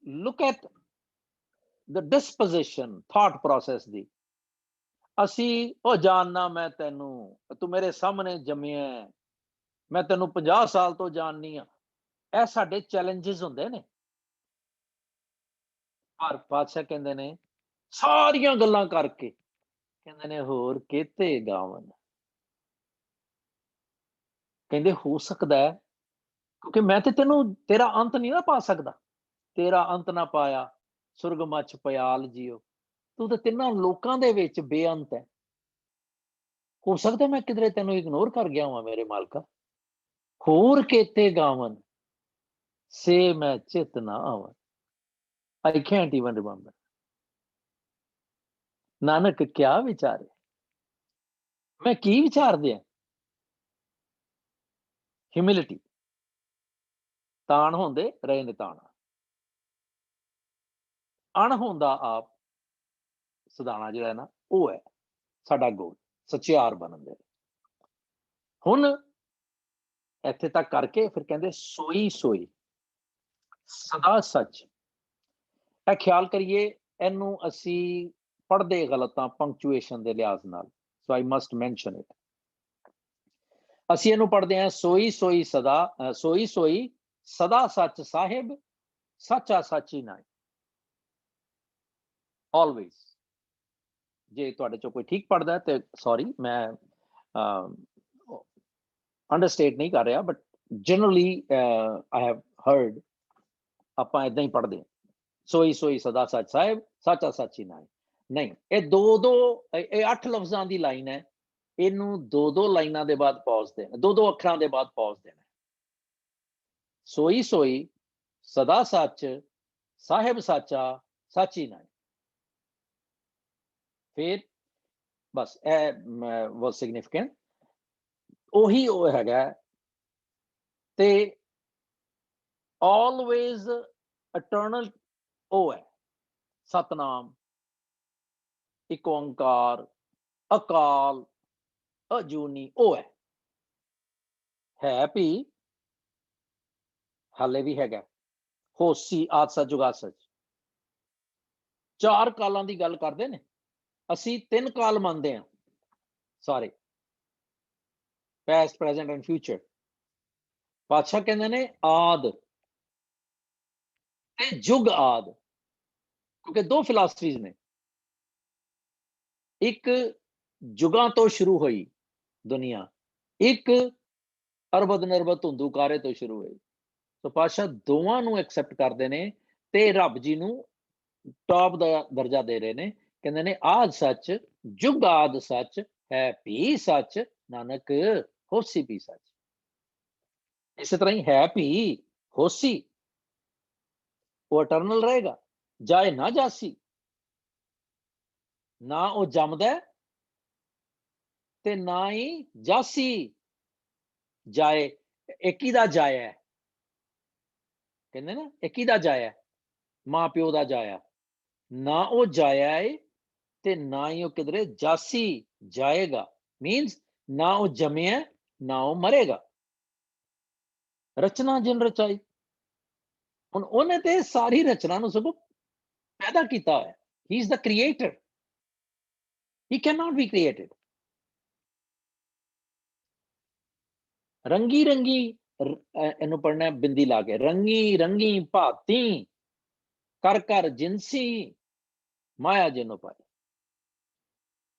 Speaker 2: look at the disposition, thought process ਦੀ। ਅਸੀਂ ਉਹ ਜਾਣਨਾ ਮੈਂ ਤੈਨੂੰ, ਤੂੰ ਮੇਰੇ ਸਾਹਮਣੇ ਜੰਮਿਆ, ਮੈਂ ਤੈਨੂੰ 50 ਸਾਲ ਤੋਂ ਜਾਣਨੀ ਆ। ਇਹ ਸਾਡੇ ਚੈਲੰਜਸ ਹੁੰਦੇ ਨੇ। ਪਰ ਪਾਤਸ਼ਾਹ ਕਹਿੰਦੇ ਨੇ ਸਾਰੀਆਂ ਗੱਲਾਂ ਕਰਕੇ ਕਹਿੰਦੇ ਨੇ ਹੋਰ ਕਿਤੇ ਗਾਵਨ। ਕਹਿੰਦੇ ਹੋ ਸਕਦਾ ਹੈ, ਕਿਉਂਕਿ ਮੈਂ ਤੇ ਤੈਨੂੰ ਤੇਰਾ ਅੰਤ ਨਹੀਂ ਨਾ ਪਾ ਸਕਦਾ, ਤੇਰਾ ਅੰਤ ਨਾ ਪਾਇਆ ਸੁਰਗ ਮੱਚ ਪਿਆਲ ਜੀਓ, ਤੂੰ ਤਾਂ ਤਿੰਨਾਂ ਲੋਕਾਂ ਦੇ ਵਿੱਚ ਬੇਅੰਤ ਹੈ। ਹੋ ਸਕਦਾ ਮੈਂ ਕਿਧਰੇ ਤੈਨੂੰ ਇਗਨੋਰ ਕਰ ਗਿਆ ਹਾਂ ਮੇਰੇ ਮਾਲਕਾ। ਹੋਰ ਕਿਤੇ ਗਾਵਨ ਸੇ ਮੈਂ ਚਿਤ ਨਾ ਆਵਨ। I can't even remember. Nanak ਕਿਆ ਵਿਚਾਰੇ, ਮੈਂ ਕੀ ਵਿਚਾਰਦੇ ਆ। ਹਿਊਮਿਲਿਟੀ, ਤਾਣ ਹੁੰਦੇ ਰਹੇ ਨੇ ਤਾਣਾ, ਅਣ ਹੁੰਦਾ ਆਪ ਸਦਾਣਾ ਜਿਹੜਾ ਨਾ, ਉਹ ਹੈ ਸਾਡਾ ਗੋਲ, ਸੱਚਿਆਰ ਬਣਨ ਦੇ। ਹੁਣ ਇੱਥੇ ਤੱਕ ਕਰਕੇ ਫਿਰ ਕਹਿੰਦੇ ਸੋਈ ਸੋਈ ਸਦਾ ਸੱਚ। ਇਹ ਖਿਆਲ ਕਰੀਏ, ਇਹਨੂੰ ਅਸੀਂ ਪੜ੍ਹਦੇ ਗਲਤ ਆ ਪੰਕਚੁਏਸ਼ਨ ਦੇ ਲਿਹਾਜ਼ ਨਾਲ, ਸੋ ਆਈ ਮਸਟ ਮੈਂਸ਼ਨ ਇਟ। ਅਸੀਂ ਇਹਨੂੰ ਪੜ੍ਹਦੇ ਹਾਂ ਸੋਈ ਸੋਈ ਸਦਾ, ਸੋਈ ਸੋਈ ਸਦਾ ਸੱਚ ਸਾਹਿਬ, ਸੱਚਾ ਸਾਚੀ ਨਾਈ। ਆਲਵੇਜ਼। ਜੇ ਤੁਹਾਡੇ ਚੋਂ ਕੋਈ ਠੀਕ ਪੜ੍ਹਦਾ ਤੇ ਸੌਰੀ, ਮੈਂ ਅੰਡਰਸਟੇਟ ਨਹੀਂ ਕਰ ਰਿਹਾ, but generally I have heard ਆਪਾਂ ਏਦਾਂ ਹੀ ਪੜ੍ਹਦੇ ਹਾਂ, ਸੋਈ ਸੋਈ ਸਦਾ ਸੱਚ ਸਾਹਿਬ, ਸੱਚਾ ਸਾਚੀ ਨਾਈ। ਨਹੀਂ, ਇਹ ਇਹ 8 ਲਫ਼ਜ਼ਾਂ ਦੀ ਲਾਈਨ ਹੈ, ਇਹਨੂੰ 2 ਲਾਈਨਾਂ ਦੇ ਬਾਅਦ ਪੌਜ਼ ਦੇਣਾ, 2 ਅੱਖਰਾਂ ਦੇ ਬਾਅਦ ਪੌਜ਼ ਦੇਣਾ। ਸੋਈ ਸੋਈ ਸਦਾ ਸੱਚ ਸਾਹਿਬ, ਸਾਚਾ ਸਾਚੀ ਨਾਈ। ਫਿਰ ਬਸ ਇਹ ਵਾਸ ਸਿਗਨੀਫਿਕੈਂਟ। ਉਹੀ ਉਹ ਹੈਗਾ ਤੇ ਆਲਵੇਜ਼ ਇਟਰਨਲ ਉਹ ਹੈ, ਸਤਨਾਮ, ਇੱਕ ਓੰਕਾਰ, ਅਕਾਲ, ਅਜੂਨੀ, ਉਹ ਹੈ ਵੀ, ਹਾਲੇ ਵੀ ਹੈਗਾ, ਹੋਸੀ, ਆਦ ਸੱਚ, ਜੁਗਾਦ ਸੱਚ। 4 ਕਾਲਾਂ ਦੀ ਗੱਲ ਕਰਦੇ ਨੇ, ਅਸੀਂ 3 ਕਾਲ ਮੰਨਦੇ ਹਾਂ ਸਾਰੇ, ਪਾਸਟ, ਪ੍ਰੈਜ਼ੈਂਟ ਐਂਡ ਫਿਊਚਰ। ਪਾਤਸ਼ਾਹ ਕਹਿੰਦੇ ਨੇ ਆਦ ਤੇ ਜੁਗ ਆਦ, ਕਿਉਂਕਿ 2 ਫਿਲਾਸਫੀਜ਼ ਨੇ, ਇੱਕ ਜੁਗਾਂ ਤੋਂ ਸ਼ੁਰੂ ਹੋਈ ਦੁਨੀਆ, ਇੱਕ ਅਰਬਦ ਨਰਬਦ ਧੁੰਦੂਕਾਰੇ ਤੋਂ ਸ਼ੁਰੂ ਹੋਈ। ਸੋ ਪਾਤਸ਼ਾਹ ਦੋਵਾਂ ਨੂੰ ਐਕਸੈਪਟ ਕਰਦੇ ਨੇ ਤੇ ਰੱਬ ਜੀ ਨੂੰ ਟੌਪ ਦਾ ਦਰਜਾ ਦੇ ਰਹੇ ਨੇ। ਕਹਿੰਦੇ ਨੇ ਆਦ ਸੱਚ ਜੁਗ ਆਦ ਸੱਚ ਹੈ ਵੀ ਸੱਚ, ਨਾਨਕ ਹੋਸੀ ਵੀ ਸੱਚ। ਇਸੇ ਤਰ੍ਹਾਂ ਹੀ ਹੈ ਵੀ ਹੋਸੀ, ਉਹ ਇਟਰਨਲ ਰਹੇਗਾ, ਜਾਏ ਨਾ ਜਾਸੀ, ਨਾ ਉਹ ਜੰਮਦਾ ਤੇ ਨਾ ਹੀ ਜਾਸੀ ਜਾਏ। ਇੱਕ ਹੀ ਦਾ ਜਾਇਆ, ਕਹਿੰਦੇ ਨਾ ਇੱਕ ਹੀ ਦਾ ਜਾਇਆ, ਮਾਂ ਪਿਓ ਦਾ ਜਾਇਆ, ਨਾ ਉਹ ਜਾਇਆ ਏ ਤੇ ਨਾ ਹੀ ਉਹ ਕਿਧਰੇ ਜਾਸੀ ਜਾਏਗਾ। ਮੀਨਸ ਨਾ ਉਹ ਜੰਮਿਆ ਨਾ ਉਹ ਮਰੇਗਾ। ਰਚਨਾ ਜਿਨ ਰਚਾਈ, ਹੁਣ ਉਹਨੇ ਤੇ ਸਾਰੀ ਰਚਨਾ ਨੂੰ ਸਗੋਂ ਪੈਦਾ ਕੀਤਾ ਹੋਇਆ। ਹੀ is the creator, he can not be created. ਰੰਗੀ ਰੰਗੀ, ਇਹਨੂੰ ਪੜ੍ਹਨਾ ਬਿੰਦੀ ਲਾ ਕੇ, ਰੰਗੀ ਰੰਗੀ ਭਾਤੀ ਕਰ ਕਰ ਜਿਨਸੀ ਮਾਇਆ ਜਿਨੋ ਪਾਈ।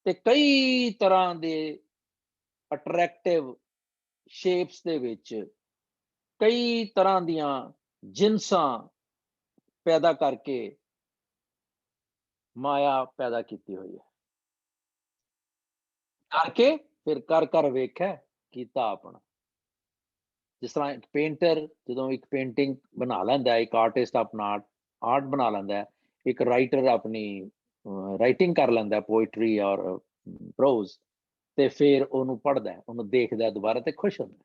Speaker 2: ਤੇ ਕਈ ਤਰ੍ਹਾਂ ਦੇ ਅਟਰੈਕਟਿਵ ਸ਼ੇਪਸ ਦੇ ਵਿੱਚ ਕਈ ਤਰ੍ਹਾਂ ਦੀਆਂ ਜਿਨਸਾਂ ਪੈਦਾ ਕਰਕੇ ਮਾਇਆ ਪੈਦਾ ਕੀਤੀ ਹੋਈ ਹੈ। ਕਰਕੇ ਫਿਰ ਕਰ ਕਰ ਵੇਖਿਆ ਕੀਤਾ ਆਪਣਾ। ਜਿਸ ਤਰ੍ਹਾਂ ਇੱਕ ਪੇਂਟਰ ਜਦੋਂ ਇੱਕ ਪੇਂਟਿੰਗ ਬਣਾ ਲੈਂਦਾ, ਇੱਕ ਆਰਟਿਸਟ ਆਪਣਾ ਆਰਟ ਬਣਾ ਲੈਂਦਾ, ਇੱਕ ਰਾਈਟਰ ਆਪਣੀ ਰਾਈਟਿੰਗ ਕਰ ਲੈਂਦਾ, ਪੋਇਟਰੀ ਔਰ ਪ੍ਰੋਜ਼, ਤੇ ਫਿਰ ਉਹਨੂੰ ਪੜ੍ਹਦਾ, ਉਹਨੂੰ ਦੇਖਦਾ ਦੁਬਾਰਾ ਤੇ ਖੁਸ਼ ਹੁੰਦਾ।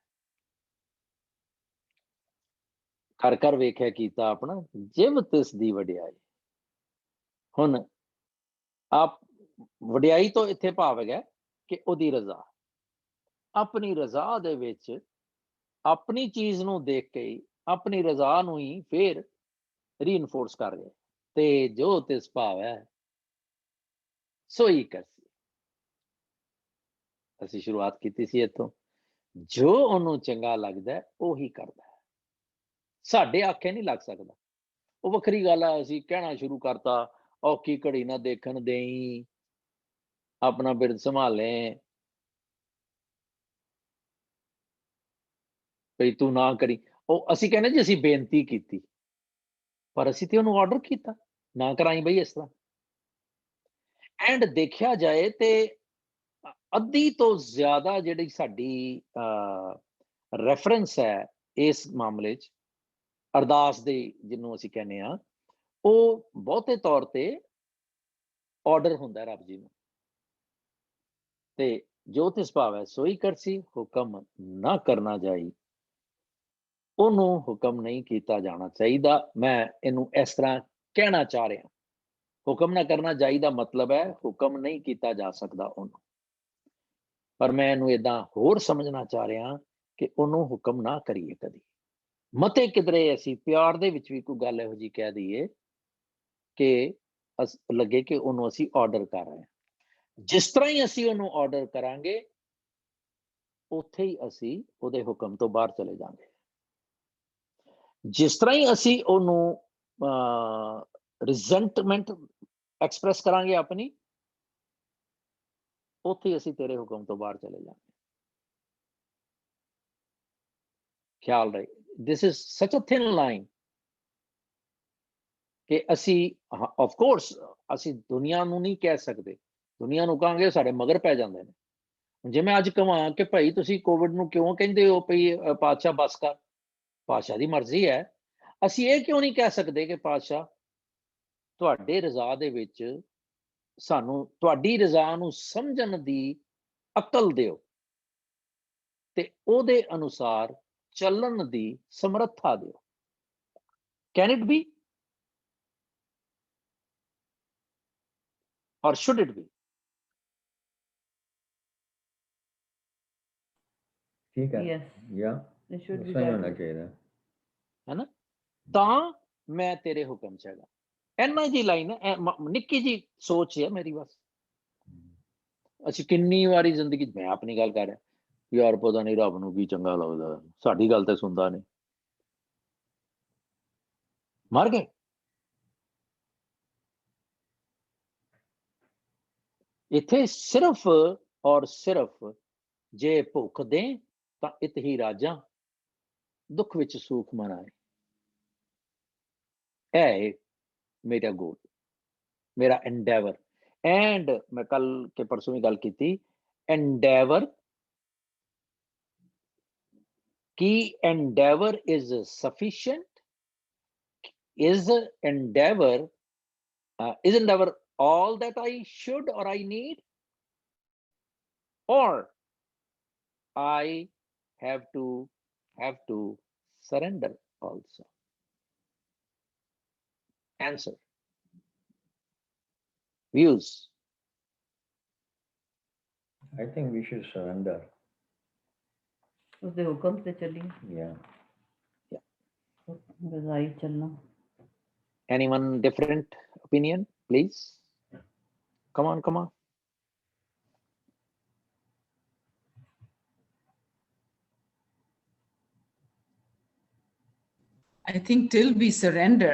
Speaker 2: ਕਰ ਕਰ ਵੇਖਿਆ ਕੀਤਾ ਆਪਣਾ, ਜਿਵ ਤਿਸ ਦੀ ਵਡਿਆਈ। ਹੁਣ ਆਪ ਵਡਿਆਈ ਤੋਂ ਇੱਥੇ ਭਾਵ ਹੈਗਾ ਕਿ ਉਹਦੀ ਰਜ਼ਾ, ਆਪਣੀ ਰਜ਼ਾ ਦੇ ਵਿੱਚ ਆਪਣੀ ਚੀਜ਼ ਨੂੰ ਦੇਖ ਕੇ ਹੀ ਆਪਣੀ ਰਜ਼ਾ ਨੂੰ ਹੀ ਫਿਰ ਰੀਇਨਫੋਰਸ ਕਰ ਰਿਹਾ। ਤੇ ਜੋ ਤਿਸ ਭਾਵ ਹੈ ਸੋਈ ਕਰਸੀ। ਅਸੀਂ ਸ਼ੁਰੂਆਤ ਕੀਤੀ ਸੀ ਇੱਥੋਂ, ਜੋ ਉਹਨੂੰ ਚੰਗਾ ਲੱਗਦਾ ਉਹੀ ਕਰਦਾ, ਸਾਡੇ ਆਖੇ ਨਹੀਂ ਲੱਗ ਸਕਦਾ। ਉਹ ਵੱਖਰੀ ਗੱਲ ਆ, ਅਸੀਂ ਕਹਿਣਾ ਸ਼ੁਰੂ ਕਰਤਾ ਔਖੀ ਘੜੀ ਨਾ ਦੇਖਣ ਦੇਈ, ਆਪਣਾ ਬਿਰਦ ਸੰਭਾਲੇ, ਭਈ ਤੂੰ ਨਾ ਕਰੀ। ਉਹ ਅਸੀਂ ਕਹਿੰਦੇ ਜੀ ਅਸੀਂ ਬੇਨਤੀ ਕੀਤੀ, ਪਰ ਅਸੀਂ ਤੇ ਉਹਨੂੰ ਆਰਡਰ ਕੀਤਾ ਨਾ ਕਰਾਈ ਬਈ ਇਸ ਤਰ੍ਹਾਂ। ਐਂਡ ਦੇਖਿਆ ਜਾਏ ਤੇ ਅੱਧੀ ਤੋਂ ਜ਼ਿਆਦਾ ਜਿਹੜੀ ਸਾਡੀ ਰੈਫਰੈਂਸ ਹੈ ਇਸ ਮਾਮਲੇ 'ਚ, ਅਰਦਾਸ ਦੇ ਜਿਹਨੂੰ ਅਸੀਂ ਕਹਿੰਦੇ ਆ, ਉਹ ਬਹੁਤੇ ਤੌਰ ਤੇ ਆਰਡਰ ਹੁੰਦਾ ਰੱਬ ਜੀ ਨੂੰ। ਤੇ ਜੋ ਤਿਸ ਭਾਵੈ ਸੋਈ ਕਰਸੀ, ਹੁਕਮ ਨਾ ਕਰਨਾ ਜਾਈ, ਉਹਨੂੰ ਹੁਕਮ ਨਹੀਂ ਕੀਤਾ ਜਾਣਾ ਚਾਹੀਦਾ। ਮੈਂ ਇਹਨੂੰ ਇਸ ਤਰ੍ਹਾਂ ਕਹਿਣਾ ਚਾਹ ਰਿਹਾ, ਹੁਕਮ ਨਾ ਕਰਨਾ ਚਾਹੀਦਾ ਮਤਲਬ ਹੈ ਹੁਕਮ ਨਹੀਂ ਕੀਤਾ ਜਾ ਸਕਦਾ ਉਹਨੂੰ, ਪਰ ਮੈਂ ਇਹਨੂੰ ਏਦਾਂ ਹੋਰ ਸਮਝਣਾ ਚਾਹ ਰਿਹਾ ਕਿ ਉਹਨੂੰ ਹੁਕਮ ਨਾ ਕਰੀਏ ਕਦੀ। ਮਤੇ ਕਿਧਰੇ ਅਸੀਂ ਪਿਆਰ ਦੇ ਵਿੱਚ ਵੀ ਕੋਈ ਗੱਲ ਇਹੋ ਜਿਹੀ ਕਹਿ ਦਈਏ ਕਿ ਲੱਗੇ ਕਿ ਉਹਨੂੰ ਅਸੀਂ ਆਰਡਰ ਕਰ ਰਹੇ ਹਾਂ। ਜਿਸ ਤਰ੍ਹਾਂ ਹੀ ਅਸੀਂ ਉਹਨੂੰ ਆਰਡਰ ਕਰਾਂਗੇ, ਉੱਥੇ ਹੀ ਅਸੀਂ ਉਹਦੇ ਹੁਕਮ ਤੋਂ ਬਾਹਰ ਚਲੇ ਜਾਵਾਂਗੇ। ਜਿਸ ਤਰ੍ਹਾਂ ਹੀ ਅਸੀਂ ਉਹਨੂੰ ਰਿਜ਼ੈਂਟਮੈਂਟ ਐਕਸਪ੍ਰੈਸ ਕਰਾਂਗੇ ਆਪਣੀ, ਉੱਥੇ ਅਸੀਂ ਤੇਰੇ ਹੁਕਮ ਤੋਂ ਬਾਹਰ ਚਲੇ ਜਾਵਾਂਗੇ। ਖਿਆਲ ਰਹੇ, this is such a thin line ਕਿ ਅਸੀਂ ਆਫ ਕੋਰਸ ਅਸੀਂ ਦੁਨੀਆ ਨੂੰ ਨਹੀਂ ਕਹਿ ਸਕਦੇ, ਦੁਨੀਆ ਨੂੰ ਕਹਾਂਗੇ ਸਾਡੇ ਮਗਰ ਪੈ ਜਾਂਦੇ ਨੇ। ਜੇ ਮੈਂ ਅੱਜ ਕਹਾਂ ਕਿ ਭਾਈ ਤੁਸੀਂ ਕੋਵਿਡ ਨੂੰ ਕਿਉਂ ਕਹਿੰਦੇ ਹੋ ਭਈ ਪਾਤਸ਼ਾਹ ਬਸ ਕਰ, ਪਾਤਸ਼ਾਹ ਦੀ ਮਰਜ਼ੀ ਹੈ। ਅਸੀਂ ਇਹ ਕਿਉਂ ਨਹੀਂ ਕਹਿ ਸਕਦੇ ਕਿ ਪਾਤਸ਼ਾਹ ਤੁਹਾਡੇ ਰਜ਼ਾ ਦੇ ਵਿੱਚ ਸਾਨੂੰ ਤੁਹਾਡੀ ਰਜ਼ਾ ਨੂੰ ਸਮਝਣ ਦੀ ਅਕਲ ਦਿਓ ਤੇ ਉਹਦੇ ਅਨੁਸਾਰ ਚੱਲਣ ਦੀ ਸਮਰੱਥਾ ਦਿਓ। Can it be or should it be?
Speaker 7: ठीक है,
Speaker 5: Yes,
Speaker 7: या
Speaker 5: it should be
Speaker 7: सही
Speaker 5: that
Speaker 7: होना
Speaker 5: way.
Speaker 7: चाहिए।
Speaker 2: है ना? ਤਾਂ ਮੈਂ ਤੇਰੇ ਹੁਕਮ ਚ ਹੈਗਾ। ਇੰਨਾ ਜੀ ਲਾਈਨ ਹੈ, ਨਿੱਕੀ ਜੀ ਸੋਚ ਹੈ ਮੇਰੀ ਬਸ। ਅਸੀਂ ਕਿੰਨੀ ਵਾਰੀ ਜ਼ਿੰਦਗੀ 'ਚ, ਮੈਂ ਆਪਣੀ ਗੱਲ ਕਰ ਰਿਹਾ, ਯਾਰ ਪਤਾ ਨਹੀਂ ਰੱਬ ਨੂੰ ਕੀ ਚੰਗਾ ਲੱਗਦਾ, ਸਾਡੀ ਗੱਲ ਤੇ ਸੁਣਦਾ ਨਹੀਂ, ਮਰ ਗਏ। ਇੱਥੇ ਸਿਰਫ ਔਰ ਸਿਰਫ ਜੇ ਭੁੱਖ ਦੇ ਤਾਂ ਇਤ ਹੀ ਰਾਜਾਂ, ਦੁੱਖ ਵਿੱਚ ਸੁਖ ਮਨਾਏ। ਇਹ ਮੇਰਾ ਗੋਲ, ਮੇਰਾ ਐਂਡੇਵਰ। ਐਂਡ ਮੈਂ ਕੱਲ ਕੇ ਪਰਸੋਂ ਵੀ ਗੱਲ ਕੀਤੀ, ਐਂਡੇਵਰ ਕੀ endeavour is sufficient, is endeavor all that I should or I need, or I have to surrender also? Answer, views.
Speaker 7: I think we should surrender.
Speaker 5: उसके हुक्म से चलिए,
Speaker 7: Yeah.
Speaker 5: रज़ाई चलना।
Speaker 2: Anyone different opinion, please? Come on.
Speaker 4: I think till we surrender,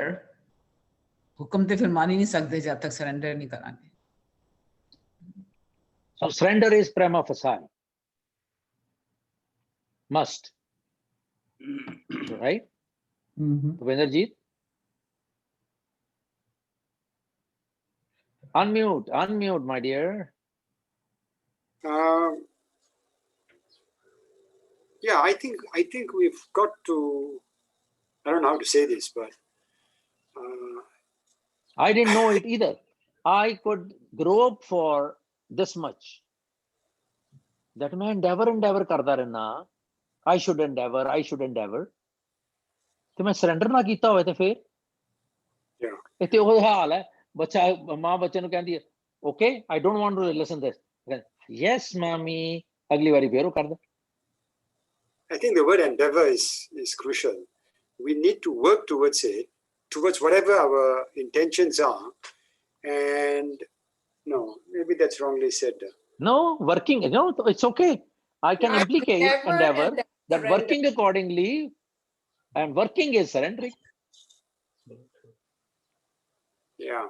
Speaker 4: हुक्म ते फिर मान ही नहीं सकते जब तक surrender नहीं करांगे।
Speaker 2: So surrender is prima facie, must, right? Bhupendraji, unmute my dear.
Speaker 6: Yeah, I think we've got to, I don't know how to say this, but
Speaker 2: I didn't know it either. I could grow up for this much, that मैं endeavor करता रहना, I should endeavor, ਤੇ ਮੈਂ surrender ਨਾ ਕੀਤਾ ਹੋਵੇ ਤੇ ਫਿਰ ਇੱਥੇ ਉਹ ਹਾਲ ਹੈ, ਬੱਚਾ ਮਾਂ ਬੱਚੇ ਨੂੰ ਕਹਿੰਦੀ ਹੈ okay, I don't want to listen this, yes mommy, ਅਗਲੀ ਵਾਰੀ ਫਿਰ ਉਹ ਕਰਦਾ।
Speaker 6: I think the word endeavor is crucial. We need to work towards it, towards whatever our intentions are. And no, maybe that's wrongly said.
Speaker 2: No, working, no, it's okay. I can implicate endeavor that
Speaker 3: surrender.
Speaker 2: working accordingly, and working is surrendering.
Speaker 6: Yeah.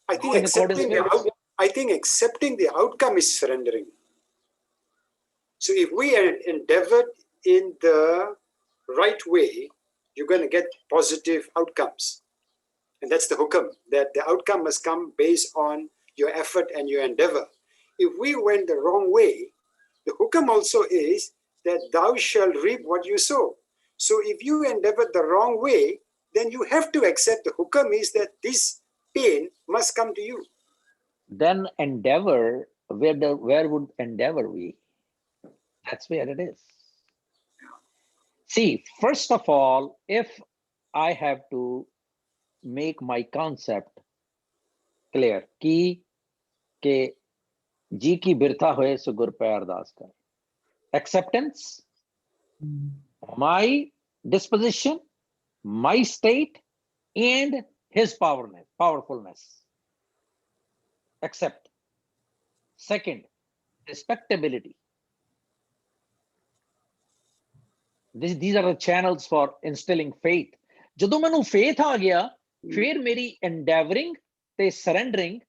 Speaker 6: I think
Speaker 2: In accordance
Speaker 6: accepting the
Speaker 2: with-
Speaker 6: I think accepting the outcome is surrendering. So if we endeavor in the right way, you're going to get positive outcomes. And that's the hukam, that the outcome must come based on your effort and your endeavor. If we went the wrong way, the hukam also is that thou shalt reap what you sow. So if you endeavor the wrong way, then you have to accept the hukam is that this pain must come to you.
Speaker 2: Then endeavor, where would endeavor be? That's where it is. See, first of all, if I have to make my concept clear, कि के जी की बिरथा होए सो गुर पे अरदास कर. Acceptance, my disposition, my state, and his powerfulness. Accept. Second, respectability. These are the channels for instilling faith. ਜਦੋਂ ਮੈਨੂੰ faith ਆ ਗਿਆ, ਫਿਰ ਮੇਰੀ endeavoring ਤੇ surrendering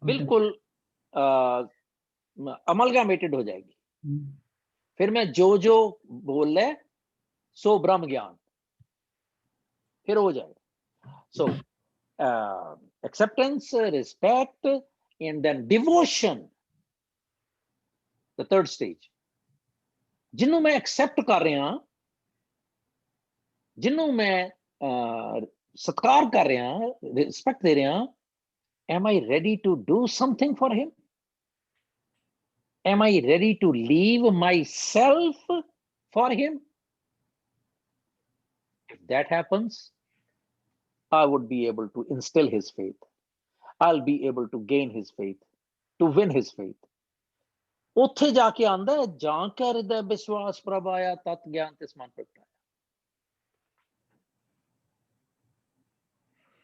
Speaker 2: बिल्कुल amalgamated हो जाएगी. फिर मैं जो बोल ले सो ब्रह्म ज्ञान फिर हो जाएगा. So acceptance, respect, and then devotion, the third stage. ਜਿਹਨੂੰ ਮੈਂ accept ਕਰ ਰਿਹਾ, ਜਿਹਨੂੰ ਮੈਂ ਸਤਿਕਾਰ ਕਰ ਰਿਹਾ, respect ਦੇ ਰਿਹਾ, am I ready to do something for him? Am I ready to leave myself for him? If that happens, I would be able to instill his faith. I'll be able to gain his faith, to win his faith. ਉੱਥੇ ਜਾ ਕੇ ਆਂਦਾ ਜਾਂ ਕਰ ਹਿਰਦੈ ਵਿਸ਼ਵਾਸ ਪ੍ਰਭ ਆਇਆ ਤਤ ਗਿਆਨ ਤਿਸ ਮਨ ਪ੍ਰਗਟਾਇਆ.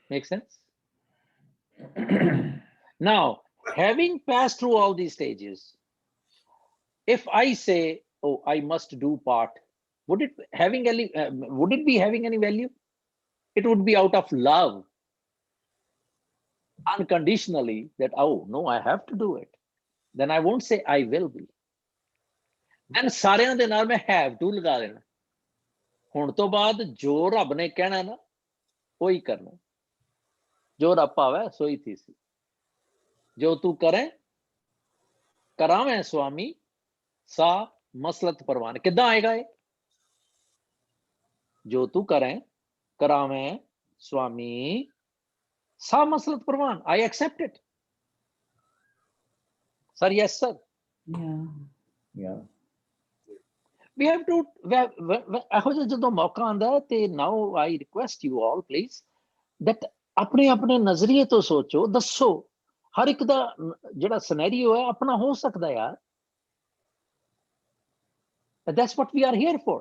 Speaker 2: Make sense? Now, having passed through all these stages, if I say, oh, I must do part, would it be having any value? It would be out of love, unconditionally, that, oh, no, I have to do it. Then I won't say I will be. Then ਸਾਰਿਆਂ ਦੇ ਨਾਲ ਮੈਂ have to ਲਗਾ ਦੇਣਾ. ਹੁਣ ਤੋਂ ਬਾਅਦ ਜੋ ਰੱਬ ਨੇ ਕਹਿਣਾ ਨਾ, ਉਹੀ ਕਰਨਾ. ਜੋ ਰੱਬ ਪਾਵੇ ਸੋਈ ਥੀ ਸੀ. ਜੋ ਤੂੰ ਕਰੇ ਕਰਾਵੇਂ ਸੁਆਮੀ ਸਾ ਮਸਲਤ ਪਰਵਾਨ. ਕਿੱਦਾਂ ਆਏਗਾ ਇਹ? ਜੋ ਤੂੰ ਕਰੇ ਕਰਾਵੇਂ ਸੁਆਮੀ ਸਾ ਮਸਲਤ ਪਰਵਾਨ. I accept it. Sir, yes, sir.
Speaker 5: Yeah.
Speaker 2: We have to, ਇਹੋ ਜਿਹਾ ਜਦੋਂ ਮੌਕਾ ਆਉਂਦਾ ਤੇ now I request you all, please, that ਆਪਣੇ ਆਪਣੇ ਨਜ਼ਰੀਏ ਤੋਂ ਸੋਚੋ, ਦੱਸੋ. ਹਰ ਇੱਕ ਦਾ ਜਿਹੜਾ ਸਿਨੈਰੀਓ ਹੈ ਆਪਣਾ ਹੋ ਸਕਦਾ ਯਾਰ. That's what we are here for.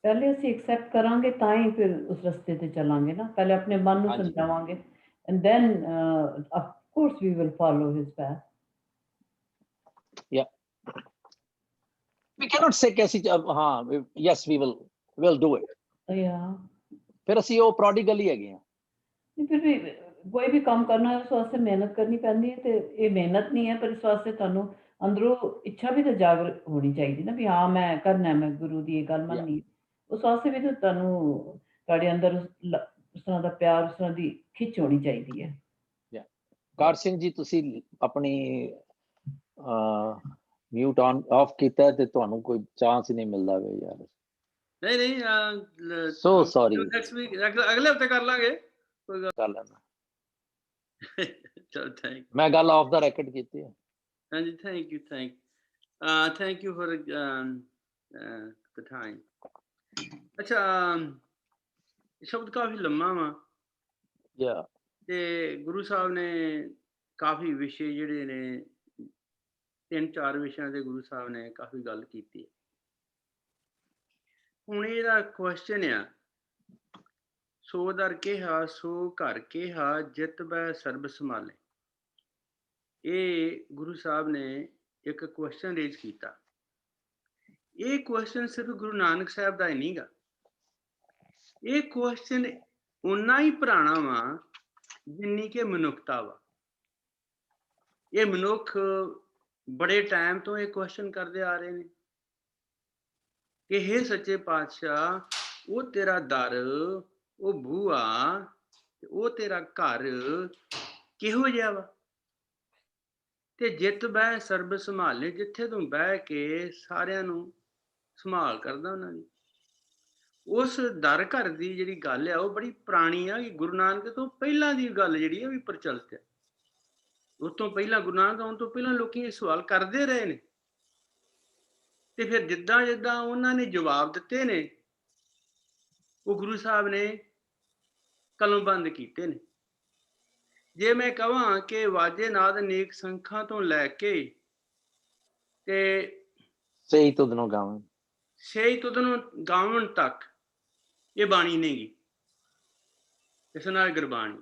Speaker 5: ਪਹਿਲੇ ਅਸੀਂ ਐਕਸੈਪਟ ਕਰਾਂਗੇ ਤਾਂ ਹੀ ਫਿਰ ਉਸ ਰਸਤੇ ਤੇ ਚੱਲਾਂਗੇ ਨਾ. ਪਹਿਲੇ ਆਪਣੇ ਮਨ ਨੂੰ ਸਮਝਾਵਾਂਗੇ and then of course we will follow his path.
Speaker 2: Yeah. We cannot say ਕਿ ਅਸੀਂ yes we will do it.
Speaker 5: Yeah.
Speaker 2: ਫਿਰ ਅਸੀਂ ਉਹ prodigal ਹੀ ਹੈਗੇ ਆ.
Speaker 5: ਫਿਰ ਵੀ ਕੋਈ ਵੀ ਕੰਮ ਕਰਨਾ ਹੈ ਉਸ ਵਾਸਤੇ ਮਿਹਨਤ ਕਰਨੀ ਪੈਂਦੀ ਹੈ ਤੇ ਇਹ ਮਿਹਨਤ ਨਹੀਂ ਹੈ ਪਰ ਇਸ ਵਾਸਤੇ ਤੁਹਾਨੂੰ ਅੰਦਰੋਂ ਇੱਛਾ ਵੀ ਤਾਂ ਜਾਗਰ ਹੋਣੀ ਚਾਹੀਦੀ ਨਾ ਵੀ ਹਾਂ ਮੈਂ ਕਰਨਾ, ਮੈਂ ਗੁਰੂ ਦੀ ਇਹ ਗੱਲ ਮੰਨਣੀ. ਉਸ ਵਾਸਤੇ ਵੀ ਤਾਂ ਤੁਹਾਨੂੰ ਤੁਹਾਡੇ ਅੰਦਰ ਉਸ ਤਰ੍ਹਾਂ ਦਾ ਪਿਆਰ, ਉਸ ਤਰ੍ਹਾਂ ਦੀ ਖਿੱਚ ਹੋਣੀ ਚਾਹੀਦੀ ਹੈ.
Speaker 2: ਕਾਰ ਸਿੰਘ ਜੀ ਤੁਸੀਂ ਆਪਣੀ ਮਿਊਟ ਆਫ ਕੀਤਾ ਤੇ ਤੁਹਾਨੂੰ ਕੋਈ ਚਾਂਸ ਹੀ ਨਹੀਂ ਮਿਲਦਾ ਵੇ ਯਾਰ.
Speaker 1: ਨਹੀਂ
Speaker 2: ਸੋ ਸੌਰੀ.
Speaker 1: ਨੈਕਸਟ ਵੀਕ ਅਗਲੇ ਹਫਤੇ ਕਰ ਲਾਂਗੇ. ਕੋਈ ਗੱਲ
Speaker 2: ਕਰ ਲੈਣਾ.
Speaker 1: ਚਲੋ ਥੈਂਕ ਯੂ.
Speaker 2: ਮੈਂ ਗੱਲ ਆਫ ਦਾ ਰੈਕਡ ਕੀਤੀ ਹੈ.
Speaker 1: ਹਾਂਜੀ thank you for the time. ਅੱਛਾ ਸ਼ਬਦ ਕਾਫੀ ਲੰਮਾ ਵਾ ਤੇ ਗੁਰੂ ਸਾਹਿਬ ਨੇ ਕਾਫੀ ਵਿਸ਼ੇ ਜਿਹੜੇ ਨੇ 3-4 ਵਿਸ਼ਿਆਂ ਤੇ ਗੁਰੂ ਸਾਹਿਬ ਨੇ ਕਾਫੀ ਗੱਲ ਕੀਤੀ. ਹੁਣ ਇਹਦਾ ਕੁਐਸਚਨ ਆ, ਸੋ ਦਰ ਕਿਹਾ ਸੋ ਘਰ ਕਿਹਾ ਜਿਤ ਬੈ ਸਰਬ ਸੰਭਾਲੇ. ਇਹ ਗੁਰੂ ਸਾਹਿਬ ਨੇ ਇੱਕ ਕੁਐਸਚਨ ਰੇਜ਼ ਕੀਤਾ. ਇਹ ਕੁਐਸਚਨ ਸਿਰਫ ਗੁਰੂ ਨਾਨਕ ਸਾਹਿਬ ਦਾ ਹੀ ਨਹੀਂਗਾ. ਇਹ ਕੁਐਸਚਨ ਉਨਾ ਹੀ ਪੁਰਾਣਾ ਵਾ ਜਿੰਨੀ ਕਿ ਮਨੁੱਖਤਾ ਵਾ। ਇਹ ਮਨੁੱਖ ਬੜੇ ਟਾਈਮ ਤੋਂ ਇਹ ਕੁਐਸਚਨ ਕਰਦੇ ਆ ਰਹੇ ਨੇ ਕਿ ਹੇ ਸੱਚੇ ਪਾਤਸ਼ਾਹ, ਉਹ ਤੇਰਾ ਦਰ, ਉਹ ਬੂਹਾ, ਉਹ ਤੇਰਾ ਘਰ ਕਿਹੋ ਜਿਹਾ ਵਾ? ਤੇ ਜਿੱਤ ਬਹਿ ਸਰਬ ਸੰਭਾਲੇ, ਜਿੱਥੇ ਤੂੰ ਬਹਿ ਕੇ ਸਾਰਿਆਂ ਨੂੰ ਸੰਭਾਲ ਕਰਦਾ ਉਹਨਾਂ ਦੀ। ਉਸ ਦਰ ਘਰ ਦੀ ਜਿਹੜੀ ਗੱਲ ਆ ਉਹ ਬੜੀ ਪੁਰਾਣੀ ਆ, ਕਿ ਗੁਰੂ ਨਾਨਕ ਤੋਂ ਪਹਿਲਾਂ ਦੀ ਗੱਲ ਜਿਹੜੀ ਆ ਵੀ ਪ੍ਰਚਲਿਤ ਹੈ। ਉਸ ਤੋਂ ਪਹਿਲਾਂ, ਗੁਰੂ ਨਾਨਕ ਆਉਣ ਤੋਂ ਪਹਿਲਾਂ ਲੋਕੀ ਇਹ ਸਵਾਲ ਕਰਦੇ ਰਹੇ ਨੇ, ਤੇ ਫਿਰ ਜਿੱਦਾਂ ਜਿੱਦਾਂ ਉਹਨਾਂ ਨੇ ਜਵਾਬ ਦਿੱਤੇ ਨੇ, ਉਹ ਗੁਰੂ ਸਾਹਿਬ ਨੇ ਕਲਮਬੰਦ ਕੀਤੇ ਨੇ। ਜੇ ਮੈਂ ਕਹਾਂ ਕਿ ਵਾਜੇ ਨਾਦ ਨੇਕ ਸੰਖਾਂ ਤੋਂ ਲੈ ਕੇ ਤੇ
Speaker 2: ਸਹੀ ਤੁਧਨੋਂ ਗਾਵਨ,
Speaker 1: ਸਹੀ ਤੁਧਨੋਂ ਗਾਵਨ ਤੱਕ ਇਹ ਬਾਣੀ ਨਹੀਂਗੀ, ਇਸ ਨਾਲ ਗੁਰਬਾਣੀ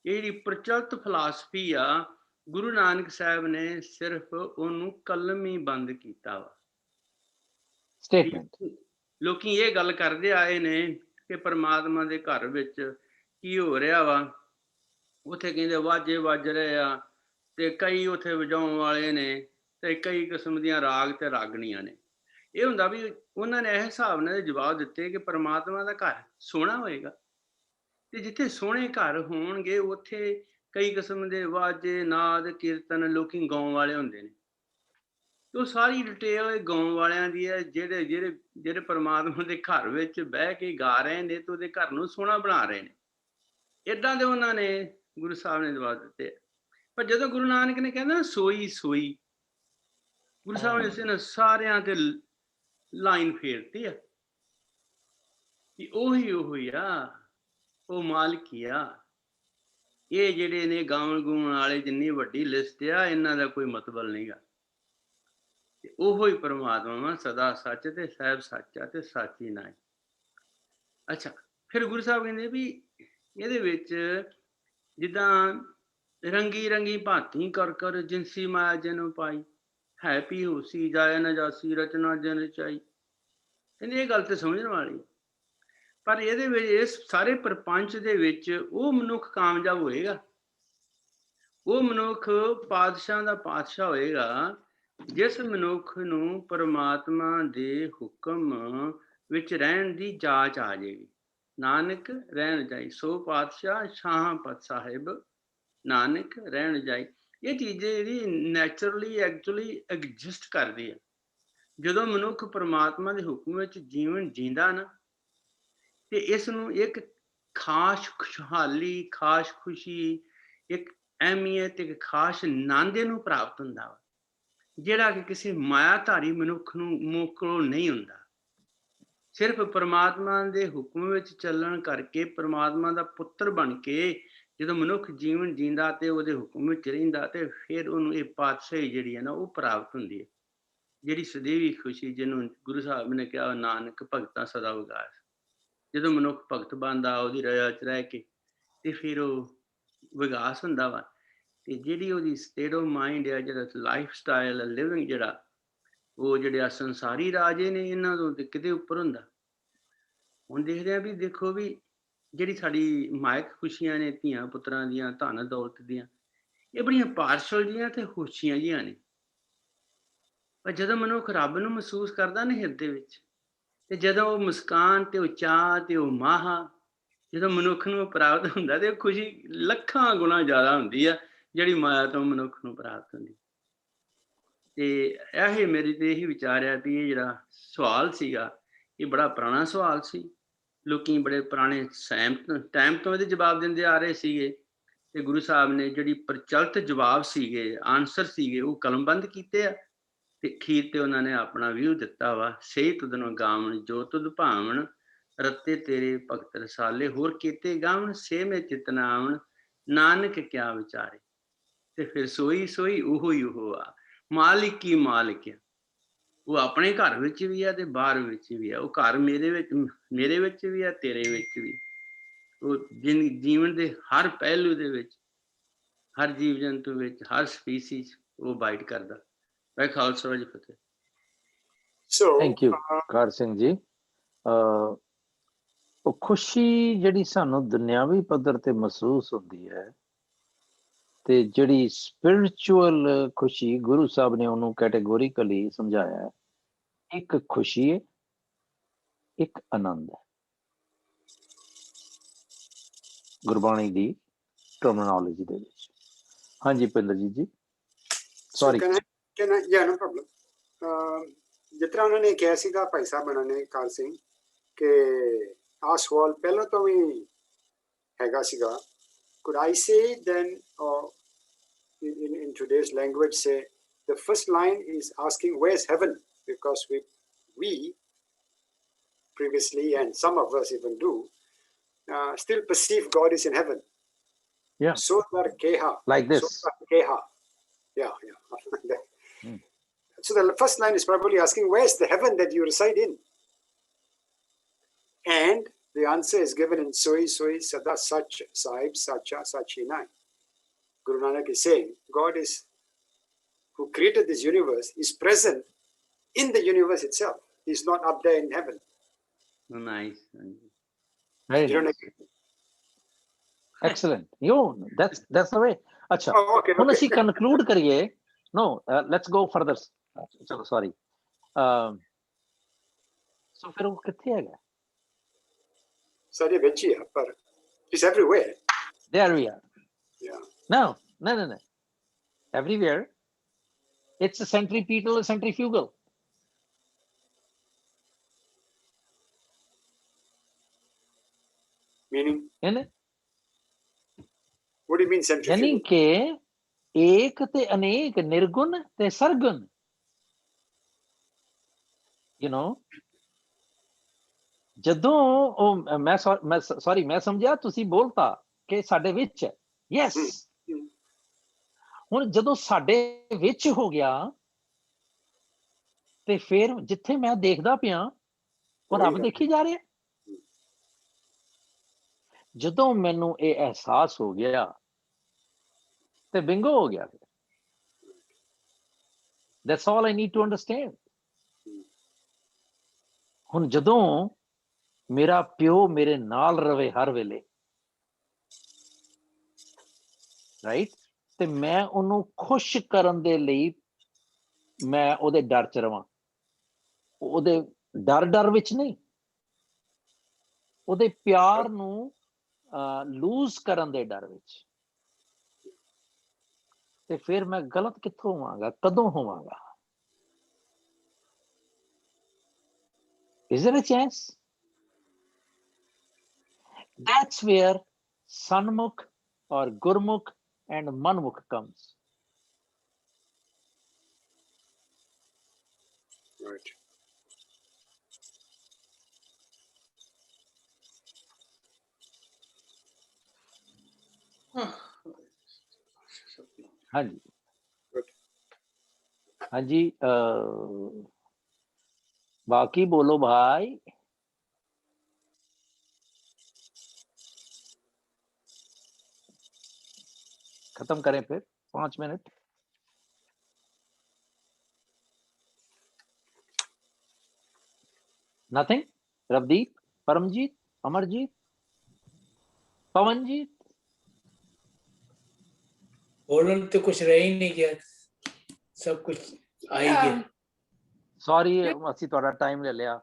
Speaker 1: ਇਹ ਜਿਹੜੀ ਪ੍ਰਚਲਿਤ ਫਿਲਾਸਫੀ ਆ, ਗੁਰੂ ਨਾਨਕ ਸਾਹਿਬ ਨੇ ਸਿਰਫ ਉਹਨੂੰ ਕਲਮ ਹੀ ਬੰਦ ਕੀਤਾ ਵਾ।
Speaker 2: ਸਟੇਟਮੈਂਟ।
Speaker 1: ਲੋਕੀ ਇਹ ਗੱਲ ਕਰਦੇ ਆਏ ਨੇ ਕਿ ਪਰਮਾਤਮਾ ਦੇ ਘਰ ਵਿੱਚ ਕੀ ਹੋ ਰਿਹਾ ਵਾ, ਉੱਥੇ ਕਹਿੰਦੇ ਵਾਜੇ ਵੱਜ ਰਹੇ ਆ, ਤੇ ਕਈ ਉੱਥੇ ਵਜਾਉਣ ਵਾਲੇ ਨੇ, ਤੇ ਕਈ ਕਿਸਮ ਦੀਆਂ ਰਾਗ ਤੇ ਰਾਗਣੀਆਂ ਨੇ। ਇਹ ਹੁੰਦਾ ਵੀ ਉਹਨਾਂ ਨੇ ਇਸ ਹਿਸਾਬ ਨਾਲ ਜਵਾਬ ਦਿੱਤੇ ਕਿ ਪਰਮਾਤਮਾ ਦਾ ਘਰ ਸੋਹਣਾ ਹੋਏਗਾ, ਤੇ ਜਿੱਥੇ ਸੋਹਣੇ ਘਰ ਹੋਣਗੇ ਉੱਥੇ ਕਈ ਕਿਸਮ ਦੇ ਵਾਜੇ ਨਾਦ ਕੀਰਤਨ ਲੋਕੀ ਗਾਉਣ ਵਾਲੇ ਹੁੰਦੇ ਨੇ। ਤੇ ਉਹ ਸਾਰੀ ਡਿਟੇਲ ਗਾਉਣ ਵਾਲਿਆਂ ਦੀ ਹੈ, ਜਿਹੜੇ ਪਰਮਾਤਮਾ ਦੇ ਘਰ ਵਿੱਚ ਬਹਿ ਕੇ ਗਾ ਰਹੇ ਨੇ ਤੇ ਉਹਦੇ ਘਰ ਨੂੰ ਸੋਹਣਾ ਬਣਾ ਰਹੇ ਨੇ। ਏਦਾਂ ਦੇ ਉਹਨਾਂ ਨੇ ਗੁਰੂ ਸਾਹਿਬ ਨੇ ਜਵਾਬ ਦਿੱਤੇ। ਪਰ ਜਦੋਂ ਗੁਰੂ ਨਾਨਕ ਨੇ ਕਹਿੰਦਾ ਸੋਈ ਸੋਈ, ਗੁਰੂ ਸਾਹਿਬ ਨੇ ਇਸੇ ਨੇ ਸਾਰਿਆਂ ਤੇ ਲਾਈਨ ਫੇਰਤੀ ਆ ਕਿ ਉਹੀ ਆ, ਉਹ ਮਾਲਕ ਹੀ ਆ। ਇਹ ਜਿਹੜੇ ਨੇ ਗਾਉਣ ਗੂਣ ਵਾਲੇ, ਜਿੰਨੀ ਵੱਡੀ ਲਿਸਟ ਆ, ਇਹਨਾਂ ਦਾ ਕੋਈ ਮਤਲਬ ਨਹੀਂਗਾ। ਤੇ ਉਹੋ ਹੀ ਪਰਮਾਤਮਾ ਵਾ, ਸਦਾ ਸੱਚ ਤੇ ਸਾਹਿਬ ਸੱਚ ਆ ਤੇ ਸੱਚ ਹੀ ਨਾ। ਅੱਛਾ, ਫਿਰ ਗੁਰੂ ਸਾਹਿਬ ਕਹਿੰਦੇ ਵੀ ਇਹਦੇ ਵਿੱਚ ਜਿੱਦਾਂ ਰੰਗੀ ਰੰਗੀ ਭਾਤੀ ਕਰ ਕਰ ਜਿਨਸੀ ਮਾਇਆ ਜਨ ਪਾਈ, ਹੈ ਪੀ ਹੋਸੀ ਜਾਏ ਨਾ ਜਾਸੀ ਰਚਨਾ ਜਨ ਰਚਾਈ। ਕਹਿੰਦੇ ਇਹ ਗੱਲ ਤੇ ਸਮਝਣ ਵਾਲੀ, ਪਰ ਇਹਦੇ ਵਿੱਚ ਇਸ ਸਾਰੇ ਪ੍ਰਪੰਚ ਦੇ ਵਿੱਚ ਉਹ ਮਨੁੱਖ ਕਾਮਯਾਬ ਹੋਏਗਾ, ਉਹ ਮਨੁੱਖ ਪਾਤਸ਼ਾਹ ਦਾ ਪਾਤਸ਼ਾਹ ਹੋਏਗਾ, ਜਿਸ ਮਨੁੱਖ ਨੂੰ ਪਰਮਾਤਮਾ ਦੇ ਹੁਕਮ ਵਿੱਚ ਰਹਿਣ ਦੀ ਜਾਚ ਆ ਜਾਏਗੀ। ਨਾਨਕ ਰਹਿਣ ਜਾਈ ਸੋ ਪਾਤਸ਼ਾਹ ਸ਼ਾਹਾਂ ਪਤ ਸਾਹਿਬ, ਨਾਨਕ ਰਹਿਣ ਜਾਈ। ਇਹ ਚੀਜ਼ ਜਿਹੜੀ ਨੈਚੁਰਲੀ ਐਕਚੁਅਲੀ ਐਗਜ਼ਿਸਟ ਕਰਦੀ ਹੈ। ਜਦੋਂ ਮਨੁੱਖ ਪਰਮਾਤਮਾ ਦੇ ਹੁਕਮ ਵਿੱਚ ਜੀਵਨ ਜੀਂਦਾ ਨਾ, ਤੇ ਇਸ ਨੂੰ ਇੱਕ ਖਾਸ ਖੁਸ਼ਹਾਲੀ, ਖਾਸ ਖੁਸ਼ੀ, ਇੱਕ ਅਹਿਮੀਅਤ, ਇੱਕ ਖਾਸ ਆਨੰਦ ਨੂੰ ਪ੍ਰਾਪਤ ਹੁੰਦਾ ਵਾ, ਜਿਹੜਾ ਕਿ ਕਿਸੇ ਮਾਇਆਧਾਰੀ ਮਨੁੱਖ ਨੂੰ ਕੋਲੋਂ ਨਹੀਂ ਹੁੰਦਾ। ਸਿਰਫ ਪਰਮਾਤਮਾ ਦੇ ਹੁਕਮ ਵਿੱਚ ਚੱਲਣ ਕਰਕੇ, ਪਰਮਾਤਮਾ ਦਾ ਪੁੱਤਰ ਬਣ ਕੇ ਜਦੋਂ ਮਨੁੱਖ ਜੀਵਨ ਜੀਂਦਾ ਤੇ ਉਹਦੇ ਹੁਕਮ ਵਿੱਚ ਰਹਿੰਦਾ, ਤੇ ਫਿਰ ਉਹਨੂੰ ਇਹ ਪਾਤਸ਼ਾਹੀ ਜਿਹੜੀ ਹੈ ਨਾ ਉਹ ਪ੍ਰਾਪਤ ਹੁੰਦੀ ਹੈ, ਜਿਹੜੀ ਸਦੀਵੀ ਖੁਸ਼ੀ, ਜਿਹਨੂੰ ਗੁਰੂ ਸਾਹਿਬ ਨੇ ਕਿਹਾ ਨਾਨਕ ਭਗਤਾਂ ਸਦਾ ਵਿਗਾਸ। ਜਦੋਂ ਮਨੁੱਖ ਭਗਤ ਬਣਦਾ ਉਹਦੀ ਰਜਾ 'ਚ ਰਹਿ ਕੇ, ਤੇ ਫਿਰ ਉਹ ਵਿਕਾਸ ਹੁੰਦਾ ਵਾ। ਤੇ ਜਿਹੜੀ ਉਹਦੀ ਸਟੇਟ ਆਫ ਮਾਈਂਡ ਆ, ਜਿਹੜਾ ਲਾਈਫ ਸਟਾਈਲ ਲਿਵਿੰਗ, ਜਿਹੜਾ ਉਹ ਜਿਹੜੇ ਆ ਸੰਸਾਰੀ ਰਾਜੇ ਨੇ, ਇਹਨਾਂ ਤੋਂ ਤੇ ਕਿਤੇ ਉੱਪਰ ਹੁੰਦਾ। ਹੁਣ ਦੇਖਦੇ ਆ ਵੀ ਦੇਖੋ ਵੀ ਜਿਹੜੀ ਸਾਡੀ ਮਾਇਕ ਖੁਸ਼ੀਆਂ ਨੇ ਧੀਆਂ ਪੁੱਤਰਾਂ ਦੀਆਂ, ਧਨ ਦੌਲਤ ਦੀਆਂ, ਇਹ ਬੜੀਆਂ ਪਾਰਸ਼ਲ ਜੀਆਂ ਤੇ ਖੁਸ਼ੀਆਂ ਜੀਆਂ ਨੇ। ਪਰ ਜਦੋਂ ਮਨੁੱਖ ਰੱਬ ਨੂੰ ਮਹਿਸੂਸ ਕਰਦਾ ਨਾ ਹਿਰਦੇ ਵਿੱਚ, ਤੇ ਜਦੋਂ ਉਹ ਮੁਸਕਾਨ ਤੇ ਉਹ ਚਾਹ ਤੇ ਉਹ ਮਾਹਾ ਜਦੋਂ ਮਨੁੱਖ ਨੂੰ ਪ੍ਰਾਪਤ ਹੁੰਦਾ, ਤੇ ਖੁਸ਼ੀ ਲੱਖਾਂ ਗੁਣਾ ਜ਼ਿਆਦਾ ਹੁੰਦੀ ਆ ਜਿਹੜੀ ਮਾਇਆ ਤੋਂ ਮਨੁੱਖ ਨੂੰ ਪ੍ਰਾਪਤ ਹੁੰਦੀ। ਤੇ ਇਹ ਮੇਰੀ ਤੇ ਇਹੀ ਵਿਚਾਰ ਆ ਵੀ ਇਹ ਜਿਹੜਾ ਸਵਾਲ ਸੀਗਾ, ਇਹ ਬੜਾ ਪੁਰਾਣਾ ਸਵਾਲ ਸੀ। ਲੋਕੀ ਬੜੇ ਪੁਰਾਣੇ ਟਾਈਮ ਤੋਂ ਇਹਦੇ ਜਵਾਬ ਦਿੰਦੇ ਆ ਰਹੇ ਸੀਗੇ, ਤੇ ਗੁਰੂ ਸਾਹਿਬ ਨੇ ਜਿਹੜੀ ਪ੍ਰਚਲਿਤ ਜਵਾਬ ਸੀਗੇ, ਆਨਸਰ ਸੀਗੇ, ਉਹ ਕਲਮਬੰਦ ਕੀਤੇ ਆ, ਤੇ ਅਖੀਰ ਤੇ ਉਹਨਾਂ ਨੇ ਆਪਣਾ ਵਿਊ ਦਿੱਤਾ ਵਾ। ਸਹੀ ਤੁਧਨੋਂ ਗਾਵਣ ਜੋ ਤੁਧ ਭਾਵਨ, ਰੱਤੇ ਤੇਰੇ ਭਗਤ ਰਸਾਲੇ, ਹੋਰ ਕੀਤੇ ਗਾਵਣ ਸੇ ਮੈਂ ਚਿਤਨਾ ਆਵਣ, ਨਾਨਕ ਕਿਆ ਵਿਚਾਰੇ। ਤੇ ਫਿਰ ਸੋਈ ਸੋਈ ਉਹੋ ਹੀ ਉਹ ਆ, ਮਾਲਿਕ ਹੀ ਮਾਲਿਕ ਆ। ਉਹ ਆਪਣੇ ਘਰ ਵਿੱਚ ਵੀ ਆ ਤੇ ਬਾਹਰ ਵਿੱਚ ਵੀ ਆ। ਉਹ ਘਰ ਮੇਰੇ ਵਿੱਚ ਵੀ ਆ, ਤੇਰੇ ਵਿੱਚ ਵੀ। ਉਹ ਜੀਵਨ ਦੇ ਹਰ ਪਹਿਲੂ ਦੇ ਵਿੱਚ, ਹਰ ਜੀਵ ਜੰਤੂ ਵਿੱਚ, ਹਰ ਸਪੀਸੀਜ਼ ਉਹ ਬਾਈਟ ਕਰਦਾ। ਵਾਹਿ ਖਾਲਸਾ ਵਾਹਿ ਫਤਿਹ।
Speaker 2: ਥੈਂਕ ਯੂ ਕਾਰ ਸਿੰਘ ਜੀ। ਉਹ ਖੁਸ਼ੀ ਜਿਹੜੀ ਸਾਨੂੰ ਦੁਨਿਆਵੀ ਪੱਧਰ ਤੇ ਮਹਿਸੂਸ ਹੁੰਦੀ ਹੈ ਤੇ ਜਿਹੜੀ ਸਪਿਰਿਚੁਅਲ ਖੁਸ਼ੀ ਗੁਰੂ ਸਾਹਿਬ ਨੇ ਉਹਨੂੰ ਕੈਟੇਗੋਰੀਕਲੀ ਸਮਝਾਇਆ ਹੈ, ਇੱਕ ਖੁਸ਼ੀ ਹੈ, ਇੱਕ ਆਨੰਦ ਹੈ ਗੁਰਬਾਣੀ ਦੀ ਟਰਮੀਨੋਲੋਜੀ ਦੇ ਵਿੱਚ। ਹਾਂਜੀ ਪਿੰਦਰਜੀਤ ਜੀ, ਸੌਰੀ।
Speaker 6: Yeah, no problem. ਜਿਸ ਤਰ੍ਹਾਂ ਉਹਨਾਂ ਨੇ ਕਿਹਾ ਸੀਗਾ ਭਾਈ ਸਾਹਿਬ ਉਹਨਾਂ ਨੇ ਕਾਰ ਸਿੰਘ ਕਿ ਆਹ ਸਵਾਲ ਪਹਿਲਾਂ ਤੋਂ ਵੀ ਹੈਗਾ ਸੀਗਾ। Could I say then, in today's language, say the first line is asking where's heaven, because we previously, and some of us even do, still perceive God is in heaven.
Speaker 2: Yeah.
Speaker 6: Sodar keha.
Speaker 2: Like this.
Speaker 6: Sodar keha. Yeah. So the first line is probably asking where's the heaven that you reside in, and the answer is given in Soi Sada Sach Sahib Sacha Sachinai. Guru Nanak is saying God is, who created this universe, is present in the universe itself. He's not up there in heaven.
Speaker 1: Nice.
Speaker 2: Very
Speaker 6: You don't
Speaker 2: nice.
Speaker 6: agree?
Speaker 2: Excellent. That's the way. Acha.
Speaker 6: Oh, okay.
Speaker 2: ਹੁਣ ਅਸੀਂ conclude ਕਰੀਏ. No, let's go further. ਚਲੋ sorry. So ਫਿਰ ਉਹ ਕਿੱਥੇ ਹੈਗਾ?
Speaker 6: ਸਾਡੇ ਵਿੱਚ ਹੀ ਆ, ਪਰ it's everywhere.
Speaker 2: There we are.
Speaker 6: Yeah.
Speaker 2: No. Everywhere. It's a centripetal, centrifugal.
Speaker 6: Meaning?
Speaker 2: Isn't it?
Speaker 6: What do you mean centrifugal?
Speaker 2: यानी कि एक ते अनेक, निर्गुण ते सरगुण, you know, ਜਦੋਂ ਉਹ ਮੈਂ ਸੌਰੀ ਮੈਂ ਸਮਝਿਆ ਤੁਸੀਂ ਬੋਲਤਾ ਕਿ ਸਾਡੇ ਵਿੱਚ ਹੈ। ਯੈਸ, ਹੁਣ ਜਦੋਂ ਸਾਡੇ ਵਿੱਚ ਹੋ ਗਿਆ ਤੇ ਫਿਰ ਜਿੱਥੇ ਮੈਂ ਦੇਖਦਾ ਪਿਆ ਉਹ ਰੱਬ ਦੇਖੀ ਜਾ ਰਿਹਾ। ਜਦੋਂ ਮੈਨੂੰ ਇਹ ਅਹਿਸਾਸ ਹੋ ਗਿਆ ਤੇ ਬਿੰਗੋ ਹੋ ਗਿਆ। That's all I need to understand. ਹੁਣ ਜਦੋਂ ਮੇਰਾ ਪਿਓ ਮੇਰੇ ਨਾਲ ਰਵੇ ਹਰ ਵੇਲੇ, ਰਾਈਟ, ਤੇ ਮੈਂ ਉਹਨੂੰ ਖੁਸ਼ ਕਰਨ ਦੇ ਲਈ ਮੈਂ ਉਹਦੇ ਡਰ ਚ ਰਵਾਂ, ਉਹਦੇ ਡਰ ਵਿੱਚ ਨਹੀਂ, ਉਹਦੇ ਪਿਆਰ ਨੂੰ ਲੂਜ਼ ਕਰਨ ਦੇ ਡਰ ਵਿੱਚ, ਤੇ ਫਿਰ ਮੈਂ ਗਲਤ ਕਿੱਥੋਂ ਹੋਵਾਂਗਾ, ਕਦੋਂ ਹੋਵਾਂਗਾ? Is there a chance? That's where Sanmukh or Gurmukh and Manmukh comes.
Speaker 6: Right.
Speaker 2: ਹਾਂਜੀ ਹਾਂਜੀ, बाकी बोलो भाई। खत्म करें फिर 5 मिनट। नथिंग? रवदीप, परमजीत, अमरजीत, पवनजीत?
Speaker 8: बोलन तो कुछ रह ही नहीं गया, सब कुछ आ ही गया।
Speaker 2: सॉरी ਅਸੀਂ ਤੁਹਾਡਾ ਟਾਈਮ ਲੈ ਲਿਆ,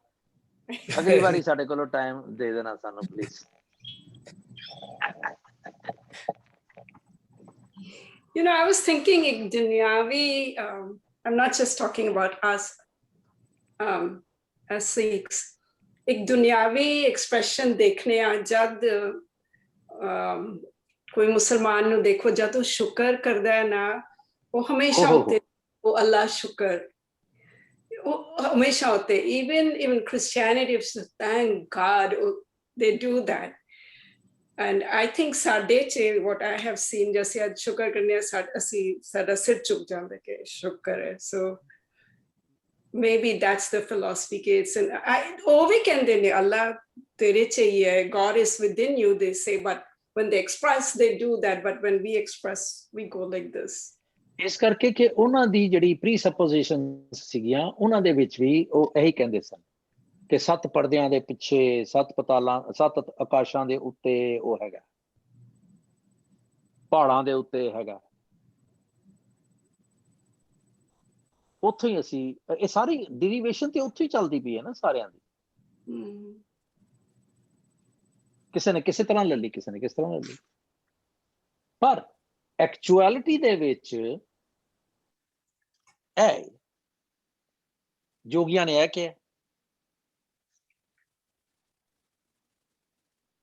Speaker 2: ਅਗਲੀ ਵਾਰੀ ਸਾਡੇ ਕੋਲੋਂ ਟਾਈਮ ਦੇ ਦੇਣਾ ਸਾਨੂੰ please.
Speaker 3: You know, I was thinking dunyavi, I'm not just talking about us as Sikhs, ek dunyavi expression dekhne aa jad koi Musalman nu dekho jad wo shukr karda hai na, wo hamesha hote wo Allah shukr hamesha hote, even Christianity, thank God they do that. And I think ਸਾਡੇ ਚ what I have seen, ਜੈਸੇ ਅੱਜ ਸ਼ੁਕਰ ਕਰਨੇ ਅਸੀਂ ਸਾਡਾ ਸਿਰ ਝੁਕ ਜਾਂਦਾ ਕਿ ਸ਼ੁਕਰ ਹੈ। So maybe that's the philosophy ਕਿ it's ਉਹ ਵੀ ਕਹਿੰਦੇ ਨੇ Allah ਤੇਰੇ ਚ ਹੀ ਹੈ, God is within you, they say, but when they express they do that, but when we express we go like this.
Speaker 2: ਇਸ ਕਰਕੇ ਕਿ ਉਹਨਾਂ ਦੀ ਜਿਹੜੀ ਪ੍ਰੀਸਪੋਜੀਸ਼ਨ ਸੀਗੀਆਂ ਉਹਨਾਂ ਦੇ ਵਿੱਚ ਵੀ ਉਹ ਇਹੀ ਕਹਿੰਦੇ ਸਨ ਕਿ 7 ਪਰਦਿਆਂ ਦੇ ਪਿੱਛੇ 7 ਪਤਾਲਾਂ 7 ਆਕਾਸ਼ਾਂ ਦੇ ਉੱਤੇ ਉਹ ਹੈਗਾ, ਪਹਾੜਾਂ ਦੇ ਉੱਤੇ ਹੈਗਾ। ਉੱਥੋਂ ਹੀ ਅਸੀਂ ਇਹ ਸਾਰੀ ਡਿਰੀਵੇਸ਼ਨ ਤੇ ਉੱਥੋਂ ਹੀ ਚੱਲਦੀ ਪਈ ਹੈ ਨਾ ਸਾਰਿਆਂ ਦੀ। ਕਿਸੇ ਨੇ ਕਿਸੇ ਤਰ੍ਹਾਂ ਲੈ ਲਈ, ਕਿਸੇ ਨੇ ਕਿਸ ਤਰ੍ਹਾਂ ਲੈ ਲਈ, ਪਰ ਐਕਚੁਅਲਿਟੀ ਦੇ ਵਿੱਚ ਇਹ ਜੋਗੀਆਂ ਨੇ ਇਹ ਕਿਹਾ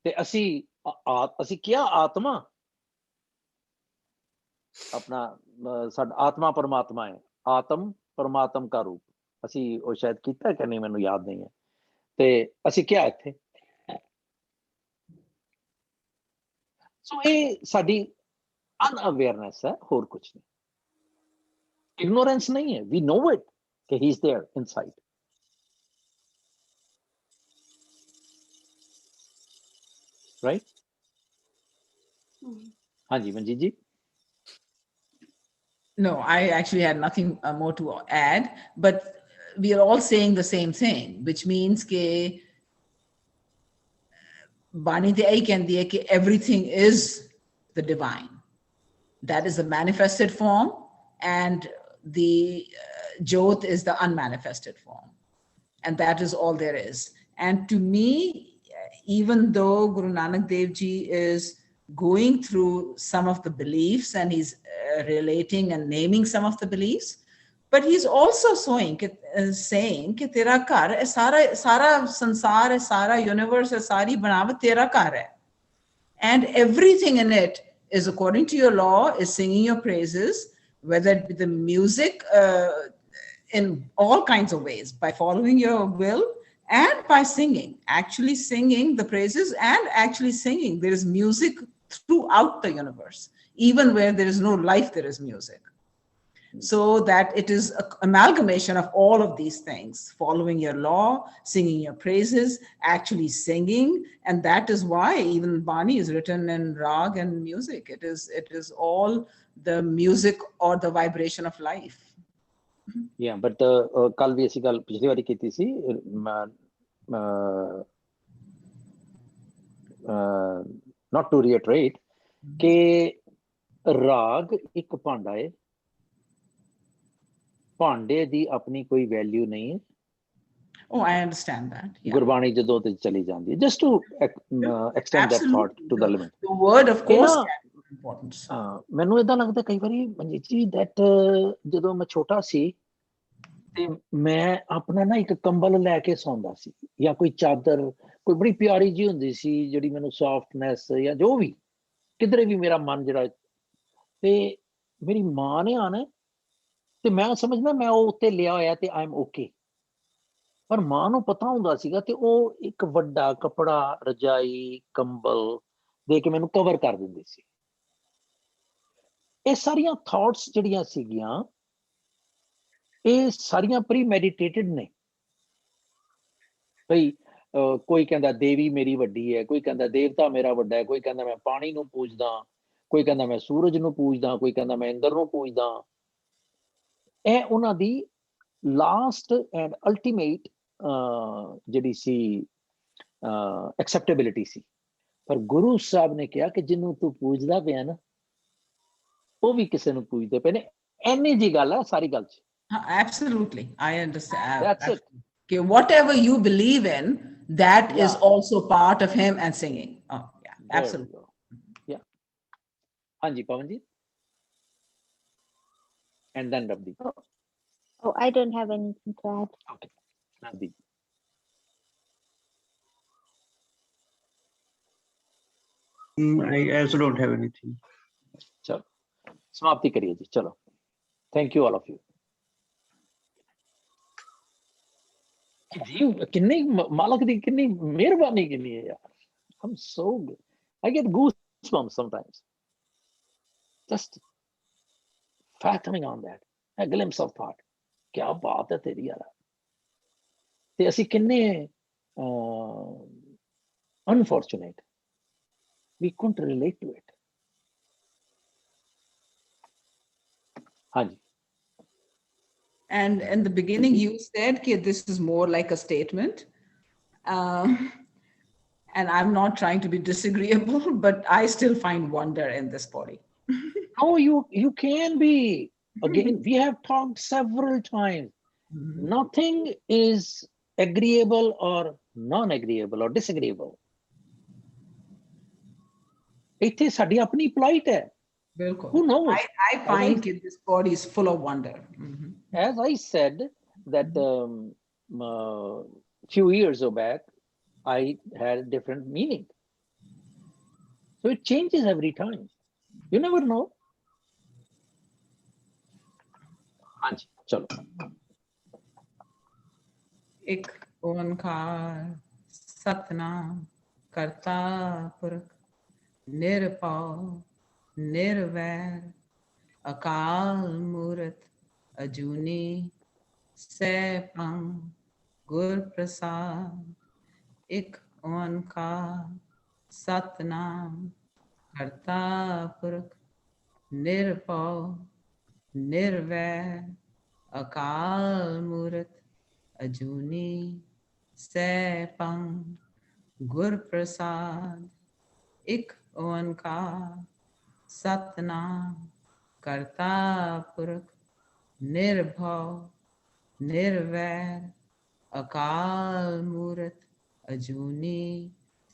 Speaker 2: ਤੇ ਅਸੀਂ ਕਿਹਾ ਆਤਮਾ ਆਪਣਾ ਸਾਡਾ ਆਤਮਾ ਪਰਮਾਤਮਾ ਹੈ, ਆਤਮ ਪਰਮਾਤਮ ਦਾ ਰੂਪ। ਅਸੀਂ ਉਹ ਸ਼ਾਇਦ ਕੀਤਾ ਕਿ ਨਹੀਂ ਮੈਨੂੰ ਯਾਦ ਨਹੀਂ ਹੈ, ਤੇ ਅਸੀਂ ਕਿਹਾ ਇੱਥੇ। ਸੋ ਇਹ ਸਾਡੀ ਅਨਅਵੇਅਰਨੈਸ ਹੈ, ਹੋਰ ਕੁਛ ਨਹੀਂ, ਇਗਨੋਰੈਂਸ ਨਹੀਂ ਹੈ। ਵੀ ਨੋ ਇਟ ਕਿ he is there inside. Right? ਹਾਂਜੀ ਮਨਜੀਤ ਜੀ।
Speaker 4: No, I actually had nothing more to add, but we are all saying the same thing, which means that Bani te ahi kendi hai ki everything is the divine. That is the manifested form, and the Jyot is the unmanifested form. And that is all there is. And to me, even though Guru Nanak Dev Ji is going through some of the beliefs and he's relating and naming some of the beliefs, but he's also saying कि तेरा घर है, सारा संसार है, सारा universe है, सारी बनावट तेरा घर है, and everything in it is according to your law, is singing your praises, whether it be the music in all kinds of ways, by following your will and by singing, actually singing the praises and actually singing. There is music throughout the universe. Even where there is no life, there is music. So that it is an amalgamation of all of these things: following your law, singing your praises, actually singing. And that is why even Bani is written in rag and music. It is all the music or the vibration of life.
Speaker 2: Yeah, but ਕੱਲ ਵੀ ਅਸੀਂ ਗੱਲ ਪਿਛਲੀ ਵਾਰੀ ਕੀਤੀ ਸੀ, not to reiterate, ਕਿ ਰਾਗ ਇੱਕ ਭਾਂਡਾ ਹੈ, ਭਾਂਡੇ ਦੀ ਆਪਣੀ ਕੋਈ ਵੈਲਿਊ ਨਹੀਂ ਹੈ।
Speaker 4: Oh, I understand that. Yeah.
Speaker 2: Gurbani ਜਦੋਂ ਤੇ ਚਲੀ ਜਾਂਦੀ ਹੈ, just to extend that thought to the limit.
Speaker 4: The word of course can be important.
Speaker 2: ਮੈਨੂੰ ਏਦਾਂ ਲੱਗਦਾ ਕਈ ਵਾਰੀ ਮਨਜੀਤ ਜੀ that ਜਦੋਂ ਮੈਂ ਛੋਟਾ ਸੀ ਤੇ ਮੈਂ ਆਪਣਾ ਨਾ ਇੱਕ ਕੰਬਲ ਲੈ ਕੇ ਸੌਂਦਾ ਸੀ, ਜਾਂ ਕੋਈ ਚਾਦਰ, ਕੋਈ ਬੜੀ ਪਿਆਰੀ ਜੀ ਹੁੰਦੀ ਸੀ ਜਿਹੜੀ ਮੈਨੂੰ ਸੌਫਟਨੈਸ ਜਾਂ ਜੋ ਵੀ, ਕਿਧਰੇ ਵੀ ਮੇਰਾ ਮਨ ਜਿਹੜਾ, ਤੇ ਮੇਰੀ ਮਾਂ ਨੇ ਆਣਾ ਤੇ ਮੈਂ ਸਮਝਦਾ ਮੈਂ ਉਹ ਉੱਤੇ ਲਿਆ ਹੋਇਆ ਤੇ ਆਈ ਐਮ ਓਕੇ, ਪਰ ਮਾਂ ਨੂੰ ਪਤਾ ਹੁੰਦਾ ਸੀਗਾ ਤੇ ਉਹ ਇੱਕ ਵੱਡਾ ਕੱਪੜਾ, ਰਜਾਈ, ਕੰਬਲ ਦੇ ਕੇ ਮੈਨੂੰ ਕਵਰ ਕਰ ਦਿੰਦੀ ਸੀ। ਇਹ ਸਾਰੀਆਂ ਥਾਟਸ ਜਿਹੜੀਆਂ ਸੀਗੀਆਂ, ਇਹ ਸਾਰੀਆਂ ਪ੍ਰੀ ਮੈਡੀਟੇਟਡ ਨੇ। ਭਈ ਕੋਈ ਕਹਿੰਦਾ ਦੇਵੀ ਮੇਰੀ ਵੱਡੀ ਹੈ, ਕੋਈ ਕਹਿੰਦਾ ਦੇਵਤਾ ਮੇਰਾ ਵੱਡਾ ਹੈ, ਕੋਈ ਕਹਿੰਦਾ ਮੈਂ ਪਾਣੀ ਨੂੰ ਪੂਜਦਾ, ਕੋਈ ਕਹਿੰਦਾ ਮੈਂ ਸੂਰਜ ਨੂੰ ਪੂਜਦਾ, ਕੋਈ ਕਹਿੰਦਾ ਮੈਂ ਇੰਦਰ ਨੂੰ ਪੂਜਦਾ। ਇਹ ਉਹਨਾਂ ਦੀ ਲਾਸਟ ਐਂਡ ਅਲਟੀਮੇਟ ਜਿਹੜੀ ਸੀ ਐਕਸੈਪਟੇਬਿਲਿਟੀ ਸੀ। ਪਰ ਗੁਰੂ ਸਾਹਿਬ ਨੇ ਕਿਹਾ ਕਿ ਜਿਹਨੂੰ ਤੂੰ ਪੂਜਦਾ ਪਿਆ ਨਾ, ਉਹ ਵੀ ਕਿਸੇ ਨੂੰ ਪੂਜਦੇ ਪਏ ਨੇ। ਇੰਨੀ ਜੀ ਗੱਲ ਹੈ ਸਾਰੀ ਗੱਲ 'ਚ।
Speaker 4: Absolutely, I understand.
Speaker 2: That's it.
Speaker 4: Okay, whatever you believe in, that is also part of him and singing. Oh, yeah, absolutely.
Speaker 2: Yeah. Hanji, Pavanji. And then Rabdi.
Speaker 9: Oh, I don't have anything to add.
Speaker 2: Okay. Rabdi.
Speaker 1: I also don't have anything.
Speaker 2: Chalo. Samapti kariye ji. Chalo. Thank you all of you. जी कितनी मालक दी कितनी मेहरबानी कितनी है यार. I'm so good. I get goosebumps sometimes. Just fathoming on that. A glimpse of thought. क्या बात है तेरी यार. ते असी कितने unfortunate. We couldn't relate to it. हाँ जी.
Speaker 4: And in the beginning, you said that this is more like a statement. And I'm not trying to be disagreeable, but I still find wonder in this body.
Speaker 2: No, you can be. Again, we have talked several times. Nothing is agreeable or non-agreeable or disagreeable. ਇੱਥੇ ਸਾਡੀ ਆਪਣੀ plight ਹੈ. Who knows?
Speaker 4: I find that this body is full of wonder.
Speaker 2: As I said that few years back, I had a different meaning. So it changes every time. You never know. Anji, chalo.
Speaker 4: एक ओंकार सतनाम करता पुरख निरपौ निर्वैर अकाल मूरत अजूनी सैभं गुर प्रसाद एक ओंकार सतनाम करता पुरख निरपौ निर्वैर अकाल मूरत अजूनी सैभं गुर प्रसाद एक ओंकार सतनाम करता पुरख निर्भव निर्वैर अकाल मूरत अजूनी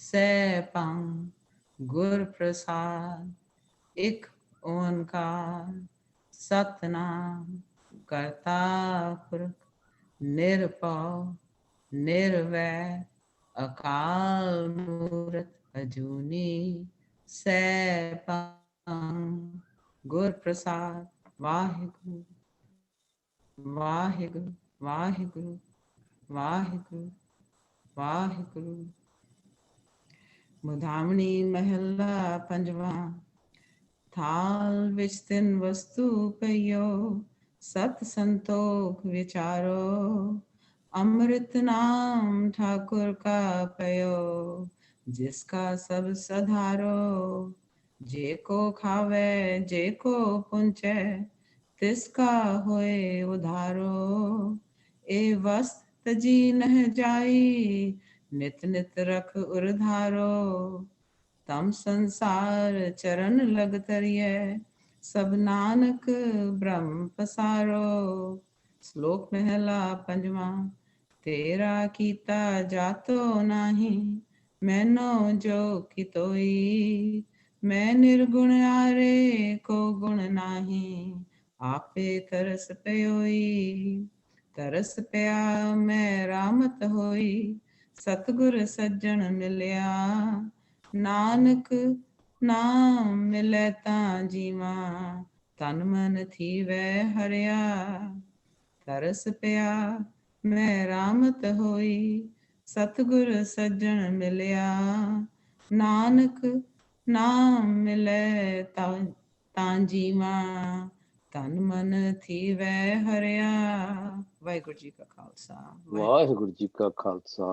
Speaker 4: सैभं गुर प्रसाद एक ओंकार सतनाम करता पुरख निरपौ निर्वैर अकाल मूरत अजूनी सैभं गुर प्रसाद वाहिगुरु वाहिगुरु वाहिगुरु वाहिगुरु वाहिगुरु। मुधामणी महला पंजवा थाल विच तिन वस्तु पइयो सत संतोख विचारो अमृत नाम ठाकुर का पयो जिसका सब सधारो जे को खावे जे को पुंचे तिसका होए उधारो ए वस्त तजी नह जाई नित नित रख उर्धारो तम संसार चरण लग तरिए सब नानक ब्रह्म पसारो। श्लोक पहला पंजवा तेरा कीता जातो नाही मैनो जो कितोई मैं निर्गुण आरे को गुण नाही आपे तरस पयोई तरस पया मैं रामत होई सतगुर सज्जन मिलया नानक नाम मिले तां जीवा तन मन थी वै हरिया तरस पया मैं रामत होई सतगुर सज्जन मिलया नानक नाम मिले तां जीवा तन मन थी वै हरिया। वाहिगुरु जी का खालसा
Speaker 2: वाहिगुरु जी का खालसा।